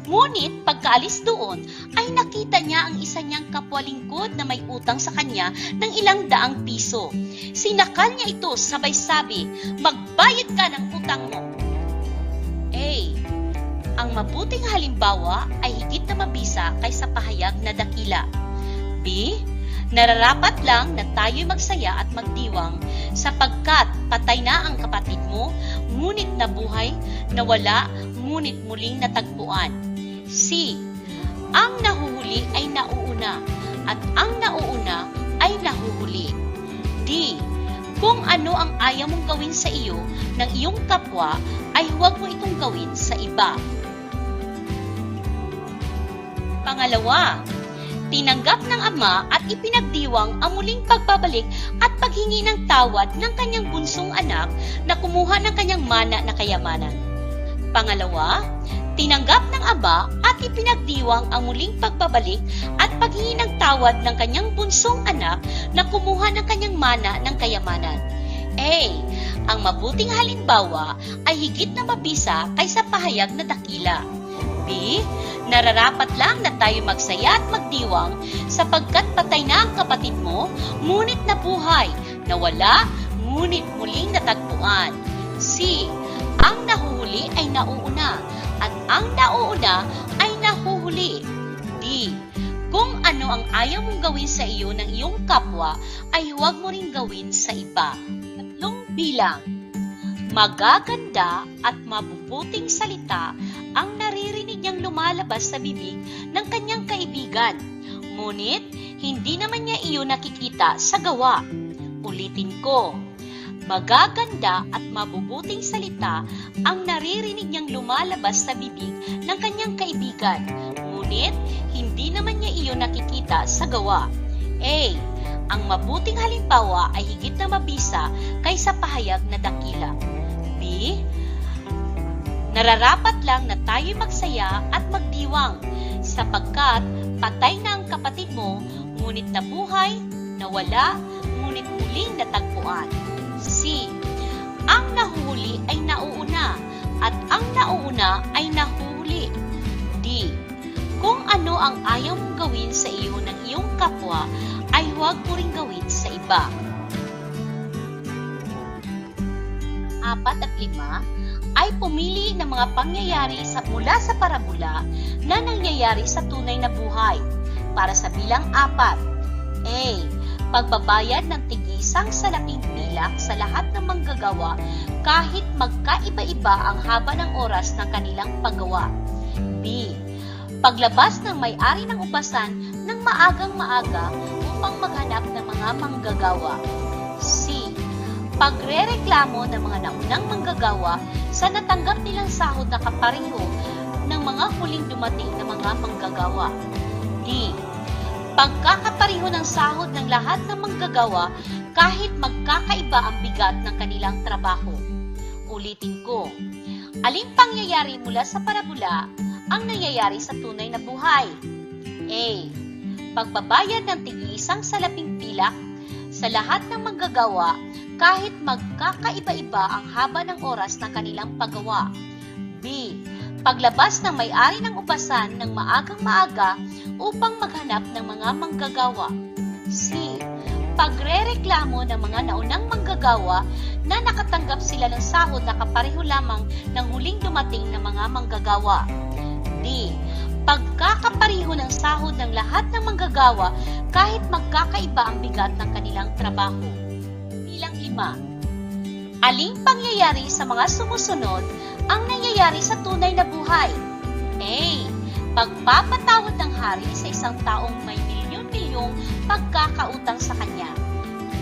Ngunit pagkaalis doon, ay nakita niya ang isa niyang kapwalingkod na may utang sa kanya ng 100 piso. Sinakal niya ito, sabay sabi, magbayad ka ng utang mo. Ang mabuting halimbawa ay higit na mabisa kaysa pahayag na dakila. B. Nararapat lang na tayo'y magsaya at magdiwang sapagkat patay na ang kapatid mo, ngunit nabuhay, nawala, ngunit muling natagpuan. C. Ang nahuhuli ay nauuna at ang nauuna ay nahuhuli. D. Kung ano ang ayaw mong gawin sa iyo ng iyong kapwa, ay huwag mo itong gawin sa iba. Pangalawa, tinanggap ng ama at ipinagdiwang ang muling pagbabalik at paghingi ng tawad ng kanyang bunsong anak na kumuha ng kanyang mana na kayamanan. Pangalawa, tinanggap ng ama at ipinagdiwang ang muling pagbabalik at paghingi ng tawad ng kanyang bunsong anak na kumuha ng kanyang mana ng kayamanan. A. Ang mabuting halimbawa ay higit na mabisa kaysa pahayag na dakila. B. Nararapat lang na tayo magsaya at magdiwang sapagkat patay na ang kapatid mo, ngunit nabuhay, nawala, ngunit muling natagpuan. C. Ang nahuhuli ay nauuna at ang nauuna ay nahuhuli. D. Kung ano ang ayaw mong gawin sa iyo ng iyong kapwa, ay huwag mo ring gawin sa iba. Tatlong bilang. Magaganda at mabubuting salita ang naririnig niyang lumalabas sa bibig ng kanyang kaibigan. Ngunit, hindi naman niya iyon nakikita sa gawa. Ulitin ko. Magaganda at mabubuting salita ang naririnig niyang lumalabas sa bibig ng kanyang kaibigan. Ngunit, hindi naman niya iyon nakikita sa gawa. A. Ang mabuting halimbawa ay higit na mabisa kaysa pahayag na dakila. B. Nararapat lang na tayo'y magsaya at magdiwang sapagkat patay na ang kapatid mo, ngunit nabuhay, nawala, ngunit muling natagpuan. C. Ang nahuhuli ay nauuna at ang nauuna ay nahuhuli. D. Kung ano ang ayaw mong gawin sa iyo ng iyong kapwa, ay huwag mo ring gawin sa iba. 4 at 5 ay pumili ng mga pangyayari mula sa parabola na nangyayari sa tunay na buhay. Para sa bilang 4. A. Pagbabayad ng tig-isang salaping pilak sa lahat ng manggagawa kahit magkaiba-iba ang haba ng oras ng kanilang paggawa. B. Paglabas ng may-ari ng ubasan ng maagang-maaga upang maghanap ng mga manggagawa. C. Pagrereklamo ng mga naunang manggagawa sa natanggap nilang sahod na kapareho ng mga huling dumating na mga manggagawa. D. Pagkakapareho ng sahod ng lahat ng manggagawa kahit magkakaiba ang bigat ng kanilang trabaho. Ulitin ko. Aling pangyayari mula sa parabola ang nangyayari sa tunay na buhay? A. Pagbabayad ng tig-isang salaping pilak sa lahat ng manggagawa kahit magkakaiba-iba ang haba ng oras ng kanilang paggawa. B. Paglabas ng may-ari ng ubasan ng maagang-maaga upang maghanap ng mga manggagawa. C. Pagrereklamo ng mga naunang manggagawa na nakatanggap sila ng sahod na kapareho lamang ng huling dumating na mga manggagawa. D. Pagkakapareho ng sahod ng lahat ng manggagawa kahit magkakaiba ang bigat ng kanilang trabaho. Bilang 5. Aling pangyayari sa mga sumusunod ang nangyayari sa tunay na buhay? A. Pagpapatawad ng hari sa isang taong may milyon-milyong pagkakautang sa kanya.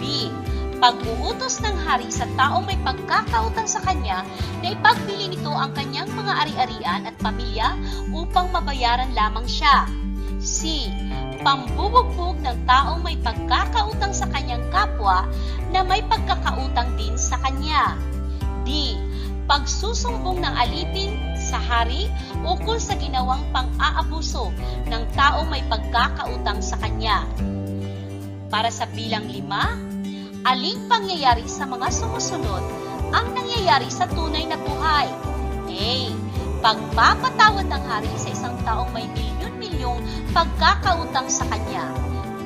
B. Pag-uutos ng hari sa taong may pagkakautang sa kanya na ipagbili nito ang kanyang mga ari-arian at pamilya upang mabayaran lamang siya. C. Pambubugbog ng taong may pagkakautang sa kanyang kapwa na may pagkakautang din sa kanya. D. Pagsusumbong ng alipin sa hari ukol sa ginawang pang-aabuso ng taong may pagkakautang sa kanya. Para sa bilang 5, aling pangyayari sa mga sumusunod ang nangyayari sa tunay na buhay? A. Pagpapatawad ng hari sa isang taong may milyon-milyong pagkakautang sa kanya.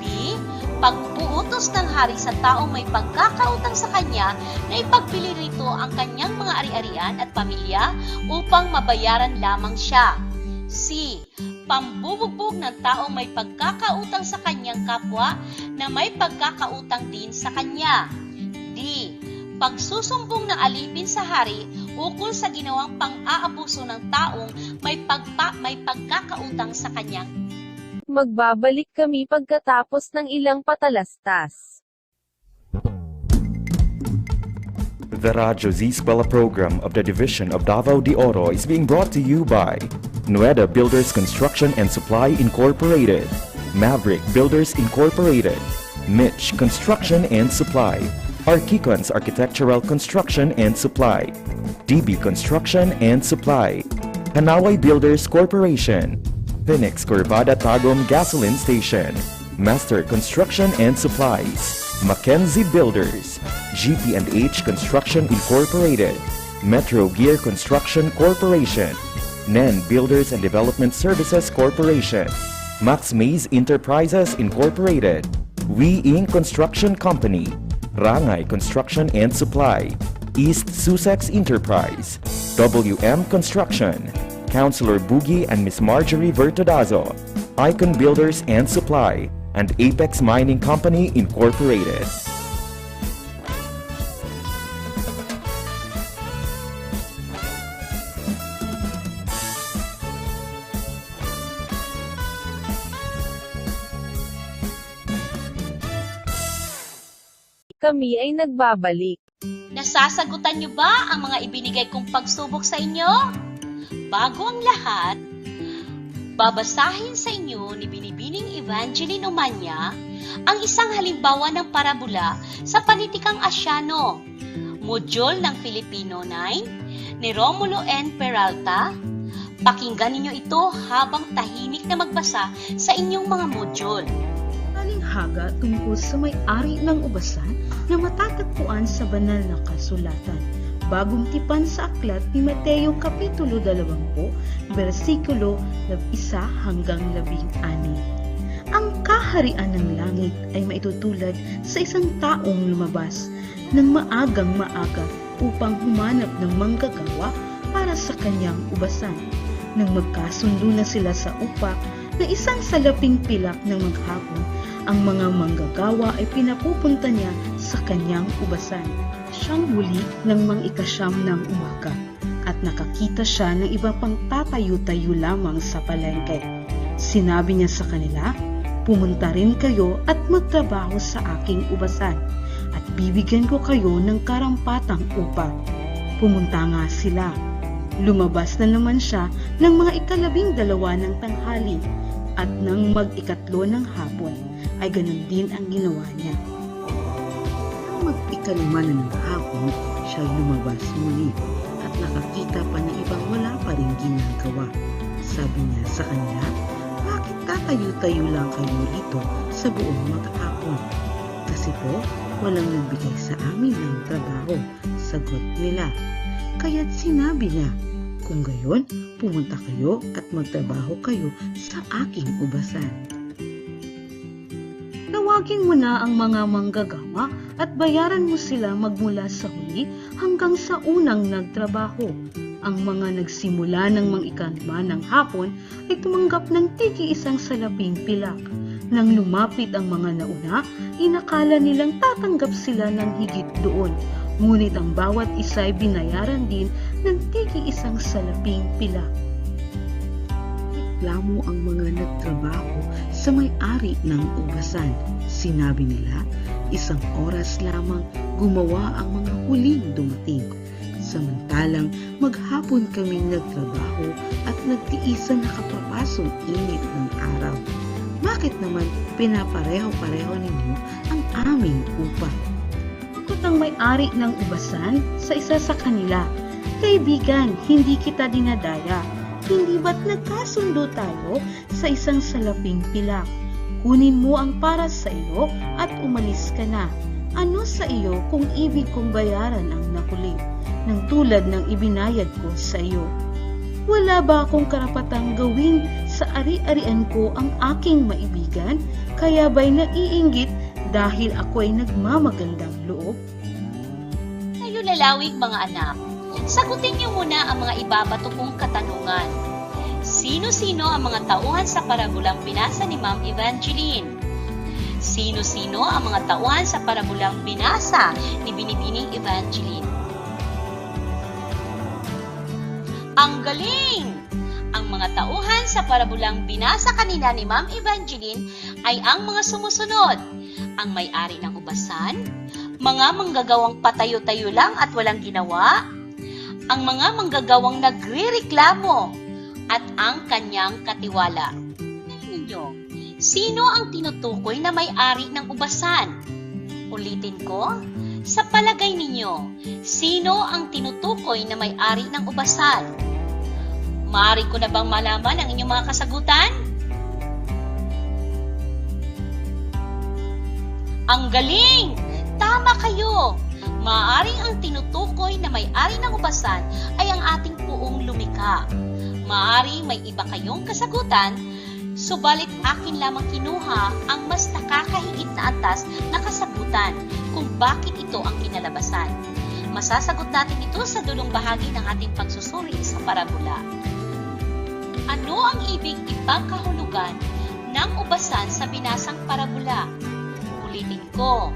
B. Pag-uutos ng hari sa taong may pagkakautang sa kanya na ipagbili rito ang kanyang mga ari-arian at pamilya upang mabayaran lamang siya. C. Pambubugbog ng taong may pagkakautang sa kanyang kapwa na may pagkakautang din sa kanya. D. Pagsusumbong ng alipin sa hari ukol sa ginawang pang-aabuso ng taong may pagkakautang sa kanyang. Magbabalik kami pagkatapos ng ilang patalastas. The Radyo Z-Eskwela program of the Division of Davao de Oro is being brought to you by Nueda Builders Construction and Supply Incorporated, Maverick Builders Incorporated, Mitch Construction and Supply, Archicons Architectural Construction and Supply, DB Construction and Supply, Hanaway Builders Corporation, Phoenix Corvada Tagum Gasoline Station, Master Construction and Supplies, Mackenzie Builders, GP&H Construction Incorporated, Metro Gear Construction Corporation, NEN Builders and Development Services Corporation, Max Mays Enterprises Incorporated, We Inc. Construction Company, Rangay Construction and Supply, East Sussex Enterprise, WM Construction, Councilor Boogie and Miss Marjorie Vertodazo, Icon Builders and Supply, and Apex Mining Company Incorporated. Kami ay nagbabalik. Nasasagutan niyo ba ang mga ibinigay kong pagsubok sa inyo? Bago ang lahat, babasahin sa inyo ni Binibining Evangeline Umanya ang isang halimbawa ng parabola sa panitikang Asyano, module ng Filipino 9 ni Romulo N. Peralta. Pakinggan ninyo ito habang tahimik na magbasa sa inyong mga module. Talinghaga tungkol sa may-ari ng ubasan na matatagpuan sa banal na kasulatan. Bagong tipan sa aklat ni Mateo Kapitulo 20, versikulo 1 hanggang 16. Ang kaharian ng langit ay maitutulad sa isang taong lumabas ng maagang maaga upang humanap ng manggagawa para sa kanyang ubasan. Nang magkasundo na sila sa upa na isang salaping pilak ng maghapon, ang mga manggagawa ay pinapupunta niya sa kanyang ubasan. Siyang huli ng mang-ikasyam ng umaga at nakakita siya ng iba pang tatayo-tayo lamang sa palengke. Sinabi niya sa kanila, "Pumunta rin kayo at magtrabaho sa aking ubasan at bibigyan ko kayo ng karampatang upa." Pumunta nga sila. Lumabas na naman siya ng mga 12 ng tanghali at nang mag-ikatlo ng hapon ay ganun din ang ginawa niya. Nang mag-ikalima na ng hapon, siya lumabas muli at nakakita pa ng ibang wala pa rin ginagawa. Sabi niya sa kanila, "Bakit tatayo-tayo lang kayo rito sa buong maghapon? Kasi po, walang nagbigay sa amin ng trabaho." Sagot nila. Kaya't sinabi niya, "Kung gayon, pumunta kayo at magtrabaho kayo sa aking ubasan." Tawagin mo na ang mga manggagawa at bayaran mo sila magmula sa huli hanggang sa unang nagtrabaho. Ang mga nagsimula ng mang-ikalima ng hapon ay tumanggap ng tigi-isang salaping pilak. Nang lumapit ang mga nauna, inakala nilang tatanggap sila ng higit doon. Ngunit ang bawat isa ay binayaran din ng tigi-isang salaping pilak. Reklamo ang mga nagtrabaho sa may-ari ng ubasan. Sinabi nila, 1 oras lamang gumawa ang mga huling dumating. Samantalang maghapon kaming nagtrabaho at nagtiisan na kapapasong init ng araw. Bakit naman pinapareho-pareho ninyo ang aming upa? Ikot ang may-ari ng ubasan sa isa sa kanila, "Kaibigan, hindi kita dinadaya. Hindi ba't nagkasundo tayo sa isang salaping pilak? Kunin mo ang para sa iyo at umalis ka na. Ano sa iyo kung ibig kong bayaran ang nakuli, ng tulad ng ibinayad ko sa iyo? Wala ba akong karapatang gawin sa ari-arian ko ang aking maibigan? Kaya ba'y naiinggit dahil ako ay nagmamagandang loob?" Kayo lalawig mga anak, sagutin niyo muna ang mga ibabato kong katanungan. Sino-sino ang mga tauhan sa parabolang binasa ni Ma'am Evangeline? Sino-sino ang mga tauhan sa parabolang binasa ni Binibining Evangeline? Ang galing! Ang mga tauhan sa parabolang binasa kanina ni Ma'am Evangeline ay ang mga sumusunod: ang may-ari ng ubasan, mga manggagawang patayo-tayo lang at walang ginawa, ang mga manggagawang nagrereklamo, at ang kanyang katiwala. Ninyo, sino ang tinutukoy na may-ari ng ubasan? Ulitin ko, sa palagay ninyo, sino ang tinutukoy na may-ari ng ubasan? Maaari ko na bang malaman ang inyong mga kasagutan? Ang galing! Tama kayo! Maaaring ang tinutukoy na may-ari ng ubasan ay ang ating puong lumikha. Maaaring may iba kayong kasagutan, subalit akin lamang kinuha ang mas nakakahigit na antas na kasagutan. Kung kung bakit ito ang kinalabasan. Masasagot natin ito sa dulong bahagi ng ating pagsusuri sa parabola. Ano ang ibig ipagkahulugan ng ubasan sa binasang parabola? Ulitin ko.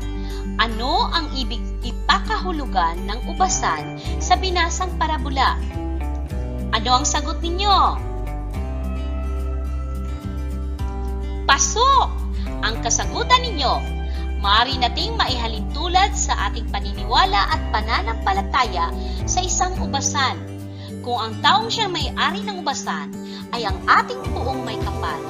Ano ang ibig ipakahulugan ng ubasan sa binasang parabola? Ano ang sagot ninyo? Pasok! Ang kasagutan ninyo, maaari nating maihalin tulad sa ating paniniwala at pananampalataya sa isang ubasan. Kung ang taong siyang may-ari ng ubasan ay ang ating buong may kapal,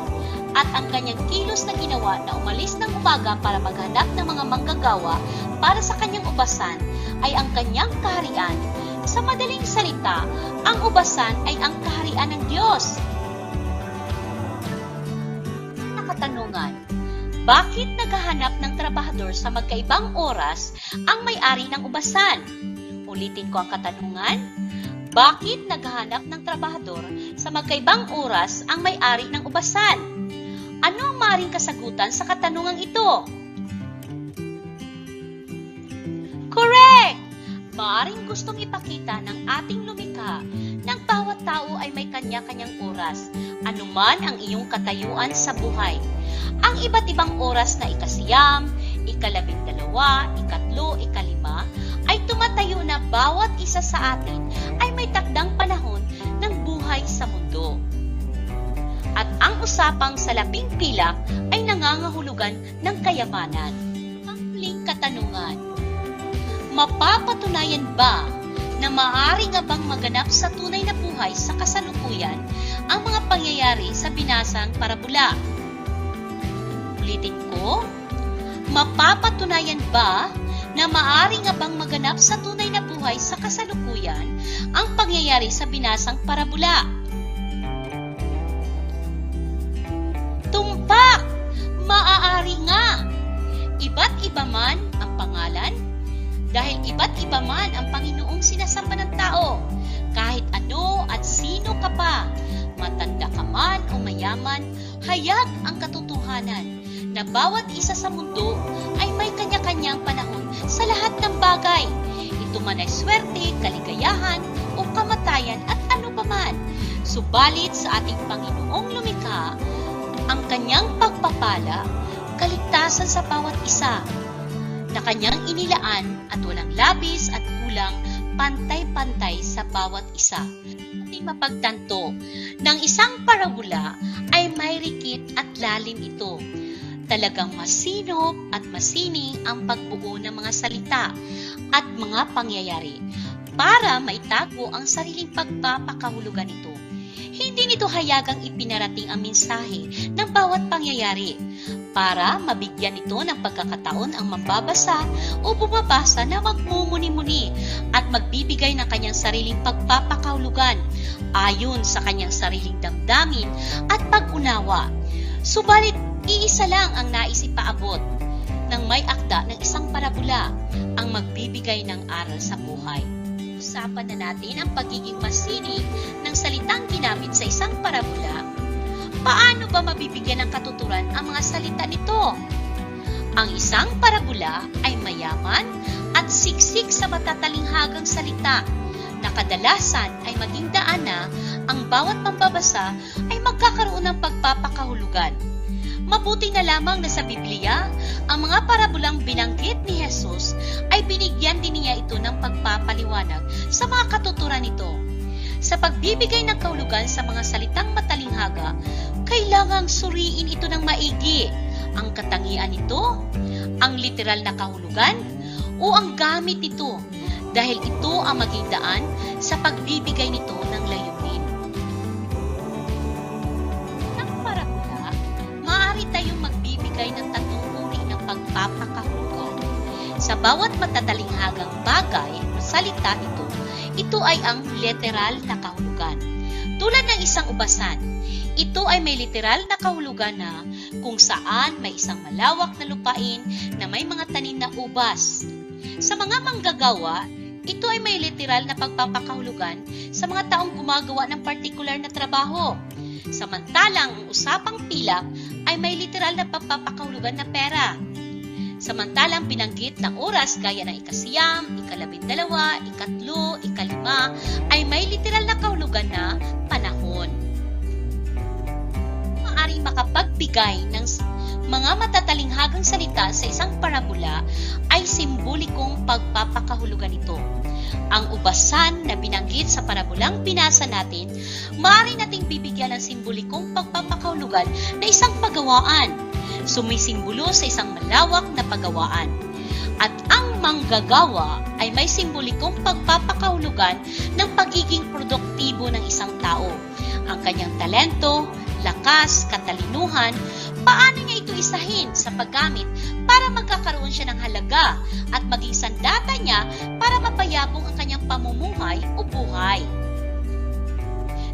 at ang kanyang kilos na ginawa na umalis ng umaga para maghanap ng mga manggagawa para sa kanyang ubasan ay ang kanyang kaharian. Sa madaling salita, ang ubasan ay ang kaharian ng Diyos. Nakatanungan, bakit naghahanap ng trabahador sa magkaibang oras ang may-ari ng ubasan? Ulitin ko ang katanungan. Bakit naghahanap ng trabahador sa magkaibang oras ang may-ari ng ubasan? Ano ang maaaring kasagutan sa katanungang ito? Correct! Maaaring gustong ipakita ng ating lumikha ng bawat tao ay may kanya-kanyang oras, anuman ang iyong katayuan sa buhay. Ang iba't ibang oras na ikasiyam, ikalabindalawa, ikatlo, ikalima, ay tumatayo na bawat isa sa atin ay may takdang panahon ng buhay sa mundo. At ang usapang salaping pilak ay nangangahulugan ng kayamanan. Ang huling katanungan, mapapatunayan ba na maaari nga bang maganap sa tunay na buhay sa kasalukuyan ang mga pangyayari sa binasang parabola? Ulitin ko, mapapatunayan ba na maaari nga bang maganap sa tunay na buhay sa kasalukuyan ang pangyayari sa binasang parabola? Tumpak! Maaari nga! Iba't iba man ang pangalan, dahil iba't iba man ang Panginoong sinasamba ng tao. Kahit ano at sino ka pa, matanda ka man o mayaman, hayag ang katotohanan na bawat isa sa mundo ay may kanya-kanyang panahon sa lahat ng bagay. Ito man ay swerte, kaligayahan o kamatayan at ano pa man. Subalit sa ating Panginoong lumikha, ang kanyang pagpapala, kaligtasan sa bawat isa, na kanyang inilaan at walang labis at kulang, pantay-pantay sa bawat isa. Ating mapagtanto ng isang parabola ay may rikit at lalim ito. Talagang masinop at masining ang pagbuo ng mga salita at mga pangyayari para maitago ang sariling pagpapakahulugan nito. Hindi nito hayagang ipinarating ang mensahe ng bawat pangyayari para mabigyan ito ng pagkakataon ang mambabasa o bumabasa na magmumuni-muni at magbibigay ng kanyang sariling pagpapakahulugan ayon sa kanyang sariling damdamin at pag-unawa. Subalit, iisa lang ang nais ipaabot ng may akda ng isang parabola ang magbibigay ng aral sa buhay. Usapan na natin ang pagiging masining ng salitang ginamit sa isang parabola. Paano ba mabibigyan ng katuturan ang mga salita nito? Ang isang parabola ay mayaman at siksik sa matatalinghagang salita na kadalasan ay maging daan na ang bawat mambabasa ay magkakaroon ng pagpapakahulugan. Mabuti na lamang na sa Biblia, ang mga parabolang binanggit ni Jesus ay binigyan din niya ito ng pagpapaliwanag sa mga katuturan nito. Sa pagbibigay ng kahulugan sa mga salitang matalinghaga, kailangang suriin ito ng maigi. Ang katangian nito, ang literal na kahulugan, o ang gamit nito, dahil ito ang maging daan sa pagbibigay nito ng layunin. Ng parabola, maaari tayong magbibigay ng tatlong uri ng pagpapakahulugan. Sa bawat matatalinghagang bagay o salita nito, ito ay ang literal na kahulugan. Tulad ng isang ubasan, ito ay may literal na kahulugan na kung saan may isang malawak na lupain na may mga tanim na ubas. Sa mga manggagawa, ito ay may literal na pagpapakahulugan sa mga taong gumagawa ng partikular na trabaho. Samantalang ang usapang pilak ay may literal na pagpapakahulugan na pera. Samantalang binanggit na oras gaya ng ikasiyam, ikalabindalawa, ikatlo, ikalima ay may literal na kahulugan na panahon. Maaring makapagbigay ng mga matatalinghagang salita sa isang parabola ay simbolikong pagpapakahulugan nito. Ang ubasan na binanggit sa parabolang binasa natin, maaari nating bibigyan ng simbolikong pagpapakahulugan na isang pagawaan, sumisimbolo sa isang malawak na pagawaan. At ang manggagawa ay may simbolikong pagpapakahulugan ng pagiging produktibo ng isang tao. Ang kanyang talento, lakas, katalinuhan, paano niya ito isahin sa paggamit para magkakaroon siya ng halaga at maging sandata niya para mapayabong ang kanyang pamumuhay o buhay.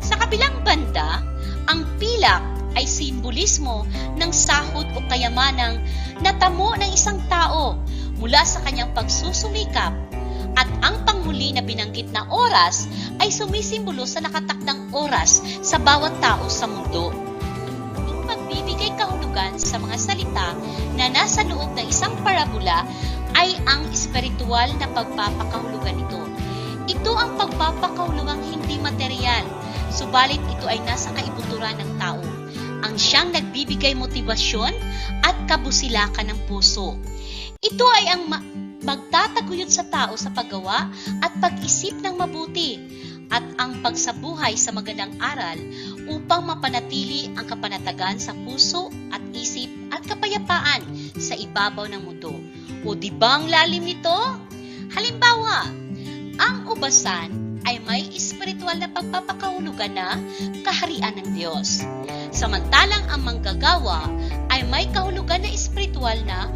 Sa kabilang banda, ang pilak ay simbolismo ng sahod o kayamanang natamo ng isang tao mula sa kanyang pagsusumikap, at ang panghuli na binanggit na oras ay sumisimbolo sa nakatakdang oras sa bawat tao sa mundo. Ang pagbibigay kahulugan sa mga salita na nasa loob ng isang parabola ay ang espiritual na pagpapakahulugan nito. Ito ang pagpapakahulugang hindi material, subalit ito ay nasa kaibuturan ng tao. Ang siyang nagbibigay motibasyon at kabusilakan ng puso. Ito ay ang magtataguyod sa tao sa paggawa at pag-isip ng mabuti at ang pagsabuhay sa magandang aral upang mapanatili ang kapanatagan sa puso at isip at kapayapaan sa ibabaw ng mundo. O di ba ang lalim nito? Halimbawa, ang ubasan ay may espiritual na pagpapakahulugan na kaharian ng Diyos. Samantalang ang manggagawa ay may kahulugan na espiritual na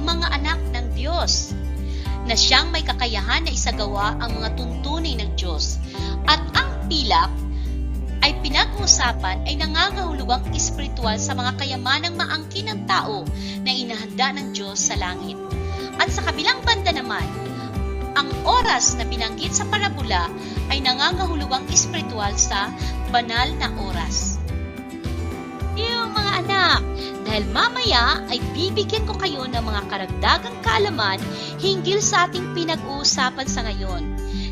mga anak ng Diyos, na siyang may kakayahan na isagawa ang mga tuntunin ng Diyos. At ang pilak ay pinag-uusapan ay nangangahulugang espiritual sa mga kayamanang maangkin ng tao na inahanda ng Diyos sa langit. At sa kabilang banda naman, ang oras na binanggit sa parabola ay nangangahulugang espiritual sa banal na oras. Yung mga anak, dahil mamaya ay bibigyan ko kayo ng mga karagdagang kaalaman hinggil sa ating pinag-uusapan sa ngayon.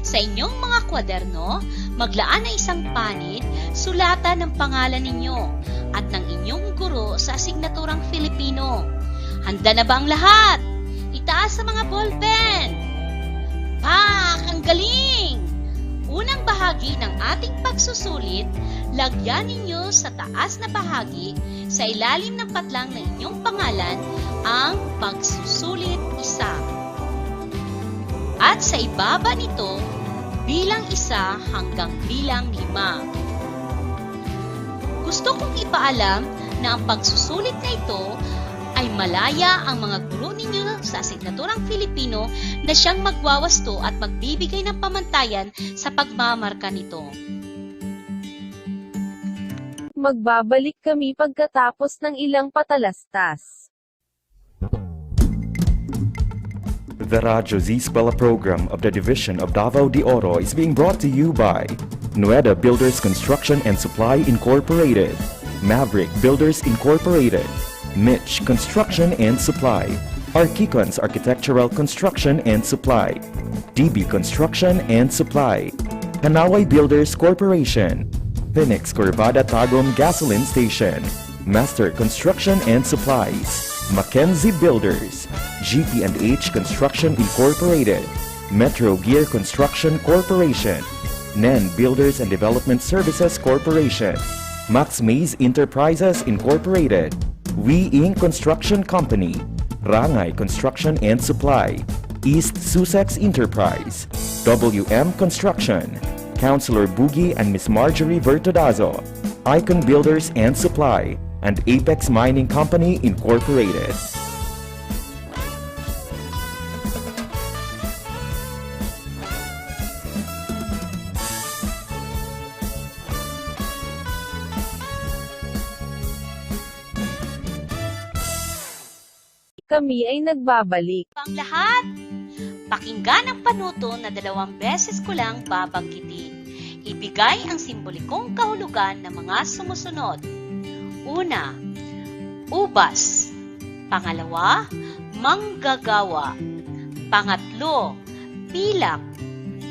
Sa inyong mga kwaderno, maglaan ng isang panid, sulatan ng pangalan ninyo at ng inyong guro sa asignaturang Filipino. Handa na ba ang lahat? Itaas sa mga ballpen! Pak! Ang galing! Unang bahagi ng ating pagsusulit, lagyan ninyo sa taas na bahagi sa ilalim ng patlang ng inyong pangalan ang pagsusulit 1. At sa ibaba nito, bilang 1 hanggang bilang 5. Gusto kong ipaalam na ang pagsusulit na ito ay malaya ang mga guro ninyo sa asignaturang Filipino na siyang magwawasto at magbibigay ng pamantayan sa pagmamarka nito. Magbabalik kami pagkatapos ng ilang patalastas. The Radyo Z-Eskwela program of the Division of Davao de Oro is being brought to you by Nueda Builders Construction and Supply Incorporated, Maverick Builders Incorporated, Mitch Construction and Supply, Archicons Architectural Construction and Supply, DB Construction and Supply, Hanaway Builders Corporation, Phoenix Corvada Tagum Gasoline Station, Master Construction and Supplies, Mackenzie Builders, GP&H Construction Incorporated, Metro Gear Construction Corporation, NEN Builders and Development Services Corporation, Max Mays Enterprises Incorporated, We Inc. Construction Company, Rangay Construction and Supply, East Sussex Enterprise, WM Construction, Councilor Boogie and Miss Marjorie Vertodazo, Icon Builders and Supply, and Apex Mining Company Incorporated. Kami ay nagbabalik. Ang lahat, pakinggan ang panuto na 2 beses ko lang babanggitin. Ibigay ang simbolikong kahulugan ng mga sumusunod. Una, ubas. Pangalawa, manggagawa. Pangatlo, pilak.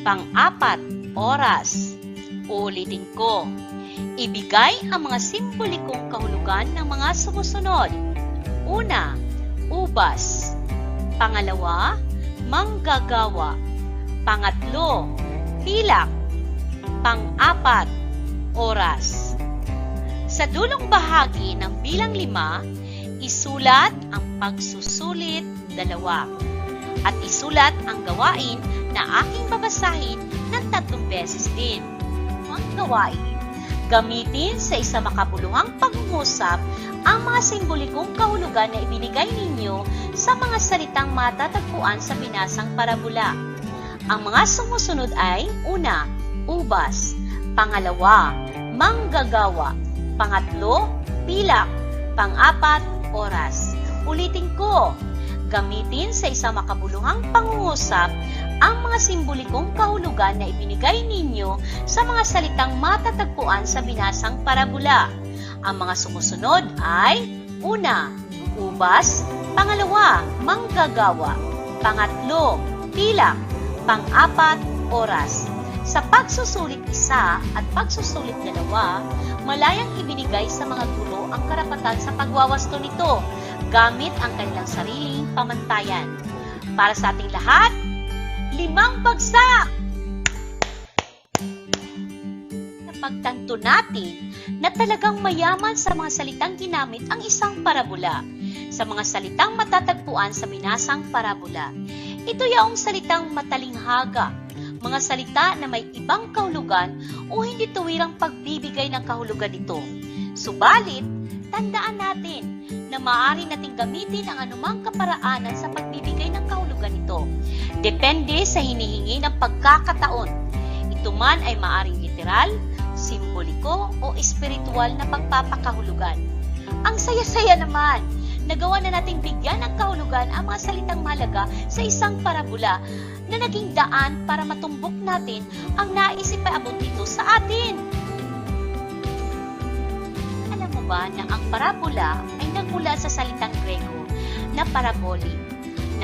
Pang-apat, oras. Uulitin ko. Ibigay ang mga simbolikong kahulugan ng mga sumusunod. Una, ubas. Pangalawa, manggagawa. Pangatlo, pilak. Pang-apat, oras. Sa dulong bahagi ng bilang 5, isulat ang pagsusulit 2 at isulat ang gawain na aking babasahin ng 3 beses din. Ang gawain, gamitin sa isa makabuluhang pangungusap ang mga simbolikong kahulugan na ibinigay ninyo sa mga salitang matatagpuan sa binasang parabola. Ang mga sumusunod ay, una, ubas. Pangalawa, manggagawa. Pangatlo, pilak. Pang-apat, oras. Ulitin ko, gamitin sa isang makabuluhang pangungusap ang mga simbolikong kahulugan na ibinigay ninyo sa mga salitang matatagpuan sa binasang parabola. Ang mga sumusunod ay, una, ubas. Pangalawa, manggagawa. Pangatlo, pilak. Pang-apat, oras. Sa pagsusulit 1 at pagsusulit 2, malayang ibinigay sa mga guro ang karapatan sa pagwawasto nito gamit ang kanilang sariling pamantayan. Para sa ating lahat, 5 bagsak! Napagtanto natin na talagang mayaman sa mga salitang ginamit ang isang parabola. Sa mga salitang matatagpuan sa binasang parabola, ito yaong salitang matalinghaga, mga salita na may ibang kahulugan o hindi tuwirang pagbibigay ng kahulugan nito. Subalit, tandaan natin na maaari nating gamitin ang anumang kaparaanan sa pagbibigay ng kahulugan nito. Depende sa hinihingi ng pagkakataon. Ito man ay maaring literal, simboliko o espiritual na pagpapakahulugan. Ang saya-saya naman! Nagawa na nating bigyan ng kahulugan ang mga salitang mahalaga sa isang parabola na naging daan para matumbok natin ang nais ipaabot nito sa atin. Alam mo ba na ang parabola ay nagmula sa salitang Grego na paraboli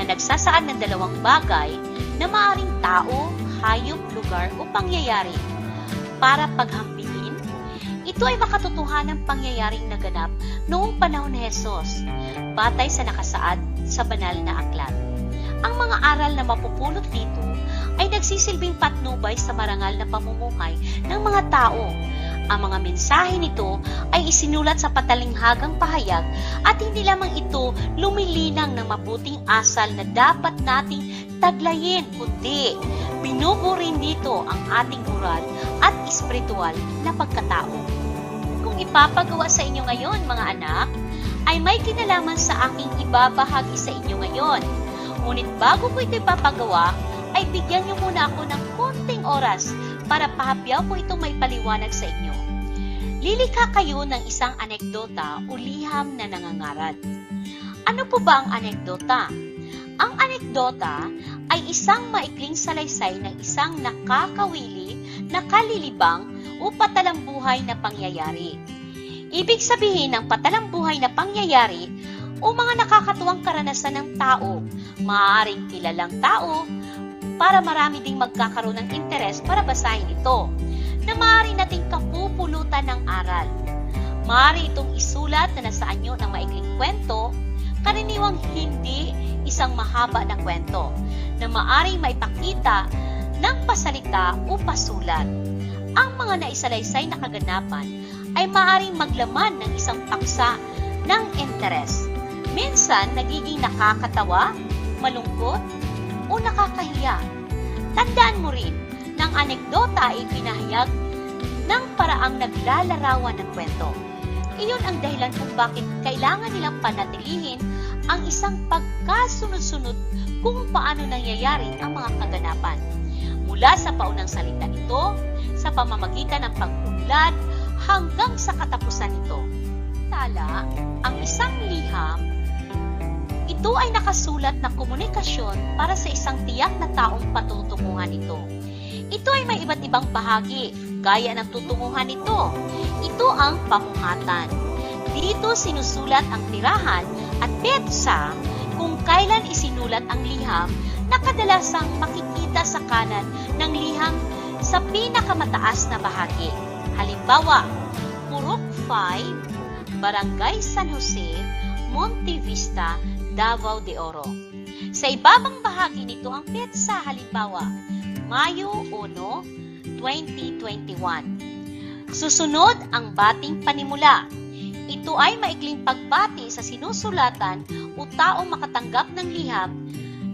na nagsasaad ng 2 bagay na maaaring tao, hayop, lugar o pangyayari. Para paghambingin, ito ay makatotohanang pangyayaring naganap noong panahon ni Jesus, batay sa nakasaad sa banal na aklat. Ang mga aral na mapupulot dito ay nagsisilbing patnubay sa marangal na pamumuhay ng mga tao. Ang mga mensahe nito ay isinulat sa patalinghagang pahayag at hindi lamang ito lumilinang ng mabuting asal na dapat nating taglayin, kundi binuburin dito ang ating moral at espiritual na pagkatao. Kung ipapagawa sa inyo ngayon, mga anak, ay may kinalaman sa aking ibabahagi sa inyo ngayon. Ngunit bago ko ito ipapagawa, ay bigyan niyo muna ako ng konting oras para pahapyaw ko itong may paliwanag sa inyo. Lilikha kayo ng isang anekdota o liham na nangangarad. Ano po ba ang anekdota? Ang anekdota ay isang maikling salaysay ng isang nakakawili, nakalilibang o patalambuhay na pangyayari. Ibig sabihin ng patalambuhay na pangyayari o mga nakakatuwang karanasan ng tao, maaaring kilalang tao, para marami ding magkakaroon ng interes para basahin ito, na maaari nating kapupulutan ng aral. Maaari itong isulat na nasa anyo ng maikling kwento, karaniwang hindi isang mahaba na kwento, na maaari maipakita ng pasalita o pasulat. Ang mga naisalaysay na kaganapan ay maaaring maglaman ng isang paksa ng interes. Minsan, nagiging nakakatawa, malungkot, o nakakahiya. Tandaan mo rin, ng anekdota ay pinahayag ng paraang naglalarawan ng kwento. Iyon ang dahilan kung bakit kailangan nilang panatilihin ang isang pagkasunod-sunod kung paano nangyayari ang mga kaganapan. Mula sa paunang salita nito, sa pamamagitan ng pag-unlad, hanggang sa katapusan nito. Tala, ang isang liham, ito ay nakasulat na komunikasyon para sa isang tiyak na taong patutunguhan nito. Ito ay may iba't ibang bahagi, gaya ng tutunguhan nito. Ito ang pamuhatan. Dito sinusulat ang tirahan at petsa kung kailan isinulat ang liham na kadalasang makikita sa kanan ng liham sa pinakamataas na bahagi. Halimbawa, Purok 5, Barangay San Jose, Monte Vista, Davao de Oro. Sa ibabang bahagi nito ang petsa, halimbawa, Mayo 1, 2021. Susunod ang bating panimula. Ito ay maikling pagbati sa sinusulatan o taong makatanggap ng liham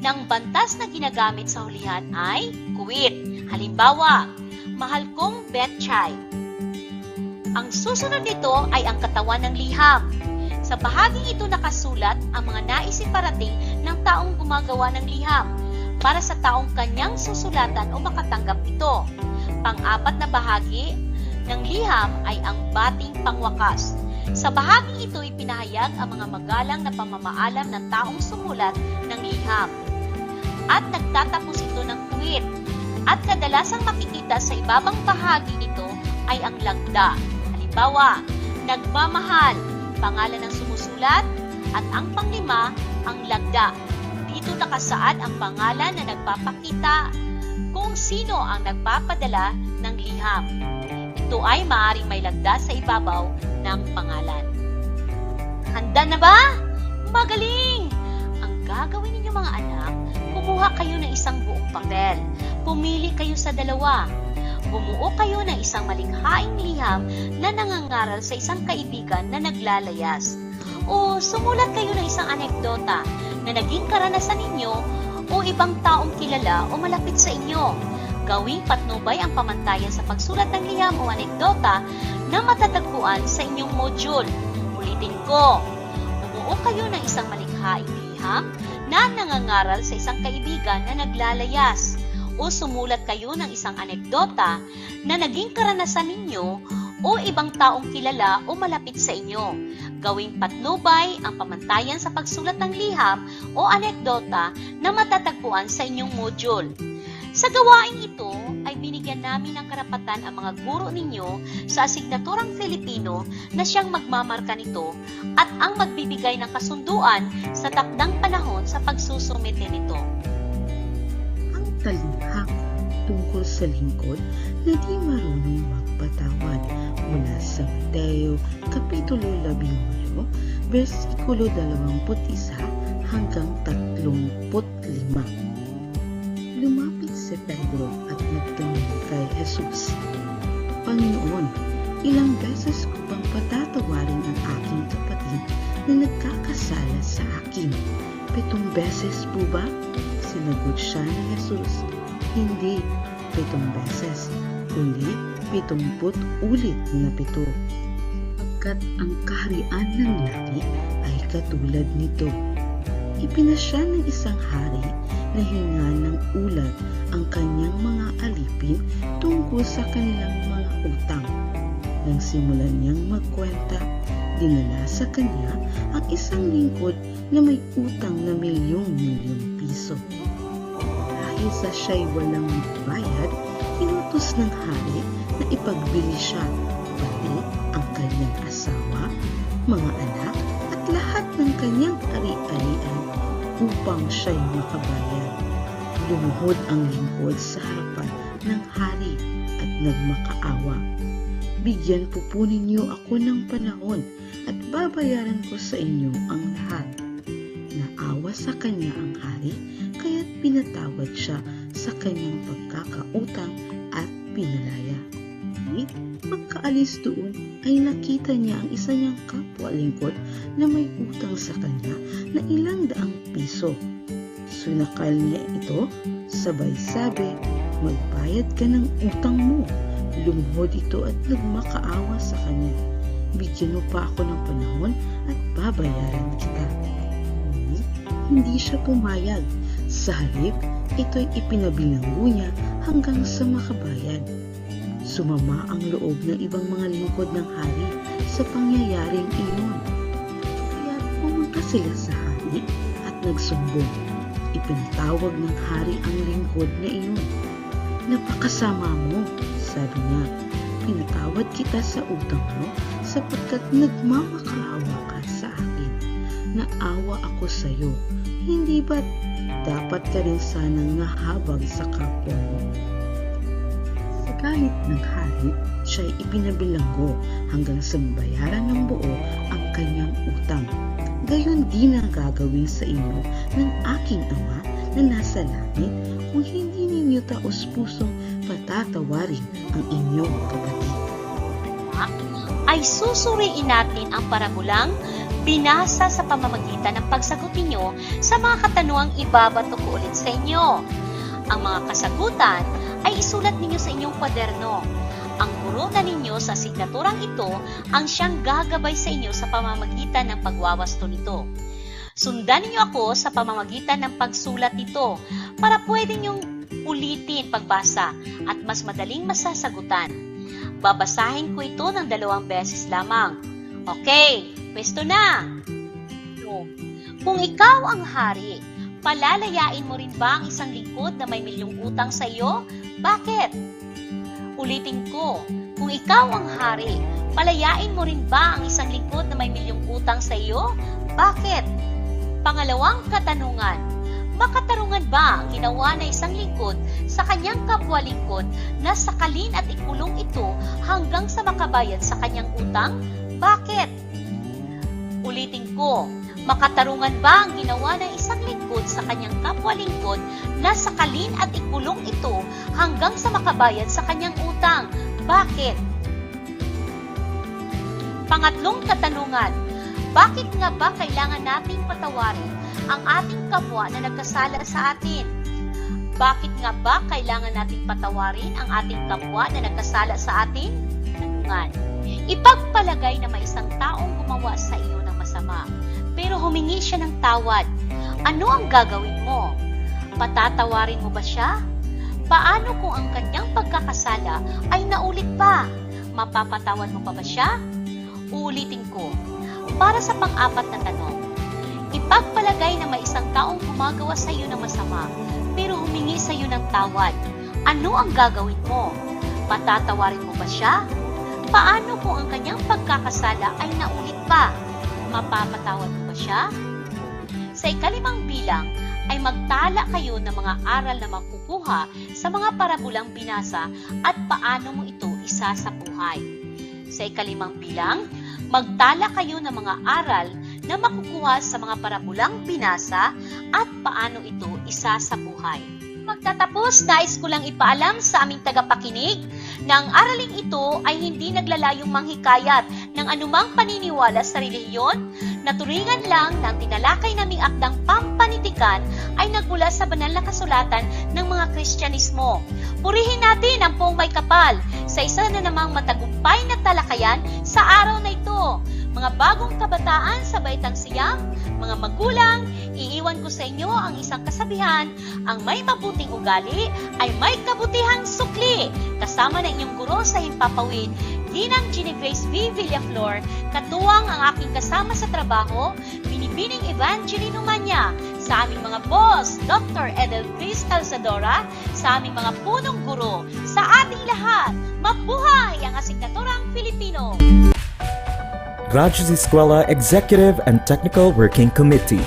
ng bantas na ginagamit sa hulihan ay kuwit. Halimbawa, mahal kong Betchay. Ang susunod nito ay ang katawan ng liham. Sa bahaging ito nakasulat ang mga nais iparating ng taong gumagawa ng liham para sa taong kanyang susulatan o makatanggap nito. Pang-apat na bahagi ng liham ay ang bating pangwakas. Sa bahaging ito ipinahayag ang mga magalang na pamamaalam ng taong sumulat ng liham. At nagtatapos ito ng kuwit. At kadalasang makikita sa ibabang bahagi nito ay ang lagda. Halimbawa, nagmamahal, pangalan ng sumusulat, at ang panglima, ang lagda. Dito nakasaad ang pangalan na nagpapakita kung sino ang nagpapadala ng liham. Ito ay maaaring may lagda sa ibabaw ng pangalan. Handa na ba? Magaling! Ang gagawin ninyo mga anak, kumuha kayo ng isang buong papel. Pumili kayo sa dalawa. Bumuo kayo ng isang malikhaing liham na nangangaral sa isang kaibigan na naglalayas. O sumulat kayo ng isang anekdota na naging karanasan ninyo o ibang taong kilala o malapit sa inyo. Gawing patnubay ang pamantayan sa pagsulat ng liham o anekdota na matatagpuan sa inyong module. Ulitin ko, bumuo kayo ng isang malikhaing liham na nangangaral sa isang kaibigan na naglalayas. O sumulat kayo ng isang anekdota na naging karanasan ninyo o ibang taong kilala o malapit sa inyo. Gawing patnubay ang pamantayan sa pagsulat ng liham o anekdota na matatagpuan sa inyong module. Sa gawaing ito ay binigyan namin ng karapatan ang mga guro ninyo sa asignaturang Filipino na siyang magmamarka nito at ang magbibigay ng kasunduan sa takdang panahon sa pagsusumite nito. Talinghak tungkol sa lingkod na di marunong magpatawad mula sa Mateo Kapitulo 18, versikulo 21 hanggang 35. Lumapit si Pedro at nagtanong kay Jesus, Panginoon, ilang beses ko bang patatawarin ang aking kapatid na nagkakasala sa akin? 7 beses po ba? Sinagot siya ni Jesus, hindi 7 beses, kundi 70 ulit na 7. Pagkat ang kaharian ng langit ay katulad nito. Ipinasya ng isang hari na hinga ng ulat ang kanyang mga alipin tungkol sa kanilang mga utang. Nang simulan niyang magkwenta, dinala sa kanya ang isang lingkod na may utang na milyong-milyong piso. Dahil sa siya'y walang bayad, inutos ng hari na ipagbili siya, pati ang kanyang asawa, mga anak, at lahat ng kanyang ari-arian upang siya'y makabayad. Lumuhod ang lingkod sa harapan ng hari at nagmakaawa. Bigyan po ninyo ako ng panahon at babayaran ko sa inyo ang lahat. Naawa sa kanya ang hari, kaya't pinatawad siya sa kanyang pagkakautang at pinalaya. Ngunit pagkaalis doon ay nakita niya ang isa niyang kapwa lingkod na may utang sa kanya na 100 piso. Sunakal niya ito, sabay sabi, magbayad ka ng utang mo. Lumuhod ito at nagmakaawa sa kanya. Bigyan mo pa ako ng panahon at babayaran kita. Ngunit hindi siya pumayag. Sa halip, ito'y ipinabilanggo niya hanggang sa makabayad. Sumama ang loob ng ibang mga lingkod ng hari sa pangyayaring iyon. Kaya pumunta sila sa hari at nagsumbong. Ipinatawag ng hari ang lingkod na iyon. Napakasama mo, sabi niya. Pinatawad kita sa utang mo sapagkat nagmamakaawa ka sa akin. Naawa ako sa iyo. Hindi ba't dapat ka rin sanang nahabag sa kapwa mo? Sa galit ng hari, siya'y ipinabilanggo hanggang sa mabayaran ng buo ang kanyang utang. Gayon din ang gagawin sa inyo ng aking Ama na nasa langit kung hindi ninyo taos-pusong patatawarin ang inyong kapatid. Ay susuriin natin ang parabulang binasa sa pamamagitan ng pagsagot ninyo sa mga katanungang ibabato ko ulit sa inyo. Ang mga kasagutan ay isulat ninyo sa inyong kwaderno. Ang guro na ninyo sa signaturang ito ang siyang gagabay sa inyo sa pamamagitan ng pagwawasto nito. Sundan ninyo ako sa pamamagitan ng pagsulat nito para pwede niyong ulitin pagbasa at mas madaling masasagutan. Babasahin ko ito ng 2 beses lamang. Okay, pwesto na! Kung ikaw ang hari, palalayain mo rin ba ang isang lingkod na may milyong utang sa iyo? Bakit? Ulitin ko, kung ikaw ang hari, palayain mo rin ba ang isang lingkod na may milyong utang sa iyo? Bakit? Pangalawang katanungan, makatarungan ba ang ginawa na isang lingkod sa kanyang kapwa-lingkod na sakalin at ikulong ito hanggang sa makabayad sa kanyang utang? Bakit? Ulitin ko, makatarungan ba ang ginawa ng isang lingkod sa kanyang kapwa-lingkod na sakalin at ikulong ito hanggang sa makabayad sa kanyang utang? Bakit? Pangatlong katanungan, bakit nga ba kailangan nating patawarin ang ating kapwa na nagkasala sa atin? Bakit nga ba kailangan nating patawarin ang ating kapwa na nagkasala sa atin? Tanungan, ipagpalagay na may isang taong gumawa sa iyo ng masama, pero humingi siya ng tawad. Ano ang gagawin mo? Patatawarin mo ba siya? Paano kung ang kanyang pagkakasala ay naulit pa? Mapapatawad mo pa ba siya? Uulitin ko, para sa pang-apat na tanong, ipagpalagay na may isang taong gumagawa sa iyo ng masama, pero humingi sa iyo ng tawad. Ano ang gagawin mo? Patatawarin mo ba siya? Paano kung ang kanyang pagkakasala ay naulit pa? Mapapatawad mo ba siya? Sa ika-5 bilang ay magtala kayo ng mga aral na makukuha sa mga parabulang binasa at paano mo ito isasabuhay. Sa ika-5 bilang, magtala kayo ng mga aral na makukuha sa mga parabulang binasa at paano ito isasabuhay. Magtatapos, nais ko lang ipaalam sa aming tagapakinig na ang araling ito ay hindi naglalayong manghikayat ng anumang paniniwala sa relihiyon, na turingan lang ng tinalakay naming akdang pampanitikan ay nagmula sa banal na kasulatan ng mga Kristyanismo. Purihin natin ang Poong May Kapal sa isa na namang matagumpay na talakayan sa araw na ito. Mga bagong kabataan sa Baitang Siyam, mga magulang, iiwan ko sa inyo ang isang kasabihan, ang may mabuting ugali ay may kabutihang sukli. Kasama na inyong guro sa Himpapawid, Ginang Ginny Grace V. Villaflor, katuwang ang aking kasama sa trabaho, Binibining Evangeline Umanya, sa aming mga boss, Dr. Edel Chris Calzadora, sa aming mga punong guro, sa ating lahat, mabuhay ang asignaturang Filipino! Radyo Z-Eskwela Executive and Technical Working Committee.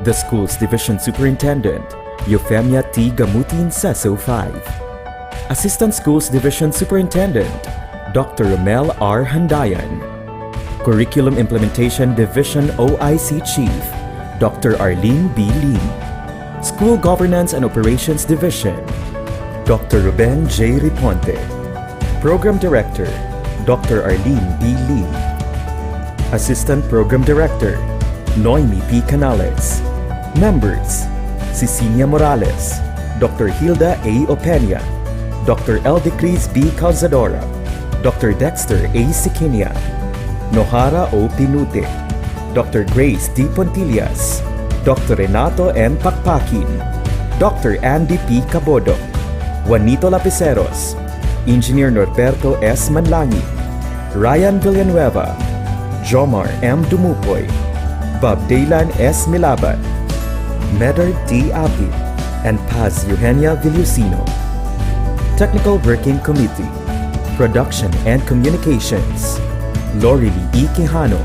The School's Division Superintendent, Eufemia T. Gamutin Seso 5. Assistant Schools Division Superintendent, Dr. Romel R. Handayan. Curriculum Implementation Division OIC Chief, Dr. Arlene B. Lim. School Governance and Operations Division, Dr. Ruben J. Riponte. Program Director, Dr. Arlene B. Lim. Assistant Program Director, Noemi P. Canales. Members, Cecilia Morales, Dr. Hilda A. Opeña, Dr. Eldecris B. Calzadora, Dr. Dexter A. Siquinia, Nohara O. Pinute, Dr. Grace D. Pontillas, Dr. Renato N. Pakpakin, Dr. Andy P. Cabodo, Juanito Lapiceros, Engineer Norberto S. Manlangi, Ryan Villanueva, Jomar M. Dumupoy, Bob Daylan S. Milaban, Medard D. Apit, and Paz Eugenia Villusino. Technical Working Committee, Production and Communications, Lori Lee E. Quijano,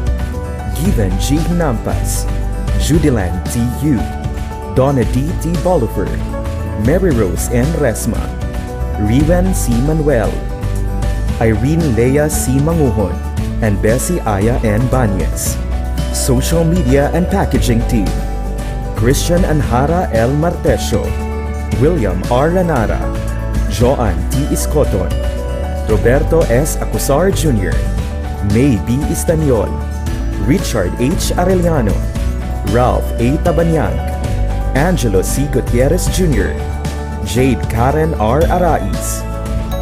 Given G. Nampas, Judilan T. Yu, Donna D.T. Bolivar, Mary Rose N. Resma, Riven C. Manuel, Irene Lea C. Manguhon, and Bessie Aya N. Banyes. Social Media and Packaging Team, Christian Anhara L. Martesio, William R. Lanara, Joan T. Iscoton, Roberto S. Acusar Jr., May B. Istaniol, Richard H. Arellano, Ralph A. Tabanyang, Angelo C. Gutierrez Jr., Jade Karen R. Arais,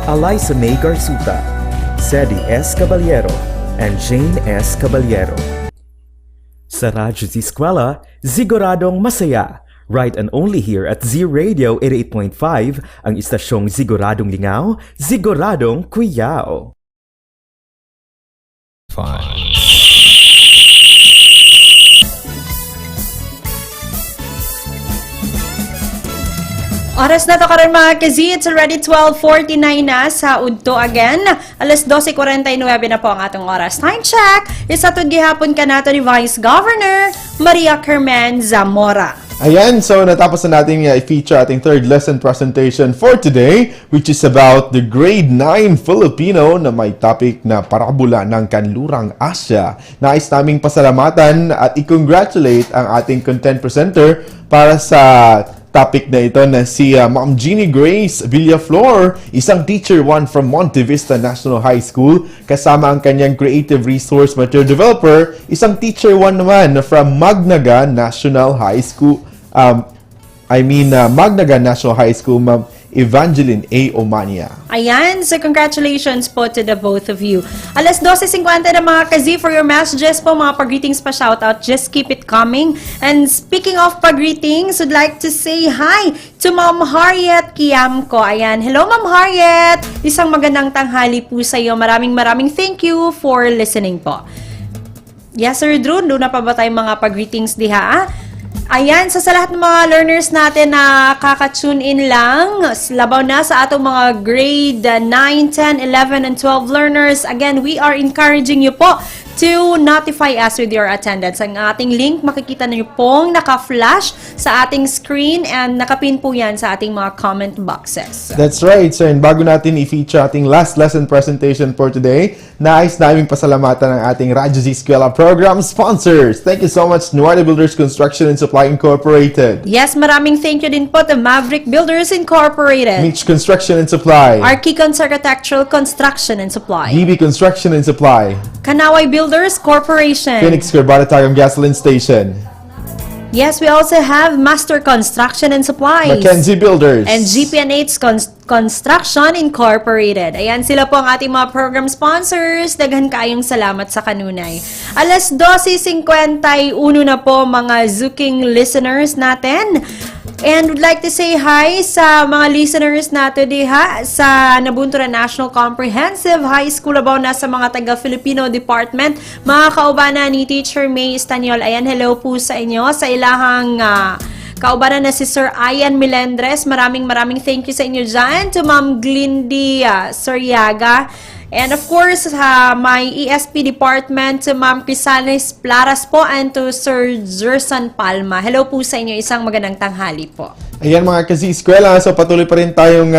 Eliza May Garzuta, Sedi S. Caballero, and Jane S. Caballero. Sa Radyo Z-Eskwela, siguradong masaya. Right and only here at Z Radio 88.5, ang istasyong siguradong lingaw, siguradong kuyaw. 5. Oras na to karon mga ka-Z, it's already 12:49 na sa Udto again. Alas 12:49 na po ang atong oras. Time check! Isa to gihapon ka nato ni Vice Governor Maria Carmen Zamora. Ayan, so natapos na natin i-feature ating third lesson presentation for today, which is about the grade 9 Filipino na may topic na parabula ng kanlurang Asya. Nais naming pasalamatan at i-congratulate ang ating content presenter para sa topic na ito na si Ma'am Jeannie Grace Villaflor, isang Teacher 1 from Monte Vista National High School, kasama ang kanyang Creative Resource Material Developer, isang Teacher 1 naman from Magnaga National High School. Magnaga National High School, Ma'am Evangeline A. Omania. Ayan, so congratulations po to the both of you. Alas 12:50 na mga ka-Z, for your messages po, mga pag-greetings pa shoutout, just keep it coming. And speaking of pag-greetings, would like to say hi to Ma'am Harriet Kiamco. Ayan, hello Ma'am Harriet! Isang magandang tanghali po sa iyo. Maraming thank you for listening po. Yes Sir Drew, doon na pa ba tayong mga pag-greetings diha? Ayan, so sa lahat ng mga learners natin na kaka-tune in lang, labaw na sa atong mga grade 9, 10, 11, and 12 learners, again, we are encouraging you po to notify us with your attendance. Ang ating link, makikita niyo pong naka-flash sa ating screen and nakapin po yan sa ating mga comment boxes. That's right, sir. And bago natin i-feature ating last lesson presentation for today, nais naming pasalamatan ang ating Radyo Z-Eskwela program sponsors. Thank you so much, Nuarda Builders Construction and Supply Incorporated. Yes, maraming thank you din po to Maverick Builders Incorporated. Mitch Construction and Supply. Arkicons Architectural Construction and Supply. DB Construction and Supply. Kanaway Builders Corporation. Phoenix Carbatagam Gasoline Station. Yes, we also have Master Construction and Supplies. Mackenzie Builders. And GPNH Construction Incorporated. Ayan, sila po ang ating mga program sponsors. Daghan kayong salamat sa kanunay. Alas 12:51 na po mga Zuking listeners natin. And would like to say hi sa mga listeners natin diha sa Nabunturan National Comprehensive High School, abaw na sa mga taga-Filipino Department, mga kaubana ni Teacher May Estaniol. Ayan, hello po sa inyo, sa ilahang kaubanan na si Sir Ian Melendres. Maraming thank you sa inyo dyan. To Ma'am Glindy Soryaga. And of course, my ESP department, to Ma'am Crisalis Plaras po, and to Sir Zersan Palma. Hello po sa inyo, isang magandang tanghali po. Ayan mga ka-Z-Eskwela, so patuloy pa rin tayong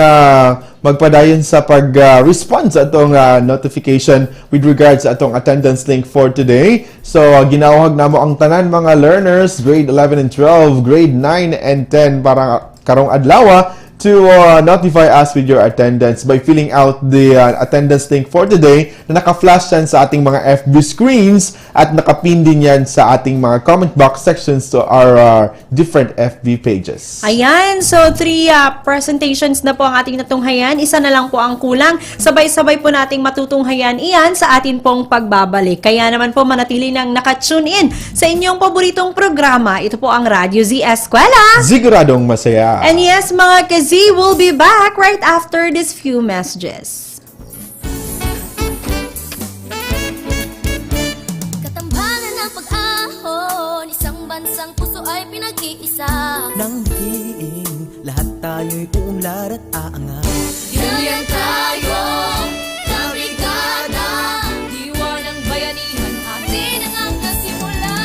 magpadayon sa pag-respond sa atong notification with regards sa atong attendance link for today. So ginawag na mo ang tanan mga learners, grade 11 and 12, grade 9 and 10 para karong adlaw to notify us with your attendance by filling out the attendance link for today na naka-flash yan sa ating mga FB screens at nakapin din yan sa ating mga comment box sections to our different FB pages. Ayan, so 3 presentations na po ang ating natunghayan. Isa na lang po ang kulang. Sabay-sabay po nating matutunghayan iyan sa atin pong pagbabalik. Kaya naman po manatili nang naka-tune in sa inyong paboritong programa. Ito po ang Radyo Z-Eskwela. Siguradong masaya. And yes, mga ka-Z, we'll be back right after these few messages. Katambalan ng pag-ahon, isang bansang puso ay pinag-iisa. Nang diin, lahat tayo'y uunlad at aangat. Yan tayo, na brigada, diwa ng bayanihan, atin ang nagsimula.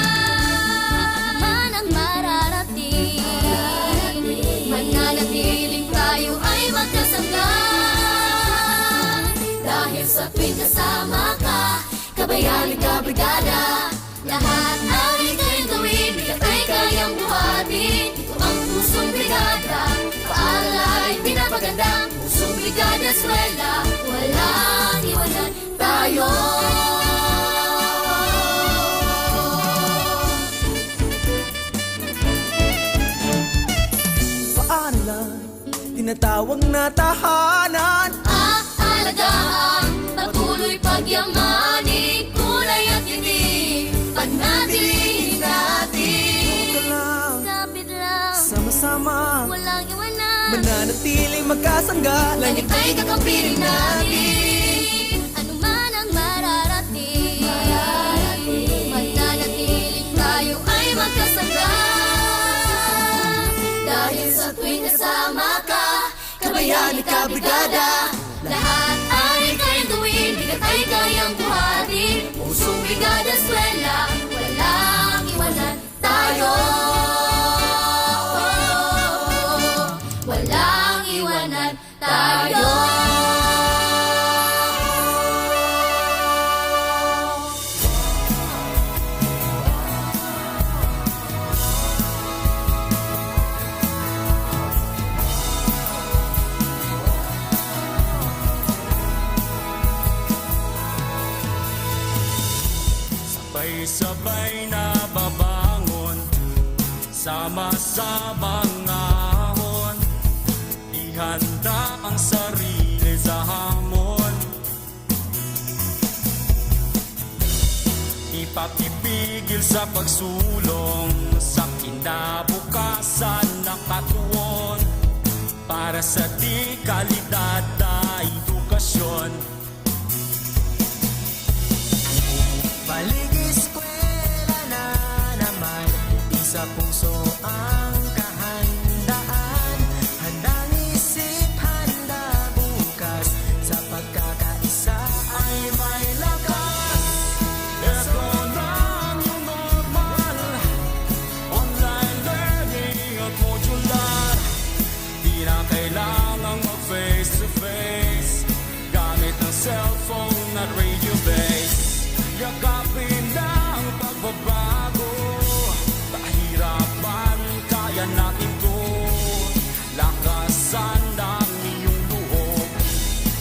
Man ang mararating. sa tuwing kasama ka, kabayan ka brigada. Lahat ang ika'y gawin, bigat ay kayang buhatin. Ito ang pusong brigada, paala'y pinapaganda. Pusong brigada eskwela, walang iwanan tayo. Tinatawag na tahanan, Aalagaan, patuloy pagyamanin, kulay at tinig, panatilihin natin. Kapit lang, sama-sama, walang iwanan, mananatiling magkasangga. langit ay kakampiling natin. Ano man ang mararating, mananatiling tayo ay magkasangga. Dahil sa tuwing kasama ka, kabayan ka brigada. Lahat ay kayang gawin, bigat ay kayang buhatin. Pusong brigada eskwela, walang iwanan tayo. Walang iwanan tayo. Sabay-sabay na babangon, sama-samang ahon. Ihanda ang sarili sa hamon. Ipapipigil sa pagsulong sa kinabukasan na katuon. Para sa di kalidad na edukasyon. Balik eskwela na naman, sa puso ang kahandaan. Handang isip, handa bukas, sa pagkakaisa ay may lakas. Ito na ang new normal, online learning at modular. Di na kailangang mag-face-to-face, gamit ang cellphone at radio base. Yakapin na ang pagbabago, pahirapan, kaya natin to. Lakasan ang iyong loob,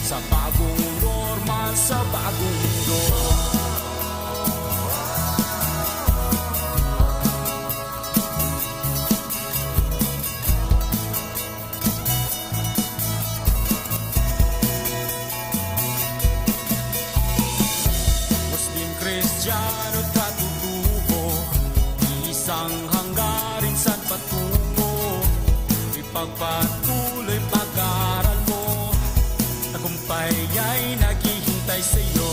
sa bagong normal, sa bagong mundo. Kristiyano katutubo, isang hanggarin saan patungo. Ipagpatuloy pag-aaral mo, tagumpay ay naghihintay sa'yo.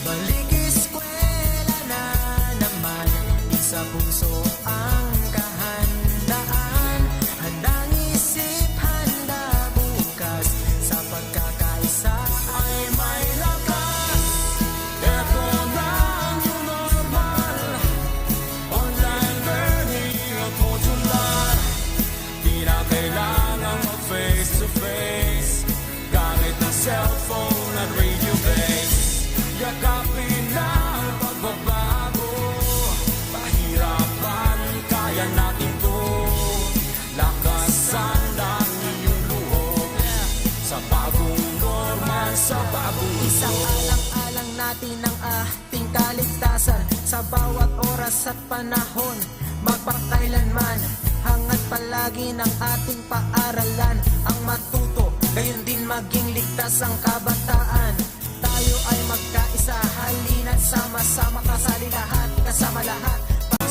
Balik eskwela na naman, sa puso ang kahandaan. Handang isip, handa bukas, sa pagkakaisa ay may lakas. Ito na ang new normal, online learning at modular. Di na kailangang mag-face-to-face, gamit ang cellphone at radio base. Yakapin na ang pagbabago, pahirapan, kaya natin to. Lakasan ang iyong loob, sa bagong normal, sa bagong mundo. Isang alang-alang natin ang ating kaligtasan, sa bawat oras at panahon, magpakailanman. Hangad palagi ng ating paaralan, ang matuto, gayon din maging ligtas ang kabataan. Tayo ay magkaisa, halina't sama-sama, kasali lahat, kasama lahat.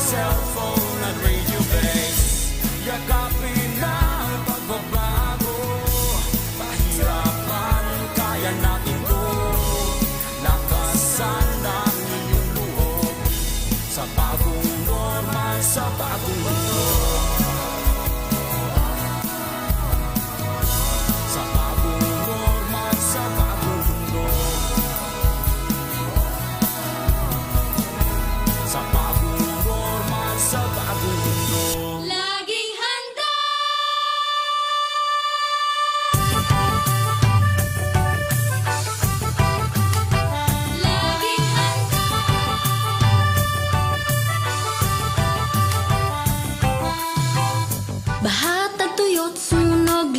Cellphone at radio base, yakapin na ang pagbabago, pahirapan, kaya natin to. Lakasan ang iyong loob, sa bagong normal, sa bagong mundo. Sa bagong normal, sa bagong mundo. Sa bagong normal, sa bagong mundo. Laging handa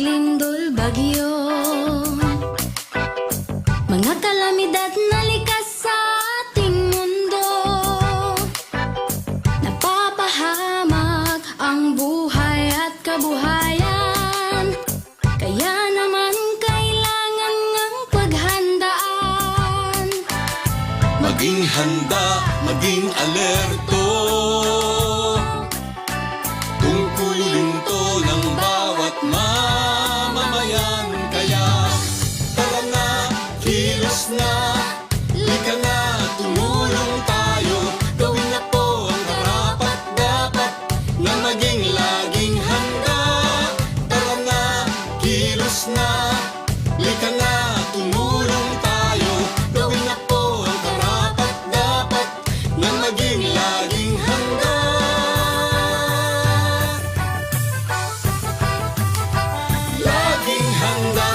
paglindol bagyo, mga kalamidad na likas sa ating mundo, napapahamak ang buhay at kabuhayan. Kaya naman kailangan ngang paghandaan. Maging handa, maging alerto, tungkulin to ng bawat mamamayan. Kaya tara na, kilos na, lika na, tumulong tayo. Gawin na po ang karapat-dapat na maging laging handa. Tara na, kilos na, lika na, tumulong tayo. Gawin na po ang karapat-dapat na maging laging handa. Laging handa.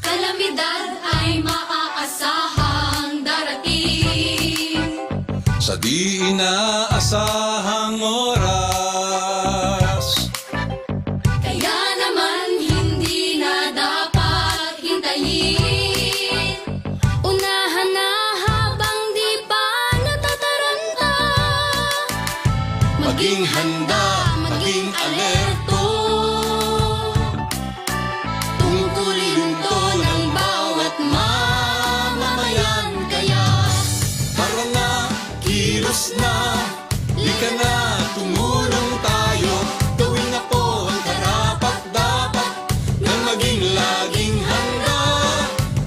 Kalamidad ay maaasahang darating. Sa di inaasahang oras, Kaya naman hindi na dapat hintayin. Unahan na habang di pa natataranta. maging handa, maging alerto, tungkulin to ng bawat mamamayan. Kaya tara na, kilos na, lika na, tumulong tayo. Gawin na po ang karapat-dapat na maging laging handa.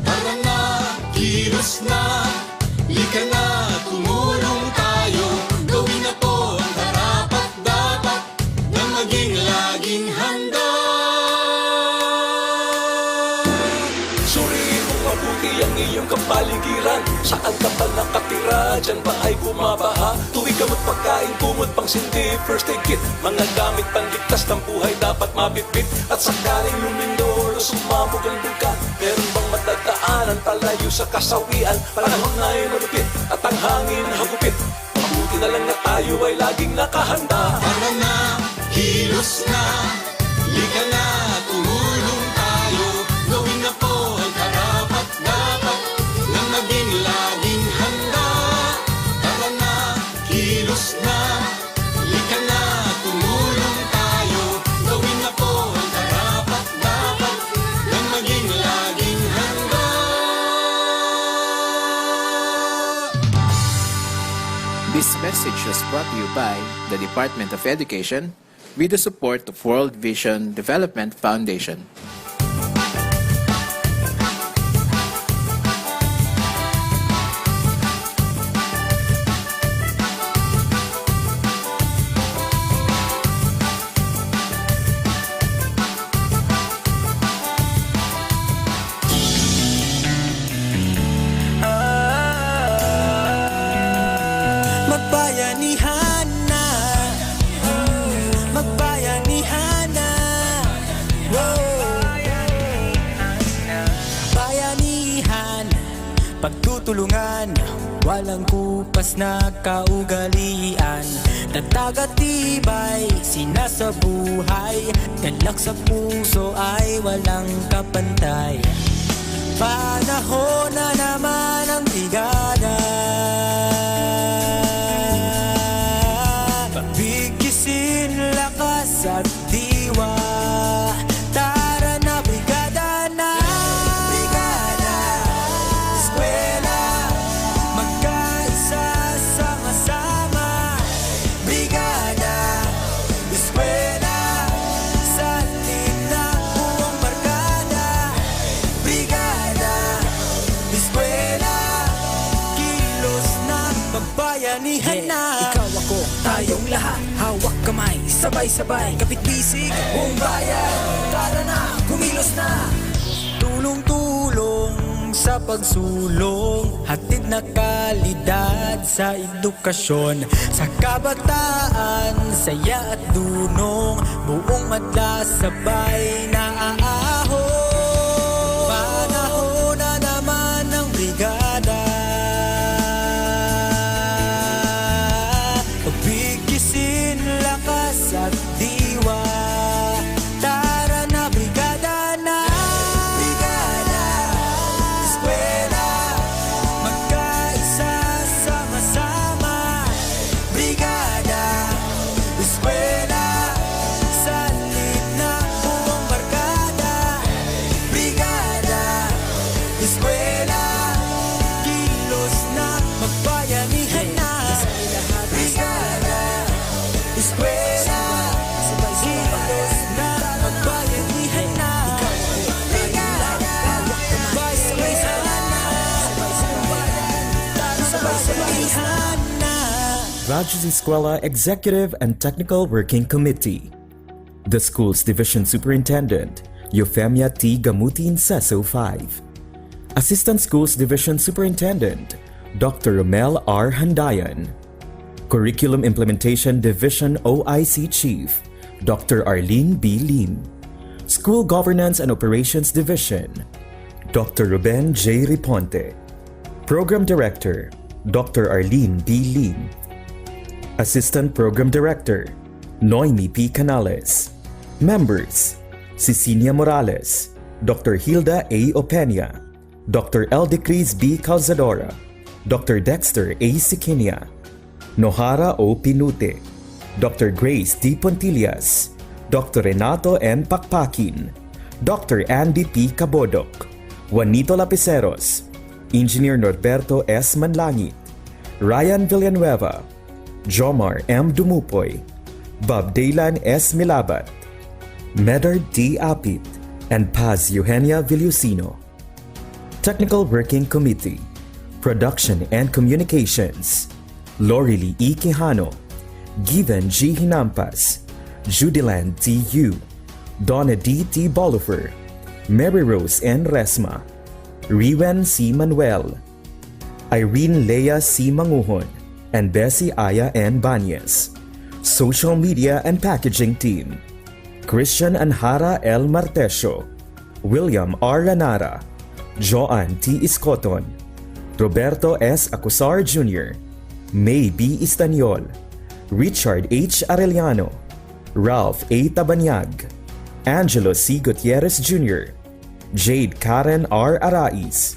Tara na, kilos na, lika na, tumulong tayo. Gawin na po ang karapat-dapat na maging laging handa. Suriin mong mabuti ang iyong kapaligiran. Saan ka pa nakatira? Diyan ba ay bumabaha? Tuwing gamot pagkain, kumot pang sindi, first aid kit, mga gamit panligtas ng buhay dapat mabitbit. At sakaling lumindol o sumabog ang bulkan, meron bang matagdaanan palayo sa kasawian? Panahon na ay malupit at ang hangin hagupit. Mabuti na lang na tayo ay laging nakahanda. Tara na, kilos na, lika na, tumulong tayo. Gawin na po ang karapat-dapat na maging laging handa. Tara na, kilos na, lika na, tumulong tayo. Gawin na po ang karapat-dapat na maging laging handa. This message was brought to you by the Department of Education with the support of World Vision Development Foundation. Magbayanihan na, magbayanihan na, bayanihan, pagtutulungan, walang kupas na kaugalian. Tatag at tibay, sinasabuhay, galak sa puso ay walang kapantay. Panahon na naman ang brigada, pagbigkisin lakas at diwa. Tara na brigada na, brigada, eskwela, magkaisa sama-sama. Brigada, eskwela, sa atin na buong barkada. Brigada, eskwela, kilos na, magbayanihan na. Ikaw ako, tayong lahat, hawak kamay, sabay-sabay, kapit-bisig, buong bayan. Tara na, kumilos na. Tulong-tulong sa pagsulong, hatid na kalidad sa edukasyon. Sa kabataan, saya at dunong, buong madla sabay na aahon. Panahon na naman ng brigada, pagbigyan eskwela, salit na buong barkada, brigada, eskwela, kilos na magbayanihan na, brigada, eskwela, kilos na magbayanihan na, brigada, bayanihan na. Radyo Z-Eskwela Executive and Technical Working Committee. The school's division superintendent, Euphemia T. Gamutin Seso 5. Assistant Schools Division Superintendent, Dr. Romel R. Handayan. Curriculum Implementation Division OIC Chief, Dr. Arlene B. Lim. School Governance and Operations Division, Dr. Ruben J. Riponte. Program Director, Dr. Arlene B. Lim. Assistant Program Director, Noemi P. Canales. Members, Cecilia Morales, Dr. Hilda A. Opena, Dr. Eldecris B. Calzadora, Dr. Dexter A. Sikinia, Nohara O. Pinute, Dr. Grace D. Pontillas, Dr. Renato N. Pakpakin, Dr. Andy P. Cabodok, Juanito Lapiceros, Engineer Norberto S. Manlangit, Ryan Villanueva, Jomar M. Dumupoy, Bob Daylan S. Milabat, Medard D. Apit, and Paz Eugenia Villusino. Technical Working Committee, Production and Communications, Lorily E. Quijano, Given G. Hinampas, Judiland T. U, Donna D. T. Bolifer, Mary Rose N. Resma, Riwen C. Manuel, Irene Lea C. Manguhon, and Bessie Aya N. Banyes. Social Media and Packaging Team, Christian Anhara L. Martesio, William R. Ranara, Joan T. Iscoton, Roberto S. Acusar Jr., May B. Istaniol, Richard H. Arellano, Ralph A. Tabanyag, Angelo C. Gutierrez Jr., Jade Karen R. Arais,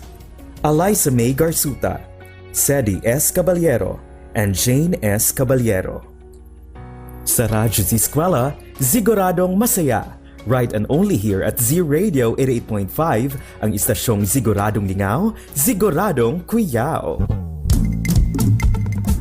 Eliza May Garsuta, Sedi S. Caballero, and Jane S. Caballero. Sa Radyo Z-Eskwela, siguradong masaya. Right and only here at Z Radio 88.5, ang istasyong siguradong lingaw, siguradong kuyaw.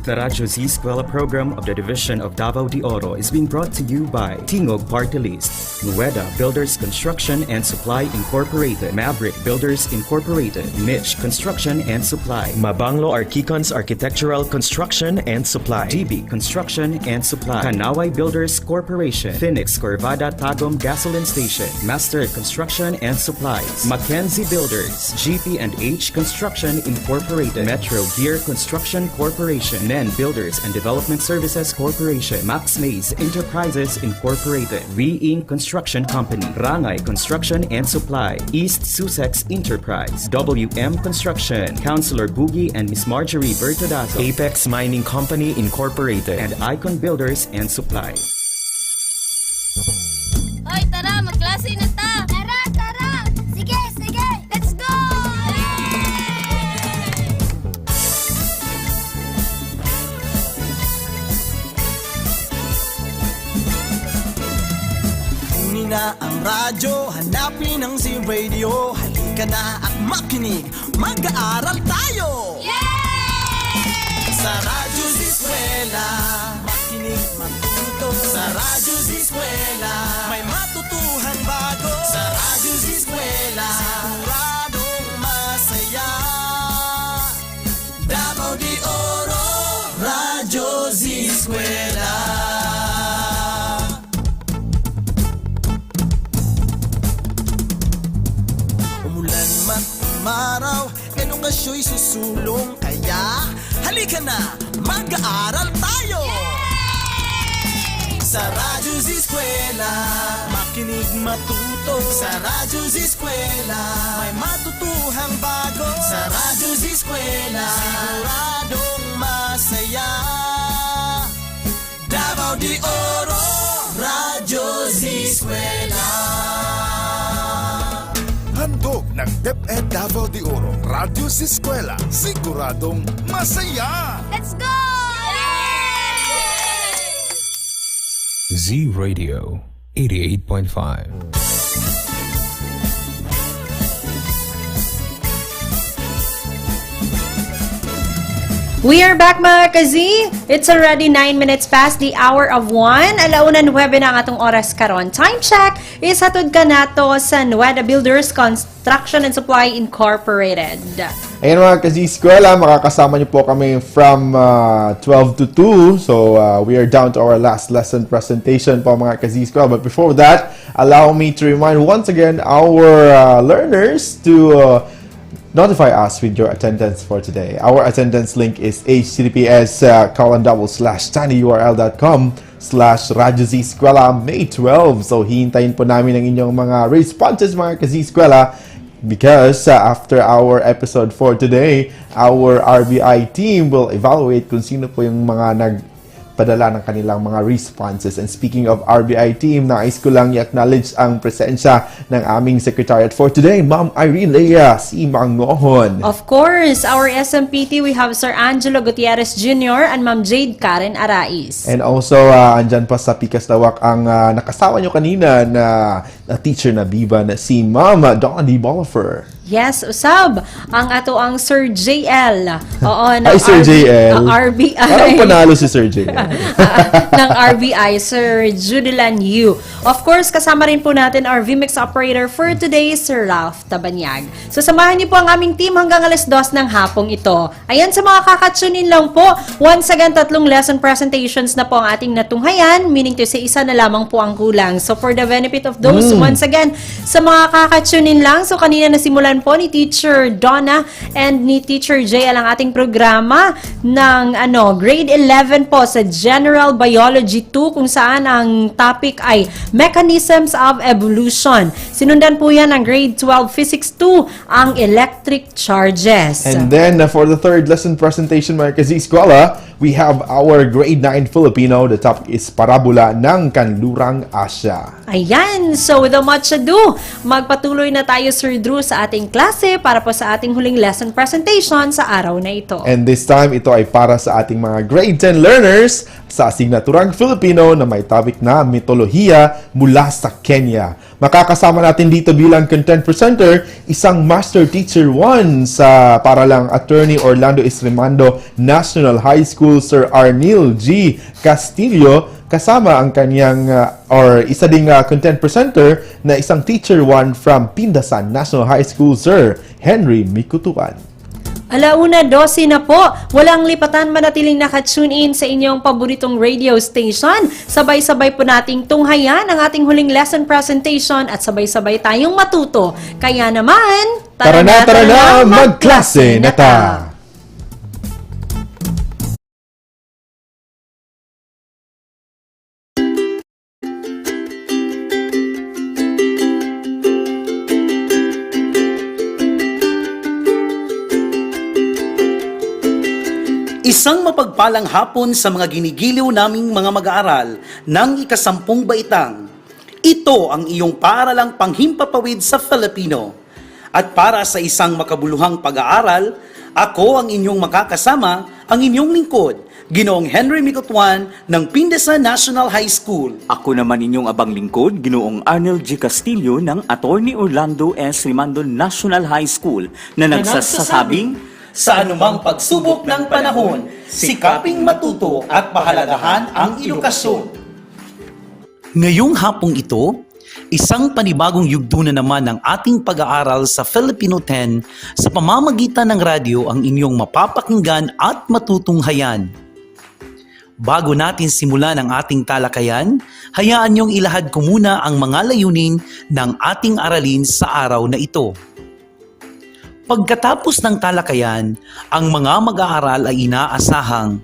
The Radyo Z-Eskwela program of the Division of Davao de Oro is being brought to you by Tingog Party List, Nueda Builders Construction and Supply Incorporated, Maverick Builders Incorporated, Mitch Construction and Supply, Mabanglo Archicons Architectural Construction and Supply, DB Construction and Supply, Kanaway Builders Corporation, Phoenix Corvada Tagum Gasoline Station, Master Construction and Supplies, Mackenzie Builders, GP&H Construction Incorporated, Metro Gear Construction Corporation, NEN Builders and Development Services Corporation, Max Mays Enterprises Incorporated, Re-Ing Construction Company, Rangay Construction and Supply, East Sussex Enterprise, WM Construction, Councilor Boogie and Miss Marjorie Bertodato, Apex Mining Company Incorporated, and Icon Builders and Supply. Hoy, tara, magklase na ta! Tara, tara! Sige, sige! Let's go! Kunin na ang radyo, hanapin ang Z-Radio. Halika na at makinig, mag-aaral tayo! Sa Radyo Z-Eskwela, makinig, matuto. Sa Radyo Z-Eskwela, may matutuhan bago. Sa Radyo Z-Eskwela, siguradong masaya. Davao de Oro, Radyo Z-Eskwela. Umulan man umaraw, edukasyo'y susulong. Kaya halika na, mag-aaral tayo! Sa Radyo Z-Eskwela, makinig matuto. Sa Radyo Z-Eskwela, may matutuhang bago. Sa Radyo Z-Eskwela, siguradong masaya. Davao de Oro, Radyo Z-Eskwela. Handog ng DepEd Davao de Oro, Radyo Z-Eskwela, siguradong masaya! Let's go! Z Radio 88.5. We are back mga ka-Z. It's already 9 minutes past the hour of 1. Alauna 9 na ang atong oras karon. Time check is hatod ka nato sa Nueda Builders Construction and Supply Incorporated. Ayan mga ka-Z-Eskwela, makakasama niyo po kami from 12 to 2. So we are down to our last lesson presentation po mga ka-Z-Eskwela. But before that, allow me to remind once again our learners to notify us with your attendance for today. Our attendance link is https://tinyurl.com/Radyo Z-Eskwela May 12. So hihintayin po namin ang inyong mga responses mga ka-Z-Eskwela because after our episode for today, our RBI team will evaluate kung sino po yung mga nagpadala ng kanilang mga responses. And speaking of RBI team, nais ko lang i-acknowledge ang presensya ng aming secretariat for today, Ma'am Irene Lea C. Mangohon. Of course, our SMPT, we have Sir Angelo Gutierrez Jr. and Ma'am Jade Karen Arais. And also, andyan pa sa Pikas Lawak ang nakasama nyo kanina na teacher na biba na si Ma'am Donna D. Bolifer. Yes, usab. Ang ato ang Sir JL. Oo, ng Ay, Sir JL. RBI. Parang panalo si Sir JL. ng RBI, Sir Judelan Yu. Of course, kasama rin po natin our VMix operator for today, Sir Ralph Tabanyag. So, samahan niyo po ang aming team hanggang alas 2 ng hapong ito. Ayan, sa mga kakatsunin lang po, once again, 3 lesson presentations na po ang ating natunghayan, meaning to say, isa na lamang po ang kulang. So, for the benefit of those, once again, sa mga kakatsunin lang, so kanina nasimulan po ni Teacher Donna and ni Teacher JL ang ating programa ng grade 11 po sa General Biology 2 kung saan ang topic ay Mechanisms of Evolution. Sinundan po yan ng grade 12 Physics 2 ang electric charges. And then for the third lesson presentation mga ka-Z-Eskwela, we have our grade 9 Filipino. The topic is Parabola ng Kanlurang Asya. Ayan, so without much ado, magpatuloy na tayo Sir Drew sa ating klase para po sa ating huling lesson presentation sa araw na ito. And this time, ito ay para sa ating mga grade 10 learners sa asignaturang Filipino na may topic na mitolohiya mula sa Kenya. Makakasama natin dito bilang content presenter, isang Master Teacher 1 sa paralang Attorney Orlando Esrimando National High School, Sir Arnil G. Castillo, kasama ang kanyang isa ding content presenter na isang Teacher 1 from Pindasan National High School, Sir Henry Mikutuan. Alauna 12 na po, walang lipatan, manatiling nakatune in sa inyong paboritong radio station. Sabay-sabay po nating tunghayan ang ating huling lesson presentation at sabay-sabay tayong matuto. Kaya naman, tara na, magklase na ta! Isang mapagpalang hapon sa mga ginigiliw naming mga mag-aaral ng ika-10 baitang. Ito ang iyong paaralang panghimpapawid sa Filipino. At para sa isang makabuluhang pag-aaral, ako ang inyong makakasama, ang inyong lingkod, Ginoong Henry Mikutuan ng Pindasan National High School. Ako naman inyong abang lingkod, Ginoong Arnel G. Castillo ng Attorney Orlando Esrimando National High School na nagsasabing, sa anumang pagsubok ng panahon, sikaping matuto at pahalagahan ang edukasyon. Ngayong hapong ito, isang panibagong yugto na naman ng ating pag-aaral sa Filipino 10 sa pamamagitan ng radyo ang inyong mapapakinggan at matutunghayan. Bago natin simulan ang ating talakayan, hayaan niyong ilahad ko muna ang mga layunin ng ating aralin sa araw na ito. Pagkatapos ng talakayan, ang mga mag-aaral ay inaasahang: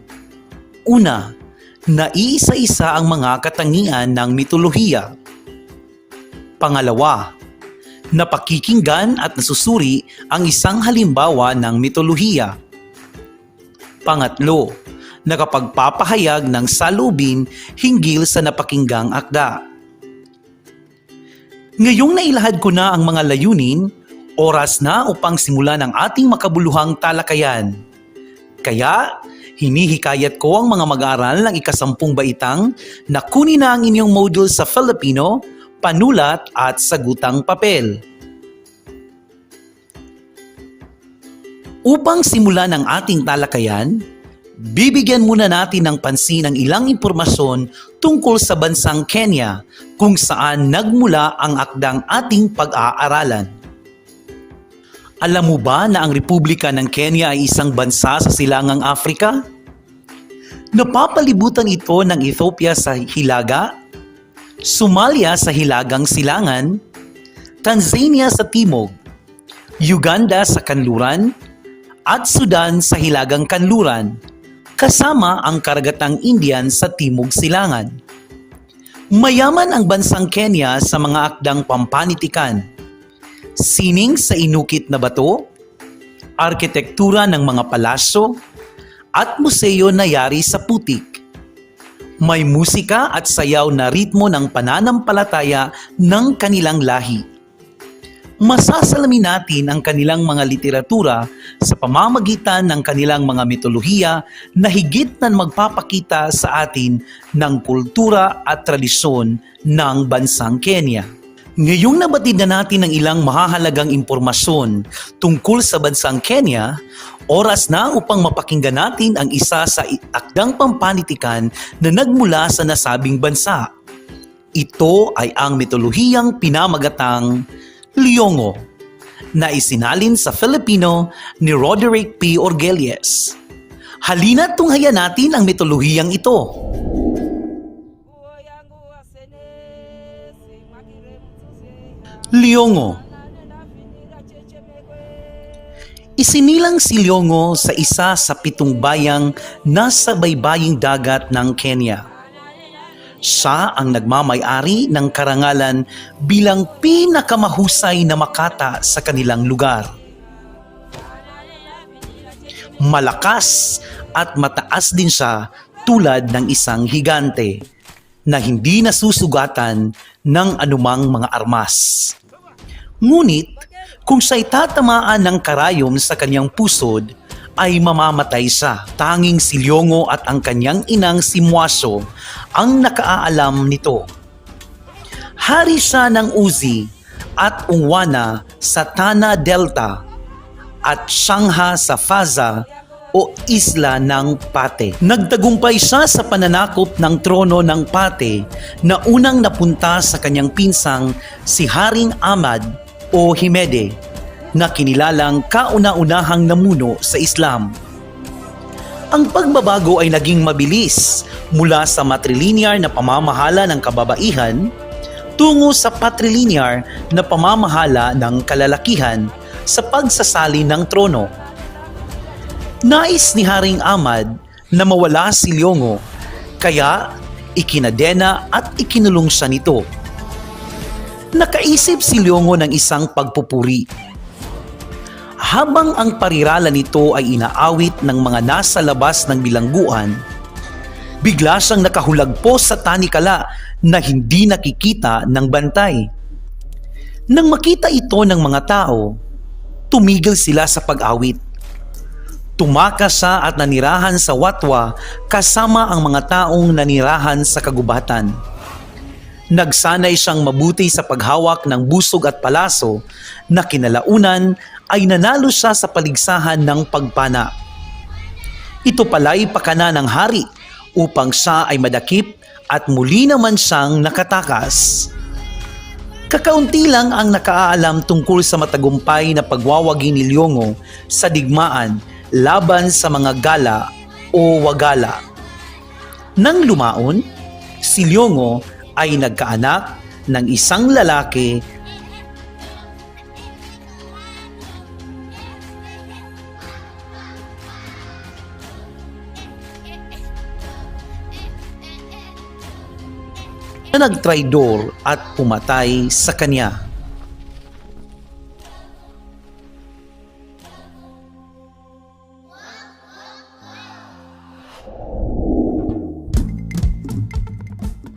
una, naiisa-isa ang mga katangian ng mitolohiya. Pangalawa, napakikinggan at nasusuri ang isang halimbawa ng mitolohiya. Pangatlo, nakapagpapahayag ng salubin hinggil sa napakinggang akda. Ngayong nailahad ko na ang mga layunin, oras na upang simulan ang ating makabuluhang talakayan. Kaya, Hinihikayat ko ang mga mag-aaral ng ika-10 baitang na kunin na ang inyong module sa Filipino, panulat at sagutang papel. Upang simulan ang ating talakayan, bibigyan muna natin ng pansin ang ilang impormasyon tungkol sa bansang Kenya kung saan nagmula ang akdang ating pag-aaralan. Alam mo ba na ang Republika ng Kenya ay isang bansa sa silangang Afrika? Napapalibutan ito ng Ethiopia sa hilaga, Somalia sa hilagang silangan, Tanzania sa timog, Uganda sa kanluran, at Sudan sa hilagang kanluran, kasama ang karagatang Indian sa timog silangan. Mayaman ang bansang Kenya sa mga akdang pampanitikan, sining sa inukit na bato, arkitektura ng mga palasyo, at museo na yari sa putik. May musika at sayaw na ritmo ng pananampalataya ng kanilang lahi. Masasalamin natin ang kanilang mga literatura sa pamamagitan ng kanilang mga mitolohiya na higit na magpapakita sa atin ng kultura at tradisyon ng bansang Kenya. Ngayong nabatid na natin ang ilang mahahalagang impormasyon tungkol sa bansang Kenya, oras na upang mapakinggan natin ang isa sa akdang pampanitikan na nagmula sa nasabing bansa. Ito ay ang mitolohiyang pinamagatang Liyongo, na isinalin sa Filipino ni Roderick P. Orgelles. Halina't tunghayan natin ang mitolohiyang ito. Liyongo. Isinilang si Liyongo sa isa sa 7 bayang nasa baybaying dagat ng Kenya. Siya ang nagmamay-ari ng karangalan bilang pinakamahusay na makata sa kanilang lugar. Malakas at mataas din siya tulad ng isang higante na hindi nasusugatan ng anumang mga armas. Ngunit kung siya'y tatamaan ng karayom sa kanyang pusod, ay mamamatay siya. Tanging si Liyongo at ang kanyang inang si Muaso ang nakaalam nito. Hari siya ng Uzi at Ungwana sa Tana Delta at Sangha sa Faza o isla ng Pate. Nagtagumpay siya sa pananakop ng trono ng Pate na unang napunta sa kanyang pinsang si Haring Ahmad o Himede, na kinilalang kauna-unahang namuno sa Islam. Ang pagbabago ay naging mabilis mula sa matrilinear na pamamahala ng kababaihan tungo sa patrilinear na pamamahala ng kalalakihan sa pagsasali ng trono. Nais ni Haring Ahmad na mawala si Liyongo, kaya ikinadena at ikinulong siya nito. Nakaisip si Liyongo ng isang pagpupuri. Habang ang parirala nito ay inaawit ng mga nasa labas ng bilangguan, bigla siyang nakahulagpo sa tanikala na hindi nakikita ng bantay. Nang makita ito ng mga tao, tumigil sila sa pag-awit. Tumakas siya at nanirahan sa watwa kasama ang mga taong nanirahan sa kagubatan. Nagsanay siyang mabuti sa paghawak ng busog at palaso na kinalaunan ay nanalo siya sa paligsahan ng pagpana. Ito pala'y pakana ng hari upang siya ay madakip at muli naman siyang nakatakas. Kakaunti lang ang nakaalam tungkol sa matagumpay na pagwawagi ni Liyongo sa digmaan laban sa mga Gala o Wagala. Nang lumaon, si Liyongo ay nagkaanak ng isang lalaki na nagtraidor at pumatay sa kanya.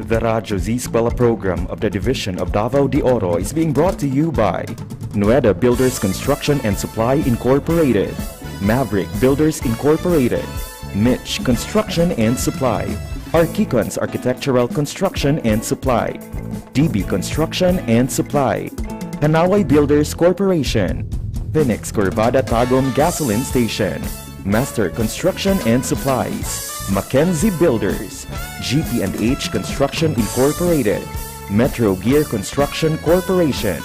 The Radyo Z-Eskwela program of the Division of Davao de Oro is being brought to you by Nueda Builders Construction and Supply Incorporated, Maverick Builders Incorporated, Mitch Construction and Supply, Archicons Architectural Construction and Supply, DB Construction and Supply, Kanaway Builders Corporation, Phoenix Corvada Tagum Gasoline Station, Master Construction and Supplies, Mackenzie Builders, GP&H Construction Incorporated, Metro Gear Construction Corporation,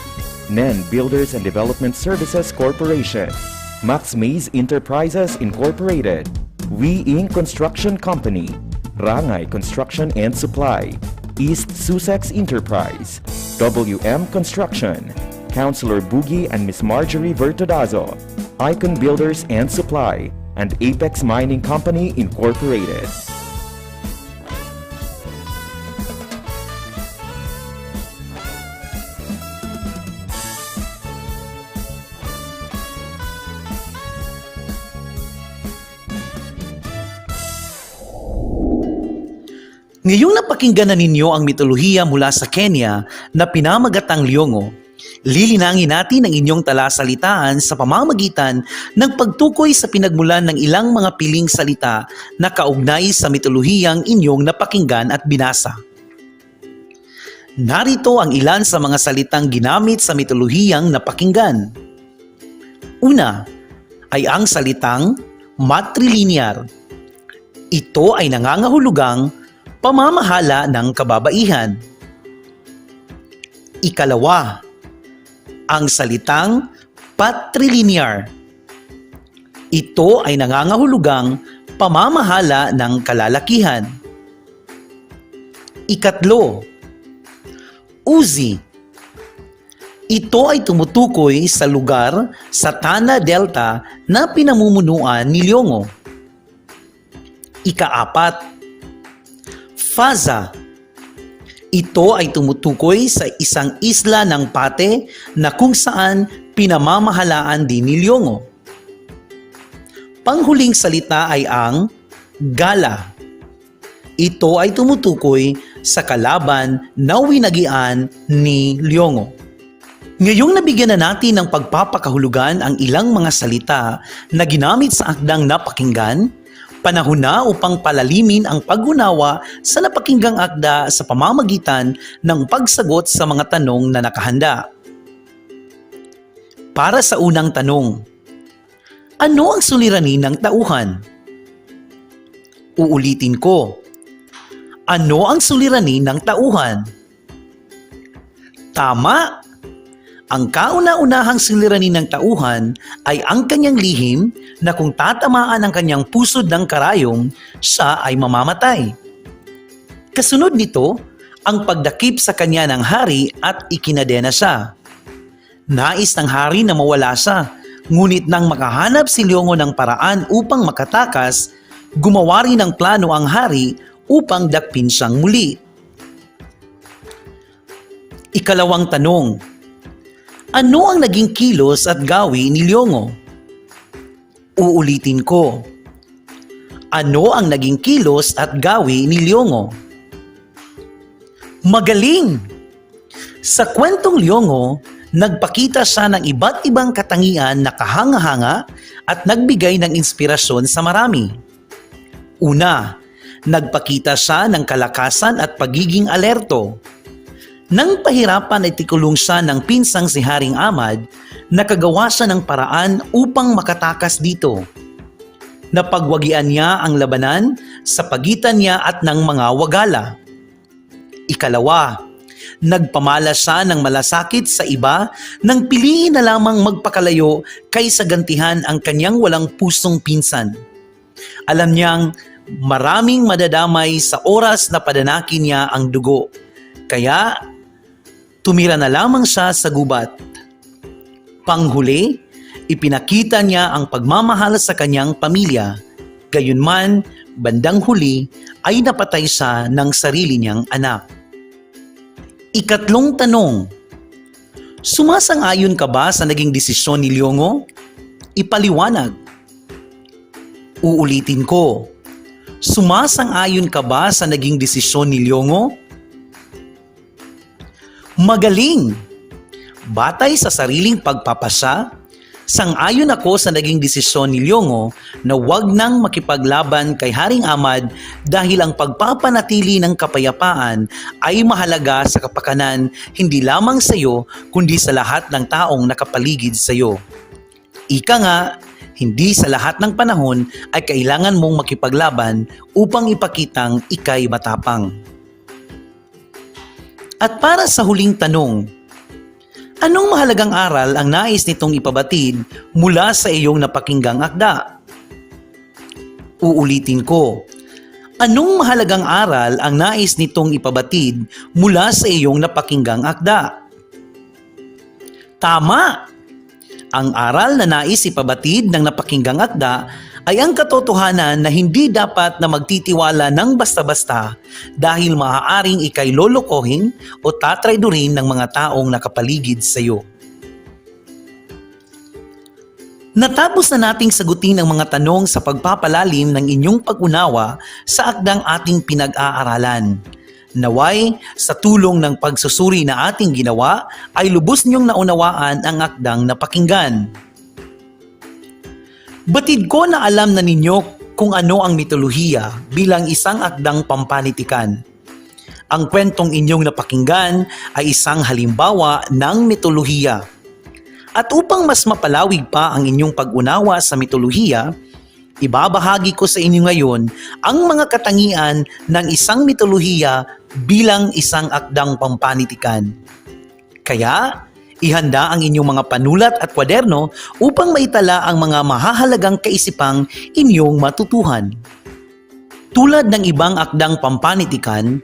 NEN Builders and Development Services Corporation, Max Mays Enterprises Incorporated, We Inc. Construction Company, Rangay Construction and Supply, East Sussex Enterprise, WM Construction, Councilor Boogie and Miss Marjorie Vertodazo, Icon Builders and Supply, and Apex Mining Company Incorporated. Ngayong napakinggan na ninyo ang mitolohiya mula sa Kenya na pinamagatang Liyongo, lilinangin natin ang inyong talasalitaan sa pamamagitan ng pagtukoy sa pinagmulan ng ilang mga piling salita na kaugnay sa mitolohiyang inyong napakinggan at binasa. Narito ang ilan sa mga salitang ginamit sa mitolohiyang napakinggan. Una ay ang salitang matrilinear. Ito ay nangangahulugang pamamahala ng kababaihan. Ikalawa, ang salitang patrilinear. Ito ay nangangahulugang pamamahala ng kalalakihan. Ikatlo, Uzi. Ito ay tumutukoy sa lugar sa Tana Delta na pinamumunuan ni Liyongo. Ikaapat, Faza. Ito ay tumutukoy sa isang isla ng Pate na kung saan pinamamahalaan din ni Liyongo. Panghuling salita ay ang Gala. Ito ay tumutukoy sa kalaban na winagian ni Liyongo. Ngayong nabigyan na natin ng pagpapakahulugan ang ilang mga salita na ginamit sa akdang napakinggan, panahon na upang palalimin ang pag-unawa sa napakinggang akda sa pamamagitan ng pagsagot sa mga tanong na nakahanda. Para sa unang tanong, ano ang suliranin ng tauhan? Uulitin ko. Ano ang suliranin ng tauhan? Tama! Ang kauna-unahang suliranin ng tauhan ay ang kanyang lihim na kung tatamaan ang kanyang pusod ng karayom, siya ay mamamatay. Kasunod nito, ang pagdakip sa kanya ng hari at ikinadena siya. Nais ng hari na mawala siya, ngunit nang makahanap si Liyongo ng paraan upang makatakas, gumawa rin ng plano ang hari upang dakpin siyang muli. Ikalawang tanong, ano ang naging kilos at gawi ni Liyongo? Uulitin ko. Ano ang naging kilos at gawi ni Liyongo? Magaling! Sa kwentong Liyongo, nagpakita siya ng iba't ibang katangian na kahanga-hanga at nagbigay ng inspirasyon sa marami. Una, nagpakita siya ng kalakasan at pagiging alerto. Nang pahirapan ay tikulong siya ng pinsang si Haring Ahmad, nakagawa siya ng paraan upang makatakas dito. Napagwagian niya ang labanan sa pagitan niya at ng mga wagala. Ikalawa, nagpamala siya ng malasakit sa iba nang piliin na lamang magpakalayo kaysa gantihan ang kanyang walang pusong pinsan. Alam niyang maraming madadamay sa oras na padanakin niya ang dugo. Kaya tumira na lamang siya sa gubat. Panghuli, ipinakita niya ang pagmamahal sa kanyang pamilya. Gayunman, bandang huli ay napatay siya ng sarili niyang anak. Ikatlong tanong, sumasang-ayon ka ba sa naging desisyon ni Liyongo? Ipaliwanag. Uulitin ko, sumasang-ayon ka ba sa naging desisyon ni Liyongo? Magaling! Batay sa sariling pagpapasya, Sang-ayon ako sa naging desisyon ni Leongo na wag nang makipaglaban kay Haring Ahmad dahil ang pagpapanatili ng kapayapaan ay mahalaga sa kapakanan hindi lamang sa iyo kundi sa lahat ng taong nakapaligid sa iyo. Ika nga, hindi sa lahat ng panahon ay kailangan mong makipaglaban upang ipakitang ikay matapang. At para sa huling tanong, anong mahalagang aral ang nais nitong ipabatid mula sa iyong napakinggang akda? Uulitin ko. Anong mahalagang aral ang nais nitong ipabatid mula sa iyong napakinggang akda? Tama! Ang aral na nais ipabatid ng napakinggang akda ay ang katotohanan na hindi dapat na magtitiwala ng basta-basta dahil maaaring ikay lolokohin o tatraydurin ng mga taong nakapaligid sa iyo. Natapos na nating sagutin ang mga tanong sa pagpapalalim ng inyong pag-unawa sa akdang ating pinag-aaralan. Naway, sa tulong ng pagsusuri na ating ginawa, ay lubos niyong naunawaan ang akdang napakinggan. Batid ko na alam na ninyo kung ano ang mitolohiya bilang isang akdang pampanitikan. Ang kwentong inyong napakinggan ay isang halimbawa ng mitolohiya. At upang mas mapalawig pa ang inyong pag-unawa sa mitolohiya, ibabahagi ko sa inyo ngayon ang mga katangian ng isang mitolohiya bilang isang akdang pampanitikan. Kaya, ihanda ang inyong mga panulat at kwaderno upang maitala ang mga mahahalagang kaisipang inyong matutuhan. Tulad ng ibang akdang pampanitikan,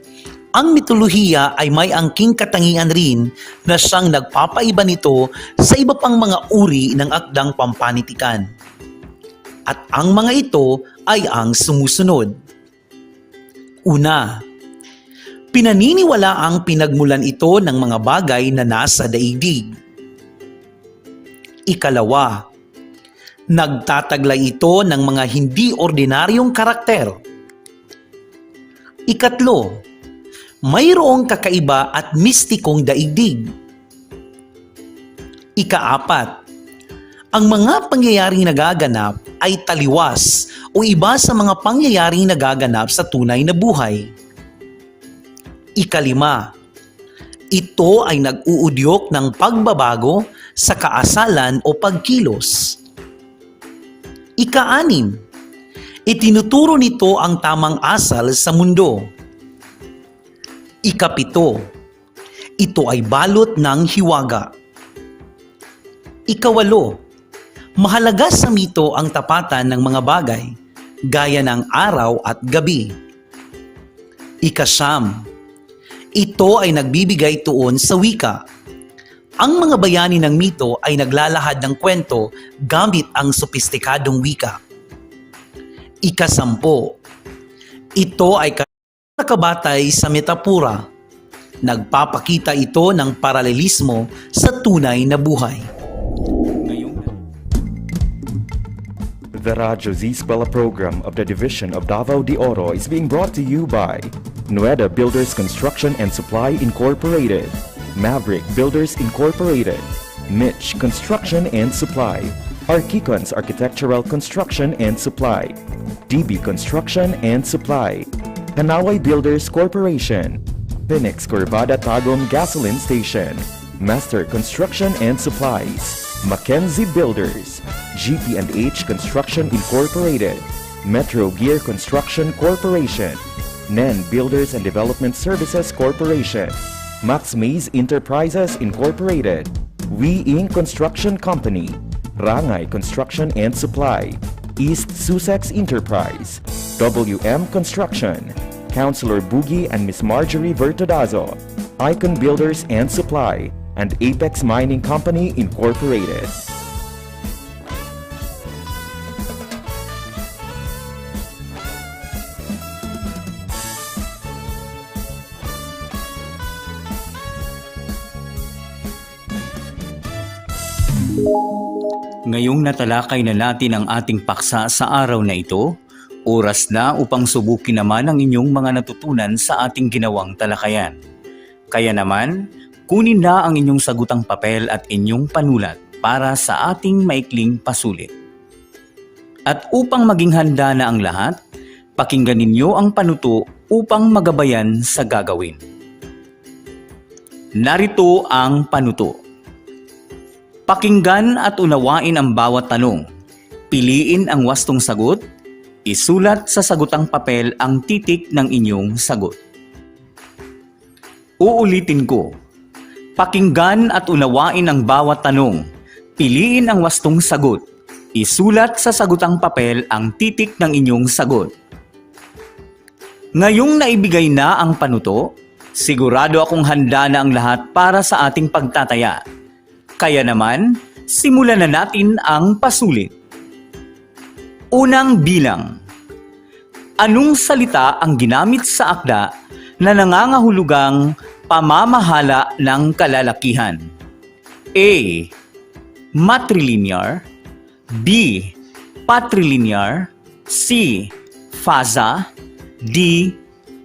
ang mitolohiya ay may angking katangian rin na siyang nagpapaiba nito sa iba pang mga uri ng akdang pampanitikan. At ang mga ito ay ang sumusunod. Una, pinaniniwala ang pinagmulan ito ng mga bagay na nasa daigdig. Ikalawa, nagtataglay ito ng mga hindi ordinaryong karakter. Ikatlo, mayroong kakaiba at mistikong daigdig. Ikaapat, ang mga pangyayaring nagaganap ay taliwas o iba sa mga pangyayaring nagaganap sa tunay na buhay. Ikalima, ito ay nag-uudyok ng pagbabago sa kaasalan o pagkilos. Ika-anim, itinuturo nito ang tamang asal sa mundo. Ikapito, ito ay balot ng hiwaga. Ikawalo, mahalaga sa mito ang tapatan ng mga bagay, gaya ng araw at gabi. Ikasyam, ito ay nagbibigay tuon sa wika. Ang mga bayani ng mito ay naglalahad ng kwento gamit ang sopistikadong wika. Ikasampo, ito ay nakabatay sa metapura. Nagpapakita ito ng paralelismo sa tunay na buhay. The Radyo Z-Eskwela program of the Division of Davao de Oro is being brought to you by Nueda Builders Construction and Supply Incorporated, Maverick Builders Incorporated, Mitch Construction and Supply, Archicons Architectural Construction and Supply, DB Construction and Supply, Hanaway Builders Corporation, Phoenix Corvada Tagum Gasoline Station, Master Construction and Supplies, Mackenzie Builders, GP&H Construction Incorporated, Metro Gear Construction Corporation, NEN Builders and Development Services Corporation, Max Maze Enterprises Incorporated, We Inc. Construction Company, Rangay Construction and Supply, East Sussex Enterprise, WM Construction, Councilor Boogie and Miss Marjorie Vertodazo, Icon Builders and Supply, and Apex Mining Company Incorporated. Ngayong natalakay na natin ang ating paksa sa araw na ito, oras na upang subukin naman ang inyong mga natutunan sa ating ginawang talakayan. Kaya naman, kunin na ang inyong sagutang papel at inyong panulat para sa ating maikling pasulit. At upang maging handa na ang lahat, pakinggan ninyo ang panuto upang magabayan sa gagawin. Narito ang panuto. Pakinggan at unawain ang bawat tanong. Piliin ang wastong sagot. Isulat sa sagutang papel ang titik ng inyong sagot. Uulitin ko. Pakinggan at unawain ang bawat tanong. Piliin ang wastong sagot. Isulat sa sagutang papel ang titik ng inyong sagot. Ngayong naibigay na ang panuto, sigurado akong handa na ang lahat para sa ating pagtataya. Kaya naman, simulan na natin ang pasulit. Unang bilang. Anong salita ang ginamit sa akda na nangangahulugang pamamahala ng kalalakihan? A. Matrilinear. B. Patrilinear. C. Faza. D.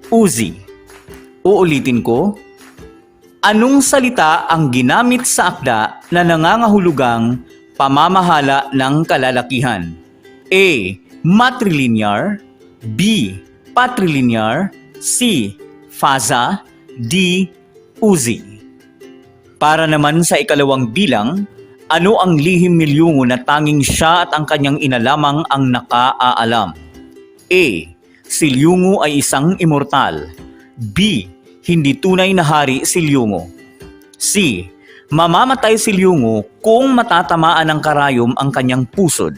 Uzi. Uulitin ko. Anong salita ang ginamit sa akda na nangangahulugang pamamahala ng kalalakihan? A. Matrilinear. B. Patrilinear. C. Faza. D. Uzi. Para naman sa ikalawang bilang, ano ang lihim milyongo na tanging siya at ang kanyang ina lamang ang nakaaalam? A. Si Lyungo ay isang immortal. B. Hindi tunay na hari si Lyungo. C. Mamamatay si Lyungo kung matatamaan ng karayom ang kanyang pusod.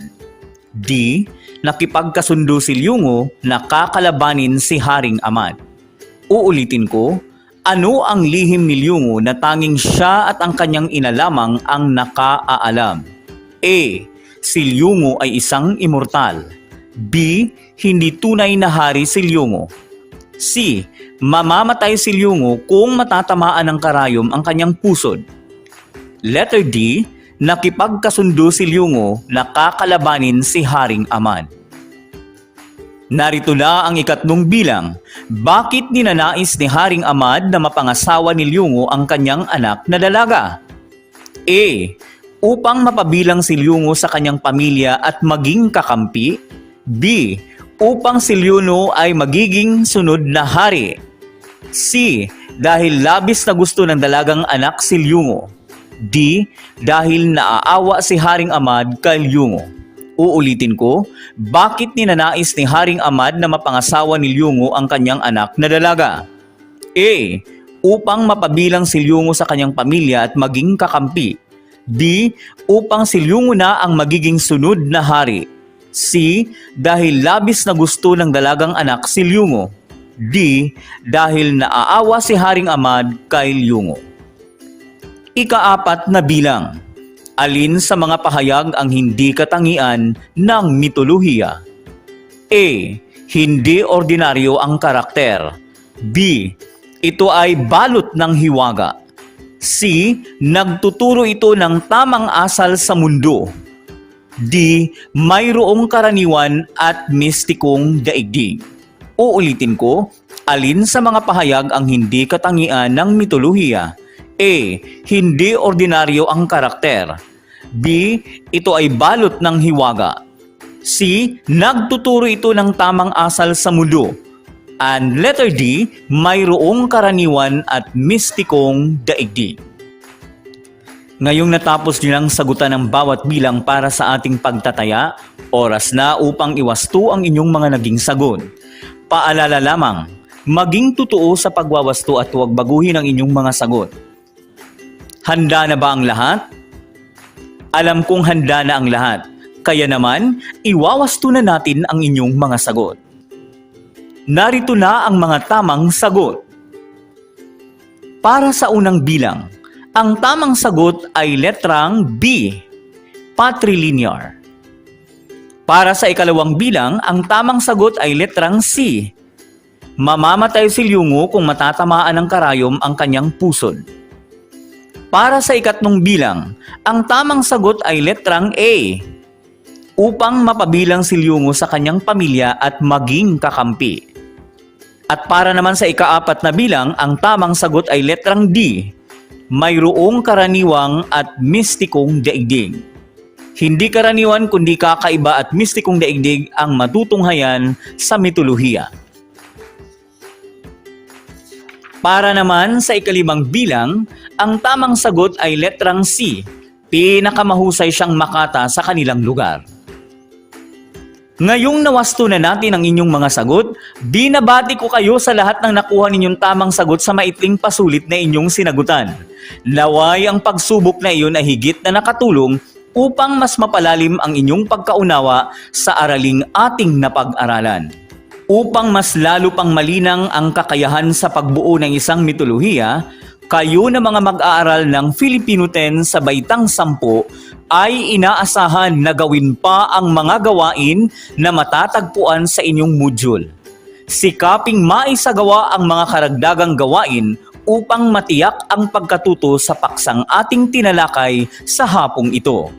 D. Nakipagkasundo si Lyungo na kakalabanin si Haring Amad. Uulitin ko, ano ang lihim ni Lyungo na tanging siya at ang kanyang ina lamang ang nakaaalam? A. Si Lyungo ay isang immortal. B. Hindi tunay na hari si Lyungo. C. Mamamatay si Lyungo kung matatamaan ng karayom ang kanyang pusod. Letter D. Nakipagkasundo si Lyungo na kakalabanin si Haring Amad. Narito na ang ikatlong bilang. Bakit ninanais ni Haring Amad na mapangasawa ni Lyungo ang kanyang anak na dalaga? A. Upang mapabilang si Lyungo sa kanyang pamilya at maging kakampi. B. Upang si Lyungo ay magiging sunod na hari. C. Dahil labis na gusto ng dalagang anak si Lyungo. D. Dahil naaawa si Haring Amad kay Lyungo. Uulitin ko, bakit ninanais ni Haring Amad na mapangasawa ni Lyungo ang kanyang anak na dalaga? A. Upang mapabilang si Lyungo sa kanyang pamilya at maging kakampi. B. Upang si Lyungo na ang magiging sunod na hari. C. Dahil labis na gusto ng dalagang anak si Lyungo. D. Dahil naaawa si Haring Amad kay Lyungo. Ikaapat na bilang. Alin sa mga pahayag ang hindi katangian ng mitolohiya? A. Hindi ordinaryo ang karakter. B. Ito ay balot ng hiwaga. C. Nagtuturo ito ng tamang asal sa mundo. D. Mayroong karaniwan at mistikong daigdig. Uulitin ko, alin sa mga pahayag ang hindi katangian ng mitolohiya? A. Hindi ordinaryo ang karakter. B. Ito ay balot ng hiwaga. C. Nagtuturo ito ng tamang asal sa mundo. And letter D. Mayroong karaniwan at mistikong daigdig. Ngayong natapos niyo lang sagutan ng bawat bilang para sa ating pagtataya, oras na upang iwasto ang inyong mga naging sagot. Paalala lamang, maging totoo sa pagwawasto at huwag baguhin ang inyong mga sagot. Handa na ba ang lahat? Alam kong handa na ang lahat. Kaya naman, iwawasto na natin ang inyong mga sagot. Narito na ang mga tamang sagot. Para sa unang bilang, ang tamang sagot ay letrang B, patrilinear. Para sa ikalawang bilang, ang tamang sagot ay letrang C, mamamatay si Lyungo kung matatamaan ng karayom ang kanyang pusod. Para sa ikatlong bilang, ang tamang sagot ay letrang A, upang mapabilang si Lyungo sa kanyang pamilya at maging kakampi. At para naman sa ikaapat na bilang, ang tamang sagot ay letrang D, mayroong karaniwang at mistikong daigdig. Hindi karaniwan kundi kakaiba at mistikong daigdig ang matutunghayan sa mitolohiya. Para naman sa ikalimang bilang, ang tamang sagot ay letrang C. Pinakamahusay siyang makata sa kanilang lugar. Ngayong nawasto na natin ang inyong mga sagot, binabati ko kayo sa lahat ng nakuha ninyong tamang sagot sa maikling pasulit na inyong sinagutan. Naway ang pagsubok na iyon ay higit na nakatulong upang mas mapalalim ang inyong pagkaunawa sa araling ating napag-aralan. Upang mas lalo pang malinang ang kakayahan sa pagbuo ng isang mitolohiya, kayo na mga mag-aaral ng Filipino 10 sa Baitang 10 ay inaasahan na gawin pa ang mga gawain na matatagpuan sa inyong module. Sikaping maisagawa ang mga karagdagang gawain upang matiyak ang pagkatuto sa paksang ating tinalakay sa hapong ito.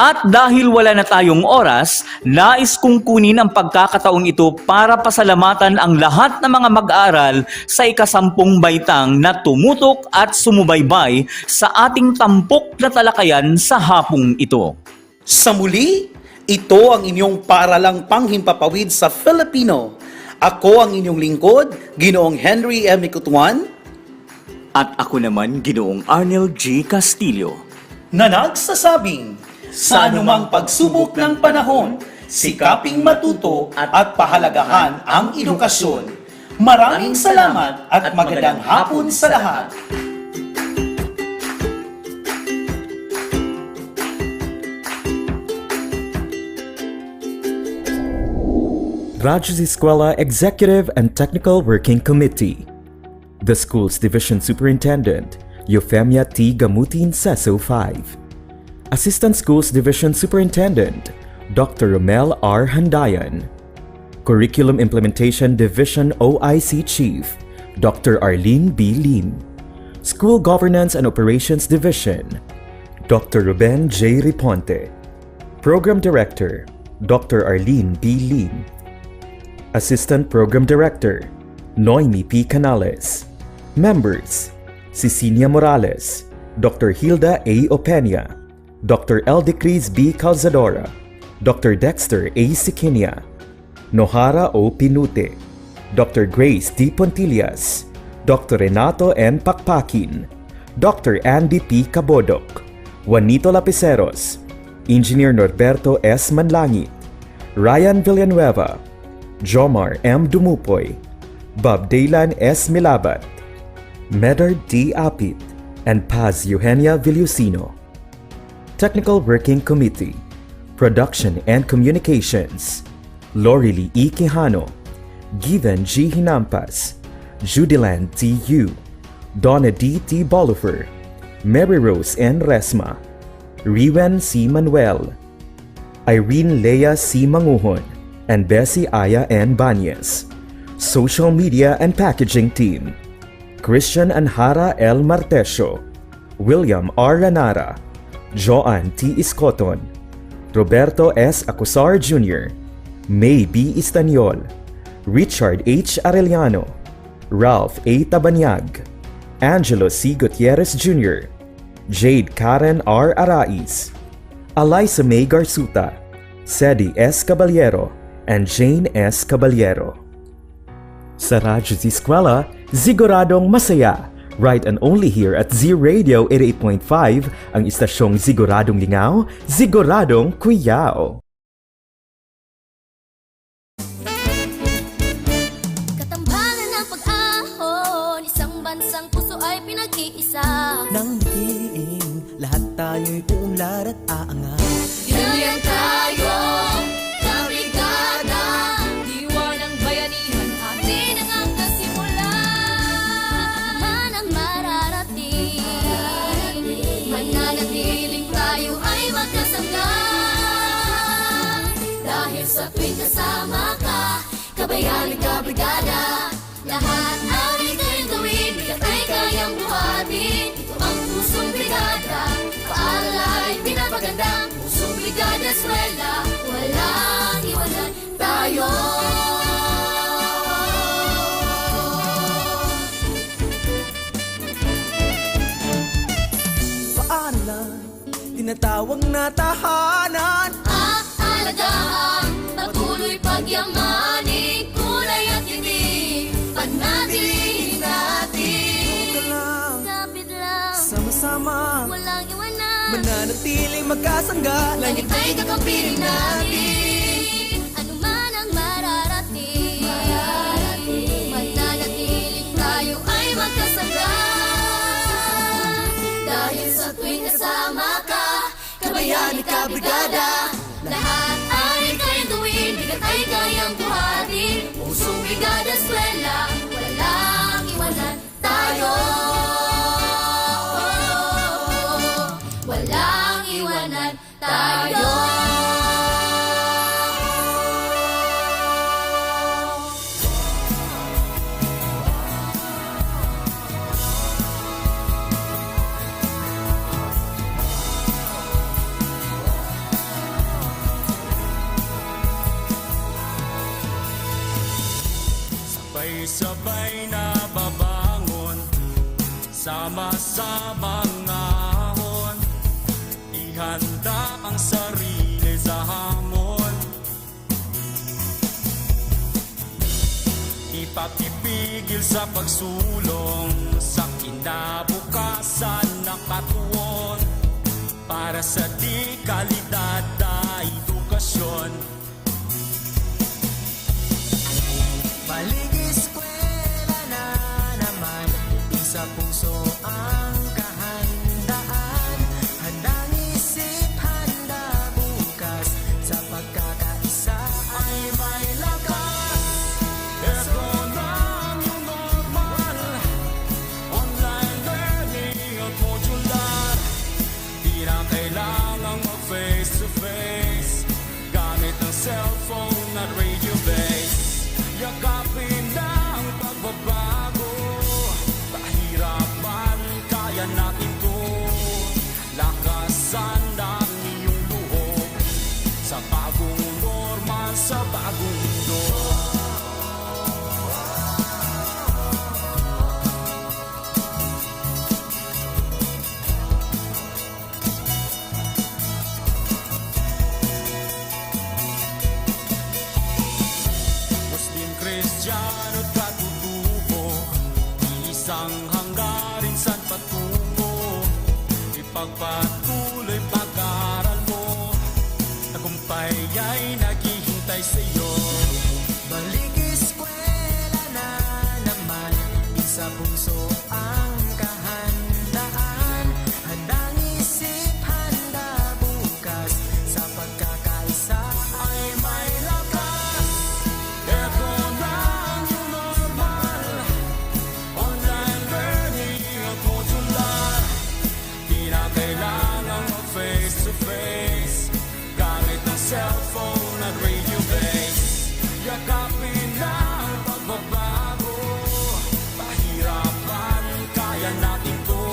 At dahil wala na tayong oras, nais kong kunin ang pagkakataong ito para pasalamatan ang lahat ng mga mag-aaral sa ika-10 baitang na tumutok at sumubaybay sa ating tampok na talakayan sa hapong ito. Sa muli, ito ang inyong paralang panghimpapawid sa Filipino. Ako ang inyong lingkod, Ginoong Henry M. Icutuan. At ako naman, Ginoong Arnel G. Castillo. Na nagsasabing, sa anumang pagsubok ng panahon, sikaping matuto at pahalagahan ang edukasyon. Maraming salamat at magandang hapon sa lahat. Radyo Z-Eskwela Executive and Technical Working Committee. The school's Division Superintendent, Euphemia T. Gamutin, CESO 5. Assistant Schools Division Superintendent, Dr. Romel R. Handayan. Curriculum Implementation Division OIC Chief, Dr. Arlene B. Lim. School Governance and Operations Division, Dr. Ruben J. Riponte. Program Director, Dr. Arlene B. Lim. Assistant Program Director, Noemi P. Canales. Members, Cecilia Morales, Dr. Hilda A. Opeña, Dr. Eldecris B. Calzadora, Dr. Dexter A. Sikinia, Nohara O. Pinute, Dr. Grace D. Pontillas, Dr. Renato N. Pakpakin, Dr. Andy P. Cabodok, Juanito Lapiceros, Engineer Norberto S. Manlangit, Ryan Villanueva, Jomar M. Dumupoy, Bob Daylan S. Milabat, Medard D. Apit, and Paz Eugenia Villusino. Technical Working Committee, Production and Communications, Lorely E. Quijano, Given G. Hinampas, Judiland T. U, Donna D. T. Bolifer, Mary Rose N. Resma, Riwen C. Manuel, Irene Lea C. Manguhon, and Bessie Aya N. Banyes. Social Media and Packaging Team, Christian Anhara L. Martesio, William R. Ranara, Joan T. Iscoton, Roberto S. Acusar Jr., May B. Istaniol, Richard H. Arellano, Ralph A. Tabanyag, Angelo C. Gutierrez Jr., Jade Karen R. Arais, Eliza May Garsuta, Sedi S. Caballero, and Jane S. Caballero. Sa Radyo Z-Eskwela, siguradong masaya. Right and only here at Z Radio 88.5, ang istasyong siguradong lingaw, siguradong kuyaw. Katambalan ng pag-ahon, isang bansang puso ay pinag-iisa. Nang diin, lahat tayo'y uunlad at aangat. Ganyan tayo, kabrigada, diwa ng bayanihan, atin ang hanggang simula. Man ang mararating, mananatiling tayo ay magkasangga. Dahil sa tuwing kasama ka, kabayan at kabrigada, lahat ang ito'y gawin, bigat ay kayang buhatin. Ito ang pusong brigada, paaral ay pinapaganda. Pusong brigada, eskwela, walang iwanan tayo. na tahanan. Alagaan, patuloy pagyamanin, kulay at tinig, panatilihin natin. Ito lang, Kapit lang, sama-sama, walang iwanan, mananatiling magkasangga. langit ay kakampiling natin. Ano man ang mararating, mananatiling tayo ay magkasangga. Dahil sa tuwing kasama ka, kabayani ka, brigada. Lahat ay kayang gawin, bigat ay kayang buhatin. Pusong brigada, eskwela, walang iwanan tayo. Walang iwanan tayo. Sabay-sabay na babangon, sama-samang ahon, ihanda ang sarili sa hamon. Ipapipigil sa pagsulong sa kinabukasan na katuon, para sa di kalidad na edukasyon. Balik eskwela na naman, sa puso ang kahandaan. Handang isip, handa bukas, sa pagkakaisa ay may lakas. Ito na ang new normal, online learning at modular. Di na kailangang mag-face to face, gamit ang cellphone at radio base. Yakapin na ang pagbabago, pahirapan, kaya natin to. Lakasan ang iyong loob, sa bagong normal, sa bagong mundo. Kristiyano at katutubo, isang hanggarin san patungo. Ipagpatuloy pag-aaral mo, tagumpay ay naghihintay sa'yo. Balik eskwela na naman, sa puso ang kahandaan. Handang isip, handa bukas, sa pagkakaisa ay may lakas. Ito na ang new normal, online learning at modular. Di na kailangang mag-face to face, gamit ang cellphone at radio base. Yakapin na ang pagbabago, pahirapan, kaya natin to.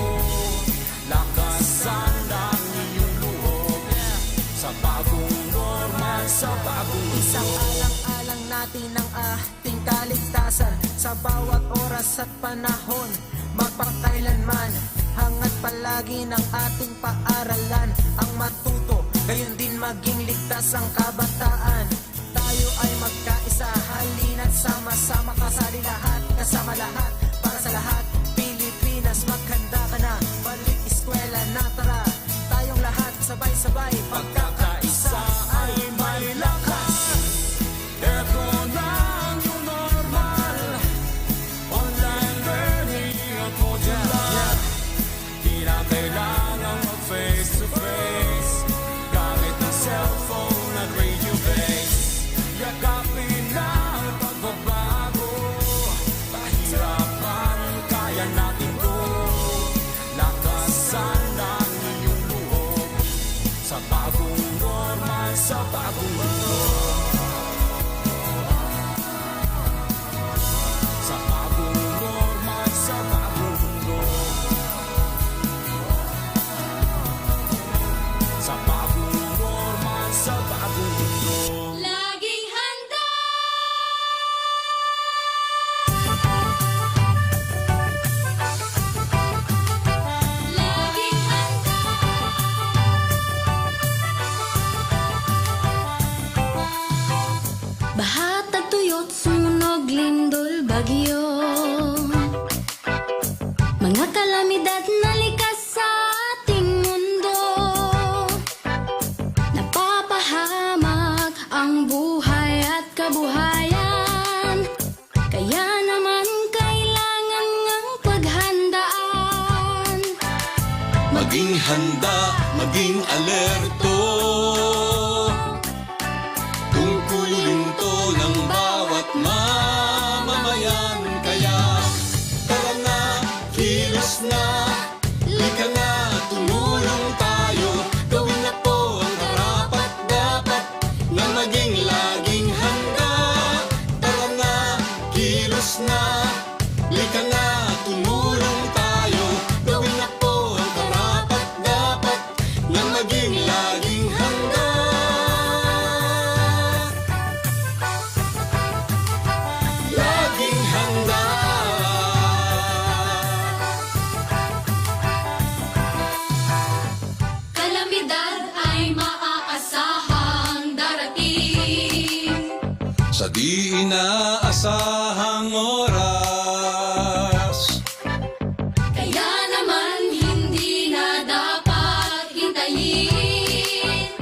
Lakasan ang iyong loob, sa bagong normal, sa bagong mundo. Isang alang-alang natin ang ating kaligtasan, sa bawat oras at panahon, magpakailanman. Hangat palagi ng ating paaralan, ang matuto, gayon din maging ligtas ang kabataan. Tayo ay magkaisa, halina't sama-sama, kasali lahat, kasama lahat, para sa lahat. Pilipinas, maghanda ka na, balik eskwela na, tara. Tayong lahat, sabay-sabay, pagkakaisa ay may lakas. Ito na ang new normal, online learning at modular. Di na kailangang mag-face to face, gamit ang cellphone at radio base. Yakapin na ang pagbabago, pahirapan, kaya natin to. Lakasan ang iyong loob, sa bagong Mga kalamidad na likas sa ating mundo, napapahamak ang buhay at kabuhayan. Kaya naman kailangan ngang paghandaan. Maging handa, maging alerto, tungkulin to ng bawat mamamayan. Kaya tara na, kilos na, lika na, tumulong tayo. Gawin na po ang karapat-dapat na maging laging handa. Tara na, kilos na, lika na, tumulong tayo. Gawin na po ang karapat-dapat na maging laging handa. Laging handa. Kalamidad ay maaasahang darating. Sa di inaasahang oras, Kaya naman hindi na dapat hintayin.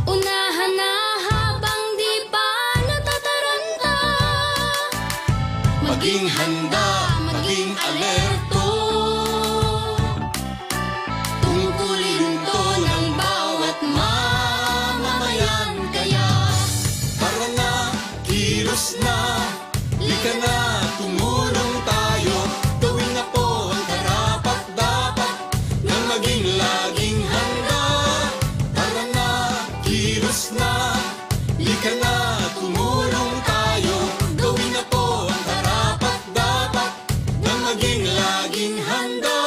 Unahan na habang di pa natataranta. maging handa, maging alerto, tungkulin to ng bawat mamamayan. Kaya tara na, kilos na, lika na, tumulong tayo. Gawin na po ang karapat-dapat na maging laging handa. Tara na, kilos na, lika na, tumulong tayo. Gawin na po ang karapat-dapat na maging laging handa.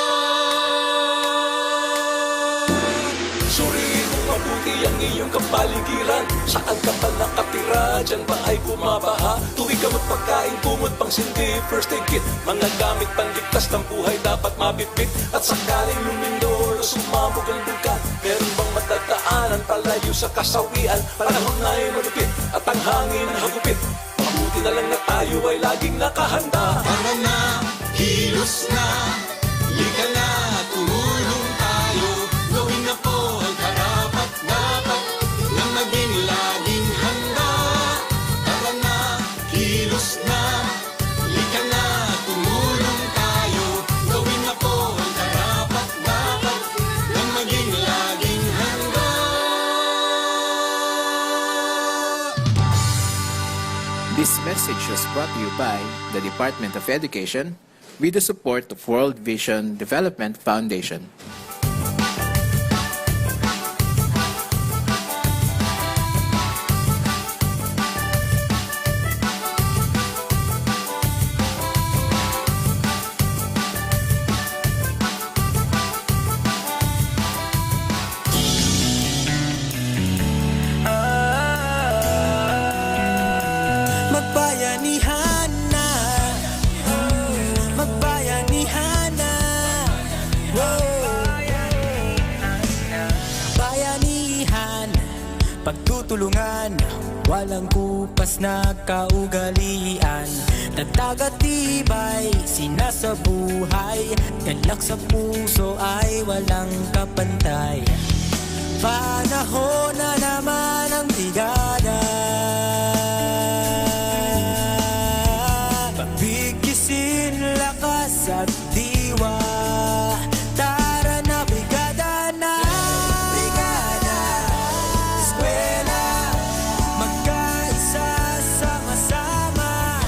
Suriin mo mabuti ang iyong kapaligiran. Saan ka pa nakatira? Diyan ba ay bumabaha? Tuwing gamot pagkain, kumot pang sindi, first aid kit, mga gamit panligtas ng buhay dapat mabitbit. At sakaling lumindol o sumabog ang bulkan, meron bang matagdaanan palayo sa kasawian? Panahon na ay malupit at ang hangin hagupit. Mabuti na lang na tayo ay laging nakahanda. Tara na, kilos na, lika na, tumulong tayo. Gawin na po ang karapat-dapat na maging laging handa. Tara na, kilos na, lika na, tumulong tayo. Gawin na po ang karapat-dapat na maging laging handa. This message was brought to you by the Department of Education with the support of World Vision Development Foundation. Magbayanihan na, magbayanihan na, bayanihan, pagtutulungan, walang kupas na kaugalian. Tatag at tibay, sinasabuhay, galak sa puso ay walang kapantay. Panahon na naman ang brigada, pagbigkisin lakas at diwa. Tara na brigada na, brigada, eskwela, magkaisa sama-sama.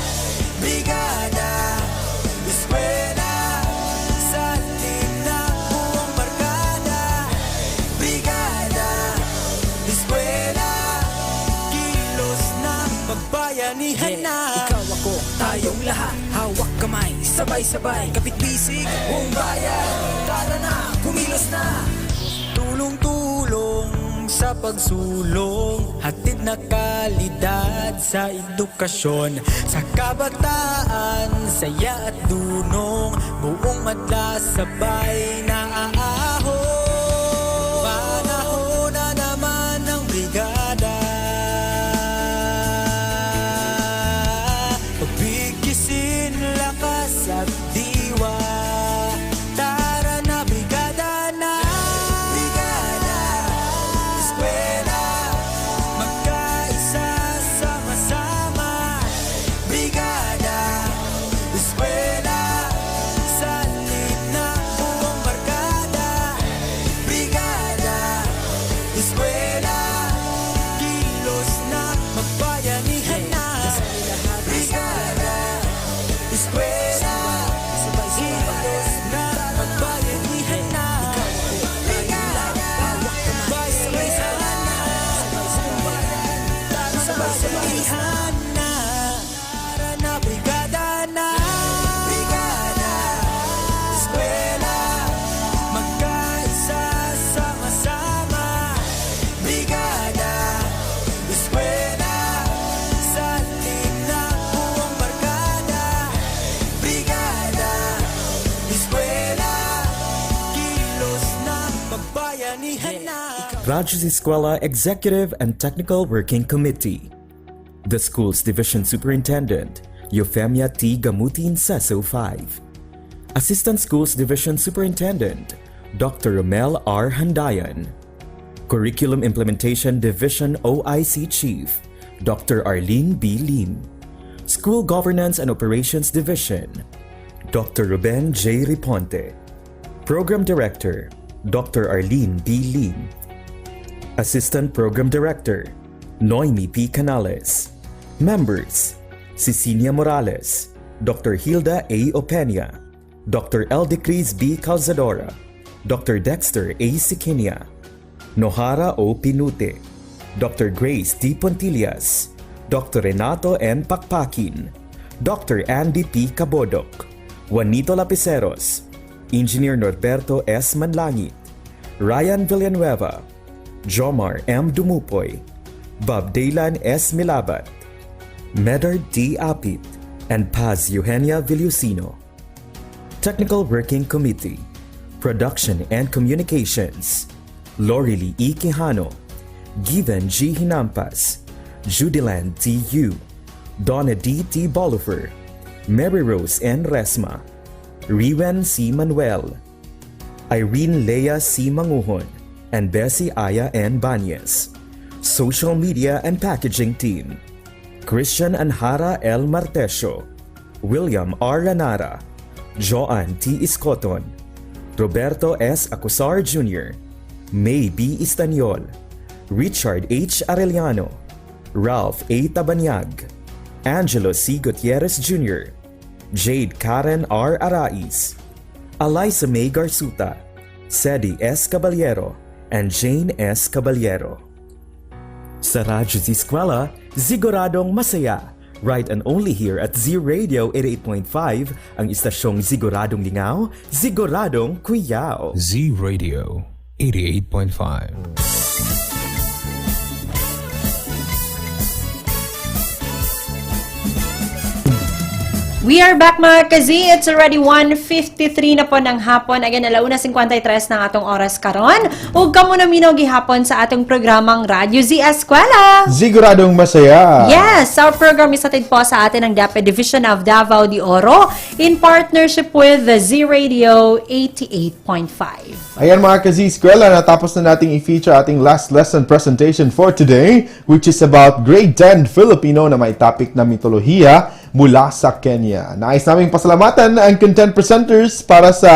Brigada, eskwela, sa atin na buong barkada. Brigada, eskwela, kilos na, magbayanihan na. Ikaw ako, tayong lahat, hawak kamay, sabay-sabay, kapit bisig, buong bayan. Tara na, kumilos na. Tulong-tulong sa pagsulong, hatid na kalidad sa edukasyon. Sa kabataan, saya at dunong, buong madla sabay na aahon. Panahon na naman ng brigada, pagbigisin lakas at diwa. Radyo Z-Eskwela Executive and Technical Working Committee. The school's division superintendent, Euphemia T. Gamutin Seso 5. Assistant Schools Division Superintendent, Dr. Romel R. Handayan. Curriculum Implementation Division OIC Chief, Dr. Arlene B. Lim. School Governance and Operations Division, Dr. Ruben J. Riponte. Program Director, Dr. Arlene B. Lim. Assistant Program Director, Noemi P. Canales. Members, Cecilia Morales, Dr. Hilda A. Opena, Dr. Eldecris B. Calzadora, Dr. Dexter A. Sikinia, Nohara O. Pinute, Dr. Grace D. Pontillas, Dr. Renato N. Pakpakin, Dr. Andy P. Cabodok, Juanito Lapiceros, Engineer Norberto S. Manlangit, Ryan Villanueva, Jomar M. Dumupoy, Bob Daylan S. Milabat, Medard D. Apit, and Paz Eugenia Villusino. Technical Working Committee, Production and Communications, Lorely E. Quijano, Given G. Hinampas, Judiland T. U, Donna D. T. Bolifer, Mary Rose N. Resma, Riwen C. Manuel, Irene Lea C. Manguhon, and Bessie Aya N. Banyes. Social Media and Packaging Team, Christian Anhara L. Martesio, William R. Ranara, Joan T. Iscoton, Roberto S. Acusar Jr., May B. Istaniol, Richard H. Arellano, Ralph A. Tabanyag, Angelo C. Gutierrez Jr., Jade Karen R. Arais, Eliza May Garsuta, Sedi S. Caballero, and Jane S. Caballero. Sa Radyo Z-Eskwela, siguradong masaya. Right and only here at Z Radio 88.5, ang istasyong siguradong lingaw, siguradong kuyaw. Z Radio 88.5. We are back mga kazi. It's already 1:53 na po ng hapon. Again, 1:53 ng atong oras karon. Ug kamo na minog gihapon sa atong programang Radyo Z-Eskwela. Siguradong masaya. Yes, our program is atid po sa atin ng DAPE Division of Davao de Oro in partnership with the Z Radio 88.5. Ayan mga ka-Z-Eskwela, natapos na nating i-feature ating last lesson presentation for today, which is about grade 10 Filipino na may topic na mitolohiya mula sa Kenya. Nais naming pasalamatan ang content presenters para sa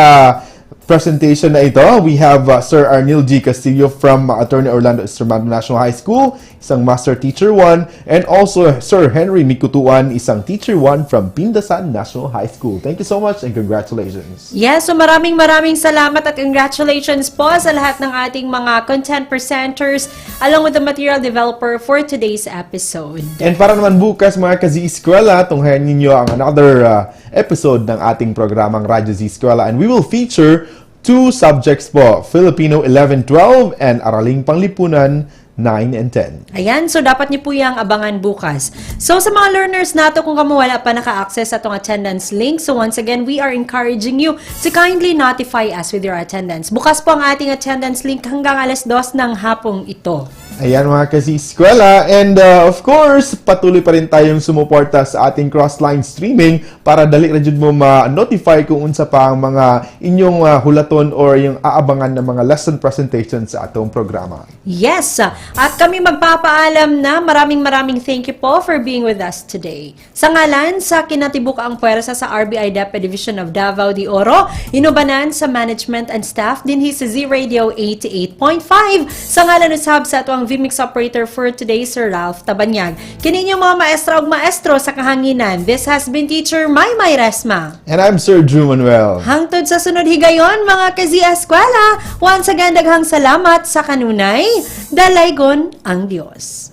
presentation na ito. We have Sir Arnil G. Castillo from Attorney Orlando Estremado National High School, isang Master Teacher 1, and also Sir Henry Mikutuan, isang Teacher 1 from Pindasan National High School. Thank you so much and congratulations. Yes, so maraming salamat at congratulations po sa lahat ng ating mga content presenters along with the material developer for today's episode. And para naman bukas mga ka-Z-Eskwela, tunghayan ninyo ang another episode ng ating programang Radyo Z-Eskwela, and we will feature two subjects po, Filipino 11-12 and Araling Panglipunan 9 and 10. Ayan, so dapat niyo po yung abangan bukas. So sa mga learners nato, kung kamo wala pa naka-access sa atong attendance link, so once again, we are encouraging you to kindly notify us with your attendance. Bukas po ang ating attendance link hanggang 2:00 ng hapong ito. Ayan mga ka-Z-Eskwela, and of course, patuloy pa rin tayong sumuporta sa ating cross-line streaming para dali rin mo ma-notify kung unsa pa ang mga inyong hulaton or yung aabangan ng mga lesson presentations sa atong programa. Yes, at kami magpapaalam na maraming thank you po for being with us today. Sa ngalan sa kinatibuk ang puwersa sa RBI DAPE Division of Davao de Oro, inubanan sa management and staff din sa Z Radio 88.5, sa ngalan usab sa ito ang VMix operator for today, Sir Ralph Tabanyag. Kininyo mga maestra ug maestro sa kahanginan. This has been Teacher Maymay Resma. And I'm Sir Drew Manuel. Hangtod sa sunod higayon, mga ka-Z-Eskwela, once again, daghang salamat sa kanunay. Dalaygon ang Diyos.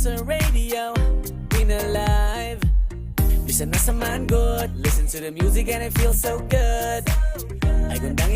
Sa radio, in alive. Bisa na sa man good. Listen to the music and it feels so good. Ay gundang